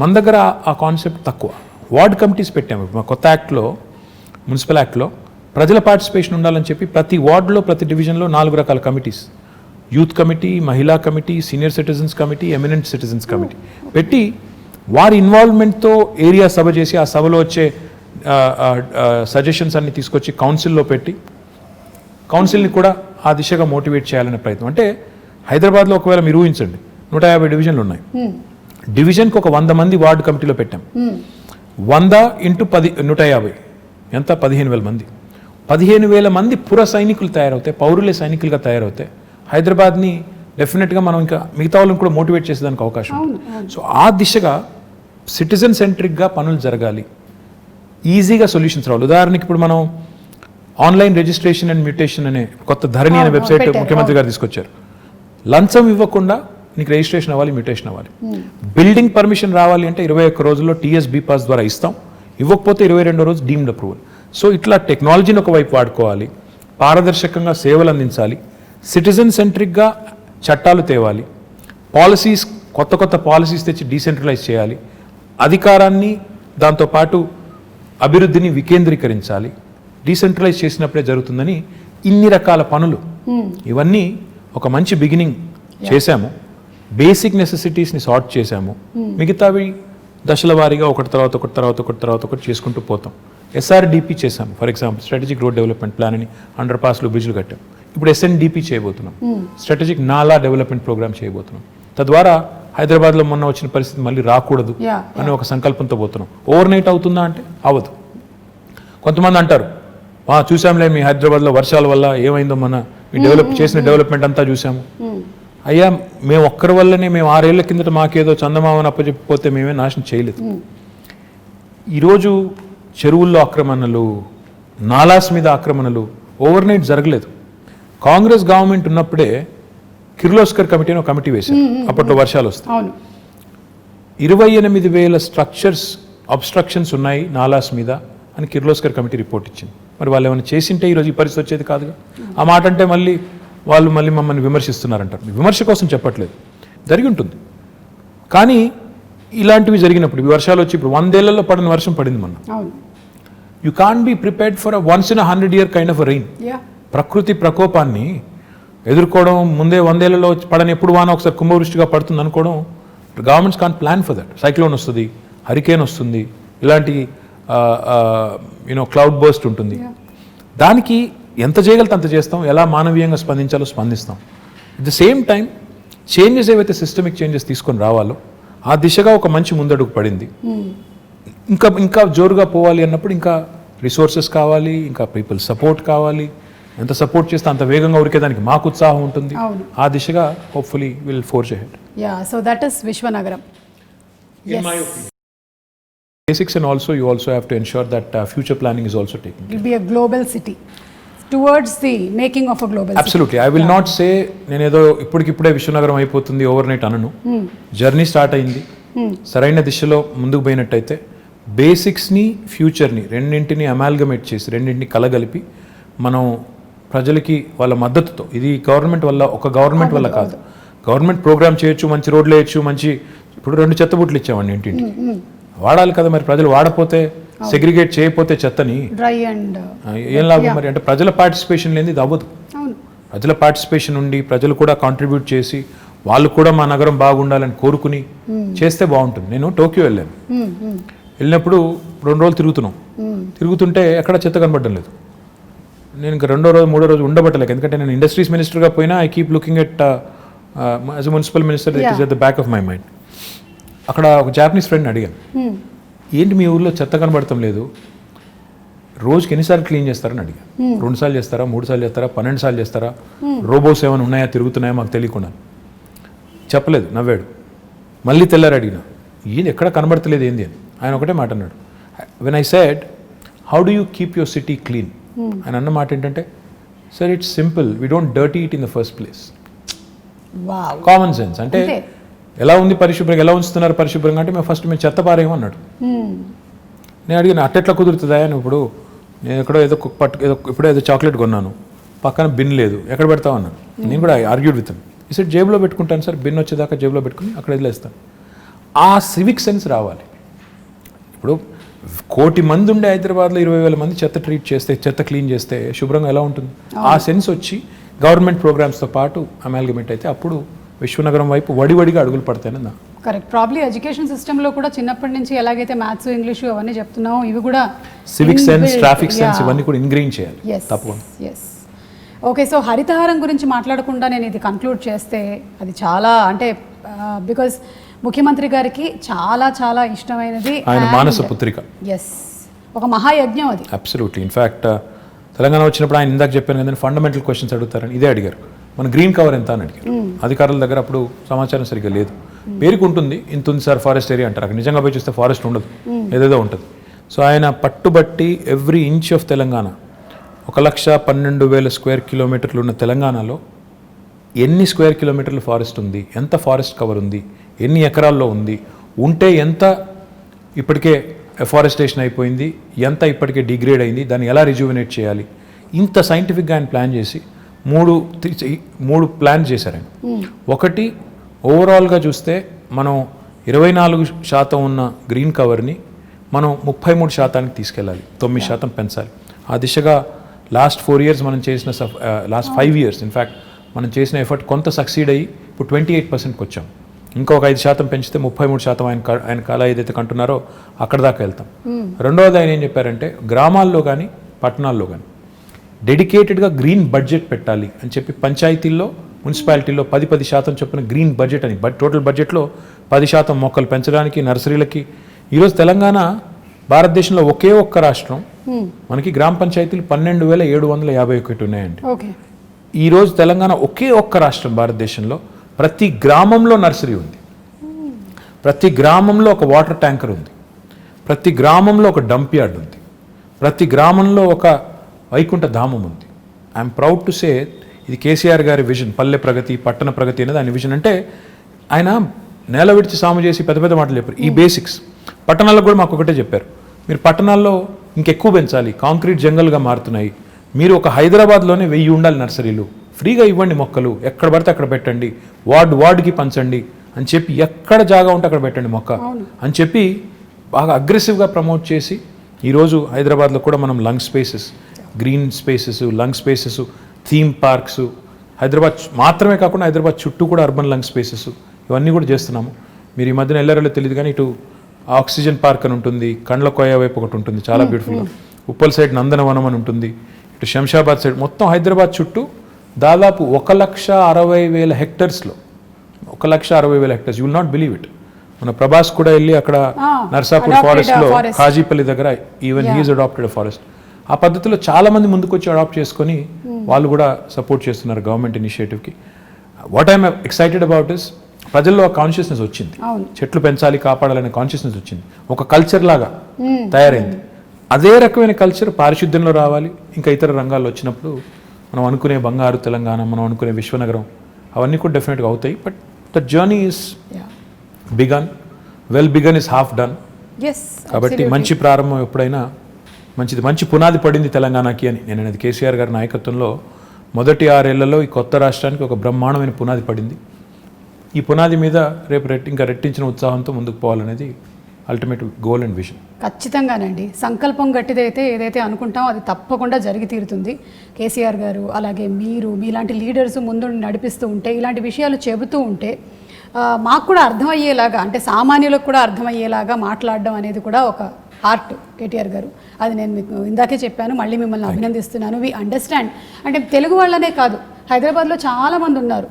మన దగ్గర ఆ కాన్సెప్ట్ తక్కువ. వార్డ్ కమిటీస్ పెట్టాము. మా కొత్త యాక్ట్లో, మున్సిపల్ యాక్ట్లో ప్రజల పార్టిసిపేషన్ ఉండాలని చెప్పి ప్రతి వార్డులో, ప్రతి డివిజన్లో 4 రకాల కమిటీస్, యూత్ కమిటీ, మహిళా committee, senior citizens committee, eminent citizens committee పెట్టి వారి ఇన్వాల్వ్మెంట్తో ఏరియా సభ చేసి ఆ సభలో వచ్చే సజెషన్స్ అన్ని తీసుకొచ్చి కౌన్సిల్లో పెట్టి కౌన్సిల్ని కూడా ఆ దిశగా మోటివేట్ చేయాలనే ప్రయత్నం. అంటే హైదరాబాద్లో ఒకవేళ మీరు ఊహించండి, 150 డివిజన్లు ఉన్నాయి. డివిజన్కి ఒక 100 మంది వార్డు కమిటీలో పెట్టాం. 100 × 10 150 ఎంత, 15,000 మంది. 15,000 మంది పుర సైనికులు తయారవుతాయి, పౌరులే సైనికులుగా తయారవుతాయి. హైదరాబాద్ని డెఫినెట్గా మనం ఇంకా మిగతా వాళ్ళని కూడా మోటివేట్ చేసేదానికి అవకాశం ఉంది. సో ఆ దిశగా సిటిజన్ సెంట్రిక్గా పనులు జరగాలి, ఈజీగా సొల్యూషన్స్ రావాలి. ఉదాహరణకి ఇప్పుడు మనం ఆన్లైన్ రిజిస్ట్రేషన్ అండ్ మ్యూటేషన్ అనే కొత్త ధరణి అనే వెబ్సైట్ ముఖ్యమంత్రి గారు తీసుకొచ్చారు. లంచం ఇవ్వకుండా నీకు రిజిస్ట్రేషన్ అవ్వాలి, మ్యూటేషన్ అవ్వాలి. బిల్డింగ్ పర్మిషన్ రావాలి అంటే 21 రోజుల్లో TSB పాస్ ద్వారా ఇస్తాం, ఇవ్వకపోతే 22వ రోజు డీమ్డ్ అప్రూవల్. సో ఇట్లా టెక్నాలజీని ఒకవైపు వాడుకోవాలి, పారదర్శకంగా సేవలు అందించాలి, సిటిజన్ సెంట్రిక్గా చట్టాలు తేవాలి, పాలసీస్ కొత్త పాలసీస్ తెచ్చి డీసెంట్రలైజ్ చేయాలి, అధికారాన్ని దాంతోపాటు అభివృద్ధిని వికేంద్రీకరించాలి. డీసెంట్రలైజ్ చేసినప్పుడే జరుగుతుందని ఇన్ని రకాల పనులు, ఇవన్నీ ఒక మంచి బిగినింగ్ చేశాము. బేసిక్ నెసెసిటీస్ని సార్ట్ చేశాము, మిగతావి దశల వారీగా ఒకటి చేసుకుంటూ పోతాం. SRDP చేశాము, for example strategic road development plan అని, అండర్ పాస్లు, బ్రిడ్జ్లు కట్టాం. ఇప్పుడు SNDP చేయబోతున్నాం, స్ట్రాటజిక్ నాలా డెవలప్మెంట్ ప్రోగ్రామ్ చేయబోతున్నాం. తద్వారా హైదరాబాద్లో మొన్న వచ్చిన పరిస్థితి మళ్ళీ రాకూడదు అనే ఒక సంకల్పంతో పోతున్నాం. ఓవర్ నైట్ అవుతుందా అంటే అవ్వదు. కొంతమంది అంటారు, చూసాంలే మీ హైదరాబాద్లో వర్షాల వల్ల ఏమైందో, మన మీ చేసిన డెవలప్మెంట్ అంతా చూసాము. అయ్యా, మేము ఒక్కరి వల్లనే, మేము 6 ఏళ్ల కిందట మాకేదో చందమామని అప్పచెప్పిపోతే మేమే నాశనం చేయలేదు. ఈరోజు చెరువుల్లో ఆక్రమణలు, నాలాస్ మీద ఆక్రమణలు ఓవర్ నైట్ జరగలేదు. కాంగ్రెస్ గవర్నమెంట్ ఉన్నప్పుడే కిర్లోస్కర్ కమిటీ అని ఒక కమిటీ వేశారు, అప్పట్లో వర్షాలు వస్తాయి. 28,000 స్ట్రక్చర్స్ అబ్స్ట్రక్షన్స్ ఉన్నాయి నాలాస్ మీద అని కిర్లోస్కర్ కమిటీ రిపోర్ట్ ఇచ్చింది. మరి వాళ్ళు ఏమైనా చేసింటే ఈరోజు ఈ పరిస్థితి వచ్చేది కాదుగా. ఆ మాట అంటే మళ్ళీ మమ్మల్ని విమర్శిస్తున్నారంటారు. విమర్శ కోసం చెప్పట్లేదు, జరిగి ఉంటుంది. కానీ ఇలాంటివి జరిగినప్పుడు వర్షాలు వచ్చి ఇప్పుడు 100 ఏళ్లలో పడిన వర్షం పడింది మొన్న. You can't be prepared for once in 100 year kind of rain. ప్రకృతి ప్రకోపాన్ని ఎదుర్కోవడం, ముందే 100 ఏళ్లలో పడని ఎప్పుడు వాన ఒకసారి కుంభవృష్టిగా పడుతుంది అనుకోవడం, governments can't plan for that. Cyclone వస్తుంది, హరికేన్ వస్తుంది, ఇలాంటి క్లౌడ్ బర్స్ట్ ఉంటుంది. దానికి ఎంత చేయగలితే అంత చేస్తాం, ఎలా మానవీయంగా స్పందించాలో స్పందిస్తాం. At the same time changes ఏవైతే సిస్టమిక్ చేంజెస్ తీసుకొని రావాలో ఆ దిశగా ఒక మంచి ముందడుగు పడింది. ఇంకా జోరుగా పోవాలి అన్నప్పుడు ఇంకా రిసోర్సెస్ కావాలి, ఇంకా పీపుల్ సపోర్ట్ కావాలి. ఎంత సపోర్ట్ చేస్తే అంత వేగంగా ఉరికేదానికి మాకు ఉత్సాహం ఉంటుంది. ఆ దిశగా hopefully will forge ahead. So that is విశ్వనగరం. In my opinion. Basics, and also you also have to ensure that future planning is also taken. It will be a global city towards the making of a global Absolutely. city. I will not say నేనేదో ఇప్పటికిప్పుడే విశ్వనగరం అయిపోతుంది over night అనను. Journey start అయింది, సరైన దిశలో ముందుకు పోయినట్టయితే బేసిక్స్ని ఫ్యూచర్ని రెండింటిని అమాల్గమేట్ చేసి రెండింటిని కలగలిపి మనం ప్రజలకి వాళ్ళ మద్దతుతో, ఇది గవర్నమెంట్ వల్ల ఒక గవర్నమెంట్ వల్ల కాదు, గవర్నమెంట్ ప్రోగ్రామ్ చేయొచ్చు, మంచి రోడ్లు వేయచ్చు, మంచి ఇప్పుడు 2 చెత్తబుట్లు ఇచ్చామండి ఇంటింటికి, వాడాలి కదా మరి. ప్రజలు వాడపోతే, సెగ్రిగేట్ చేయకపోతే చెత్తని డ్రై అండ్ ఏం లాభం మరి? అంటే ప్రజల పార్టిసిపేషన్ లేని ఇది అవ్వదు. ప్రజల పార్టిసిపేషన్ ఉండి ప్రజలు కూడా కాంట్రిబ్యూట్ చేసి వాళ్ళు కూడా మా నగరం బాగుండాలని కోరుకుని చేస్తే బాగుంటుంది. నేను టోక్యో వెళ్ళాను, వెళ్ళినప్పుడు 2 రోజులు తిరుగుతుంటే ఎక్కడ చెత్త కనబడడం లేదు. నేను ఇంకా 2వ రోజు 3వ రోజు ఉండబట్టలేక, ఎందుకంటే నేను ఇండస్ట్రీస్ మినిస్టర్గా పోయినా I keep looking at as a municipal minister, it is at the back of my mind. అక్కడ ఒక జాపనీస్ ఫ్రెండ్ అడిగాను, ఏంటి మీ ఊర్లో చెత్త కనబడటం లేదు, రోజుకి ఎన్నిసార్లు క్లీన్ చేస్తారని అడిగాను. 2 సార్లు చేస్తారా, 3 సార్లు చేస్తారా, 12 సార్లు చేస్తారా, రోబోస్ ఏమైనా ఉన్నాయా, తిరుగుతున్నాయా మాకు తెలియకుండా. చెప్పలేదు, నవ్వాడు. మళ్ళీ తెల్లారు అడిగిన, ఏంది ఎక్కడ కనబడతలేదు ఏంది అని. ఆయన ఒకటే మాట అన్నాడు, when I said how do you keep your city clean, ఆయన అన్న మాట ఏంటంటే, sir it's simple, we don't dirty it in the first place. Common sense. అంటే ఎలా ఉంది పరిశుభ్రంగా, ఎలా ఉంచుతున్నారు పరిశుభ్రంగా అంటే మేము చెత్త పారేమో అన్నాడు. నేను అడిగిన అట్టెట్లా కుదురుతుందా అని. ఇప్పుడు నేను ఎక్కడో ఇప్పుడో ఏదో చాక్లెట్ కొన్నాను, పక్కన బిన్ లేదు, ఎక్కడ పెడతావు అన్నాను. నేను కూడా ఆర్గ్యూడ్ విత్ ఈ సెట్ జేబులో పెట్టుకుంటాను సార్, బిన్ వచ్చేదాకా జేబులో పెట్టుకుని అక్కడ వదిలేస్తాను. ఆ సివిక్ సెన్స్ రావాలి. ఇప్పుడు 1,000,000 మంది ఉండే హైదరాబాద్లో 20,000 మంది చెత్త క్లీన్ చేస్తే శుభ్రంగా ఎలా ఉంటుంది? ఆ సెన్స్ వచ్చి గవర్నమెంట్ ప్రోగ్రామ్స్తో పాటు అమాల్గమేట్ అయితే అప్పుడు విశ్వనగరం వైపు వడివడిగా అడుగులు పడతాయని నా కరెక్ట్. ప్రాబ్లీ ఎడ్యుకేషన్ సిస్టంలో కూడా చిన్నప్పటి నుంచి ఎలాగైతే మ్యాథ్స్, ఇంగ్లీషు అవన్నీ చెప్తున్నామో ఇవి కూడా సివిక్ సెన్స్, ట్రాఫిక్ సెన్స్ ఇవన్నీ కూడా ఇంగ్రీన్ చేయాలి తప్పకుండా. ఓకే, సో హరితహారం గురించి మాట్లాడకుండా నేను ఇది కన్క్లూడ్ చేస్తే అది చాలా అంటే బికాజ్ ముఖ్యమంత్రి గారికి చాలా చాలా ఇష్టమైనది ఆయన మానస పుత్రిక. ఒక మహాయజ్ఞం అది. అబ్సల్యూట్లీ. ఇన్ఫ్యాక్ట్ తెలంగాణ వచ్చినప్పుడు ఆయన ఇందాక చెప్పాను కదా, ఫండమెంటల్ క్వశ్చన్స్ అడుగుతారని ఇదే అడిగారు. మన గ్రీన్ కవర్ ఎంత అని అడిగారు. అధికారుల దగ్గర అప్పుడు సమాచారం సరిగ్గా లేదు. పేరుకు ఉంటుంది, ఇంత ఉంది సార్ ఫారెస్ట్ ఏరియా అంటారు, అక్కడ నిజంగా పోయి చూస్తే ఫారెస్ట్ ఉండదు, ఏదేదో ఉంటుంది. సో ఆయన పట్టుబట్టి every inch of Telangana, 1,12,000 square కిలోమీటర్లు ఉన్న తెలంగాణలో ఎన్ని స్క్వేర్ కిలోమీటర్లు ఫారెస్ట్ ఉంది, ఎంత ఫారెస్ట్ కవర్ ఉంది, ఎన్ని ఎకరాల్లో ఉంది, ఉంటే ఎంత ఇప్పటికే ఎఫారెస్టేషన్ అయిపోయింది, ఎంత ఇప్పటికే డిగ్రేడ్ అయింది, దాన్ని ఎలా రిజ్యూవినేట్ చేయాలి, ఇంత సైంటిఫిక్గా ఆయన ప్లాన్ చేసి మూడు ప్లాన్ చేశారు ఆయన. ఒకటి, ఓవరాల్గా చూస్తే మనం 24% ఉన్న గ్రీన్ కవర్ని మనం 33% తీసుకెళ్ళాలి, 9% పెంచాలి. ఆ దిశగా లాస్ట్ 4 years మనం చేసిన లాస్ట్ 5 years ఇన్ఫ్యాక్ట్ మనం చేసిన ఎఫర్ట్ కొంత సక్సీడ్ అయ్యి ఇప్పుడు 28%కి వచ్చాం. ఇంకా ఒక 5% పెంచితే 33% ఆయన కళ ఏదైతే కంటున్నారో అక్కడ దాకా వెళ్తాం. రెండవది ఆయన ఏం చెప్పారంటే, గ్రామాల్లో కానీ పట్టణాల్లో కానీ డెడికేటెడ్గా గ్రీన్ బడ్జెట్ పెట్టాలి అని చెప్పి పంచాయతీల్లో, మున్సిపాలిటీలో 10% చొప్పున గ్రీన్ బడ్జెట్ అని, టోటల్ బడ్జెట్లో 10% మొక్కలు పెంచడానికి, నర్సరీలకి. ఈరోజు తెలంగాణ భారతదేశంలో ఒకే ఒక్క రాష్ట్రం, మనకి గ్రామ పంచాయతీలు 12,751 ఉన్నాయండి. ఈరోజు తెలంగాణ ఒకే ఒక్క రాష్ట్రం భారతదేశంలో, ప్రతి గ్రామంలో నర్సరీ ఉంది, ప్రతి గ్రామంలో ఒక వాటర్ ట్యాంకర్ ఉంది, ప్రతి గ్రామంలో ఒక డంప్ యార్డ్ ఉంది, ప్రతి గ్రామంలో ఒక వైకుంఠ ధామం ఉంది. ఐఎమ్ ప్రౌడ్ టు సే ఇది కేసీఆర్ గారి విజన్, పల్లె ప్రగతి పట్టణ ప్రగతి అనేది ఆయన విజన్. అంటే ఆయన నేల విడిచి సాము చేసి పెద్ద పెద్ద మాటలు చెప్పారు. ఈ బేసిక్స్ పట్టణాల్లో కూడా మాకు ఒకటే చెప్పారు, మీరు పట్టణాల్లో ఇంకెక్కువ పెంచాలి, కాంక్రీట్ జంగల్గా మారుతున్నాయి, మీరు ఒక హైదరాబాద్లోనే 1000 ఉండాలి నర్సరీలు, ఫ్రీగా ఇవ్వండి మొక్కలు, ఎక్కడ పడితే అక్కడ పెట్టండి, వార్డుకి పంచండి అని చెప్పి, ఎక్కడ జాగా ఉంటే అక్కడ పెట్టండి మొక్క అని చెప్పి బాగా అగ్రెసివ్గా ప్రమోట్ చేసి ఈరోజు హైదరాబాద్లో కూడా మనం lung spaces, green spaces, lung spaces, theme parks, Hyderabad మాత్రమే కాకుండా హైదరాబాద్ చుట్టూ కూడా అర్బన్ లంగ్ స్పేసెస్ ఇవన్నీ కూడా చేస్తున్నాము. మీరు ఈ మధ్యన వెళ్ళారో తెలియదు కానీ ఇటు ఆక్సిజన్ పార్క్ అని ఉంటుంది, కండ్ల కోయ వైపు ఒకటి ఉంటుంది చాలా బ్యూటిఫుల్గా, ఉప్పల్ సైడ్ నందనవనం అని ఉంటుంది, ఇటు శంషాబాద్ సైడ్, మొత్తం హైదరాబాద్ చుట్టూ దాదాపు 1,60,000 హెక్టర్స్లో 1,60,000 hectares. You will not believe it. మన ప్రభాస్ కూడా వెళ్ళి అక్కడ నర్సాపూర్ ఫారెస్ట్లో కాజీపల్లి దగ్గర ఈవెన్ హీఈస్ అడాప్టెడ్ ఫారెస్ట్. ఆ పద్ధతిలో చాలా మంది ముందుకు వచ్చి అడాప్ట్ చేసుకొని వాళ్ళు కూడా సపోర్ట్ చేస్తున్నారు గవర్నమెంట్ ఇనిషియేటివ్కి. What I'm excited about is ప్రజల్లో ఆ కాన్షియస్నెస్ వచ్చింది, చెట్లు పెంచాలి కాపాడాలనే కాన్షియస్నెస్ వచ్చింది, ఒక కల్చర్ లాగా తయారైంది. అదే రకమైన కల్చర్ పారిశుద్ధ్యంలో రావాలి, ఇంకా ఇతర రంగాల్లో వచ్చినప్పుడు మనం అనుకునే బంగారు తెలంగాణ, మనం అనుకునే విశ్వనగరం అవన్నీ కూడా డెఫినెట్గా అవుతాయి. But the journey is begun, well begun is half done. కాబట్టి మంచి ప్రారంభం ఎప్పుడైనా మంచిది, మంచి పునాది పడింది తెలంగాణకి అని నేను అనేది. కేసీఆర్ గారి నాయకత్వంలో మొదటి 6 ఏళ్లలో ఈ కొత్త రాష్ట్రానికి ఒక బ్రహ్మాండమైన పునాది పడింది. ఈ పునాది మీద రేపు ఇంకా రెట్టించిన ఉత్సాహంతో ముందుకు పోవాలనేది అల్టిమేట్ గోల్ అండ్ విజన్. ఖచ్చితంగానండి, సంకల్పం గట్టిదైతే ఏదైతే అనుకుంటామో అది తప్పకుండా జరిగి తీరుతుంది. కేసీఆర్ గారు అలాగే మీలాంటి లీడర్స్ ముందు నడిపిస్తూ ఉంటే, ఇలాంటి విషయాలు చెబుతూ ఉంటే మాకు కూడా అర్థమయ్యేలాగా, అంటే సామాన్యులకు కూడా అర్థమయ్యేలాగా మాట్లాడడం అనేది కూడా ఒక ఆర్ట్ కేటీఆర్ గారు. అది నేను మీకు ఇందాకే చెప్పాను, మళ్ళీ మిమ్మల్ని అభినందిస్తున్నాను. We understand. అంటే తెలుగు వాళ్ళనే కాదు, హైదరాబాద్లో చాలామంది ఉన్నారు,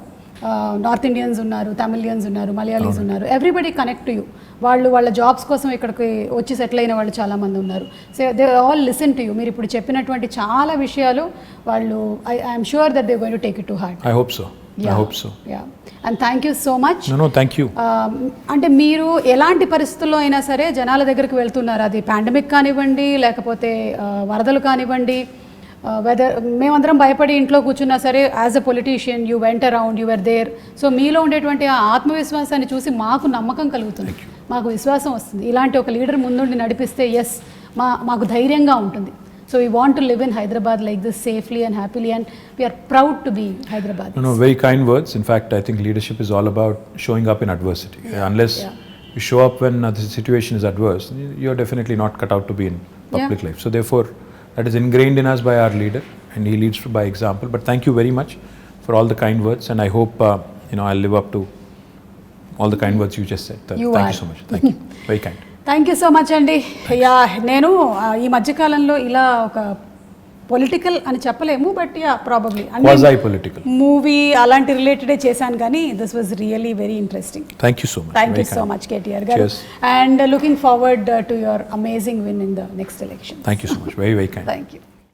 నార్త్ ఇండియన్స్ ఉన్నారు, తమిళియన్స్ ఉన్నారు, మలయాళీస్ ఉన్నారు, ఎవ్రీబడి కనెక్ట్ టు యూ. వాళ్ళ జాబ్స్ కోసం ఇక్కడికి వచ్చి సెటిల్ అయిన వాళ్ళు చాలామంది ఉన్నారు. So they all listen to you. మీరు ఇప్పుడు చెప్పినటువంటి చాలా విషయాలు వాళ్ళు I'm sure that they going to take it to heart. I hope so. And thank you so much. Thank you. అంటే మీరు ఎలాంటి పరిస్థితుల్లో అయినా సరే జనాల దగ్గరికి వెళ్తున్నారు, అది పాండమిక్ కానివ్వండి, లేకపోతే వరదలు కానివ్వండి, వెదర్ మేమందరం భయపడి ఇంట్లో కూర్చున్నా సరే, as a politician you went around, you were there. So మీలో ఉండేటువంటి ఆ ఆత్మవిశ్వాసాన్ని చూసి మాకు నమ్మకం కలుగుతుంది, మాకు విశ్వాసం వస్తుంది. ఇలాంటి ఒక లీడర్ ముందుండి నడిపిస్తే ఎస్ మాకు ధైర్యంగా ఉంటుంది. So we want to live in Hyderabad like this safely and happily, and we are proud to be Hyderabad. No, very kind words. In fact, I think leadership is all about showing up in adversity. Unless you show up when the situation is adverse, you're definitely not cut out to be in public life. So therefore, that is ingrained in us by our leader, and he leads by example. But thank you very much for all the kind words, and I hope I'll live up to all the kind words you just said. Thank you so much. Thank you. Very kind. Thank you so much అండి. నేను ఈ మధ్యకాలంలో ఇలా ఒక political అని చెప్పలేము, but probably movie అలాంటి రిలేటెడే చేశాను, కానీ this was really very interesting. Thank you so much KTR garu, and looking forward to your amazing win in the next election. Thank you so much. Very very kind. Thank you.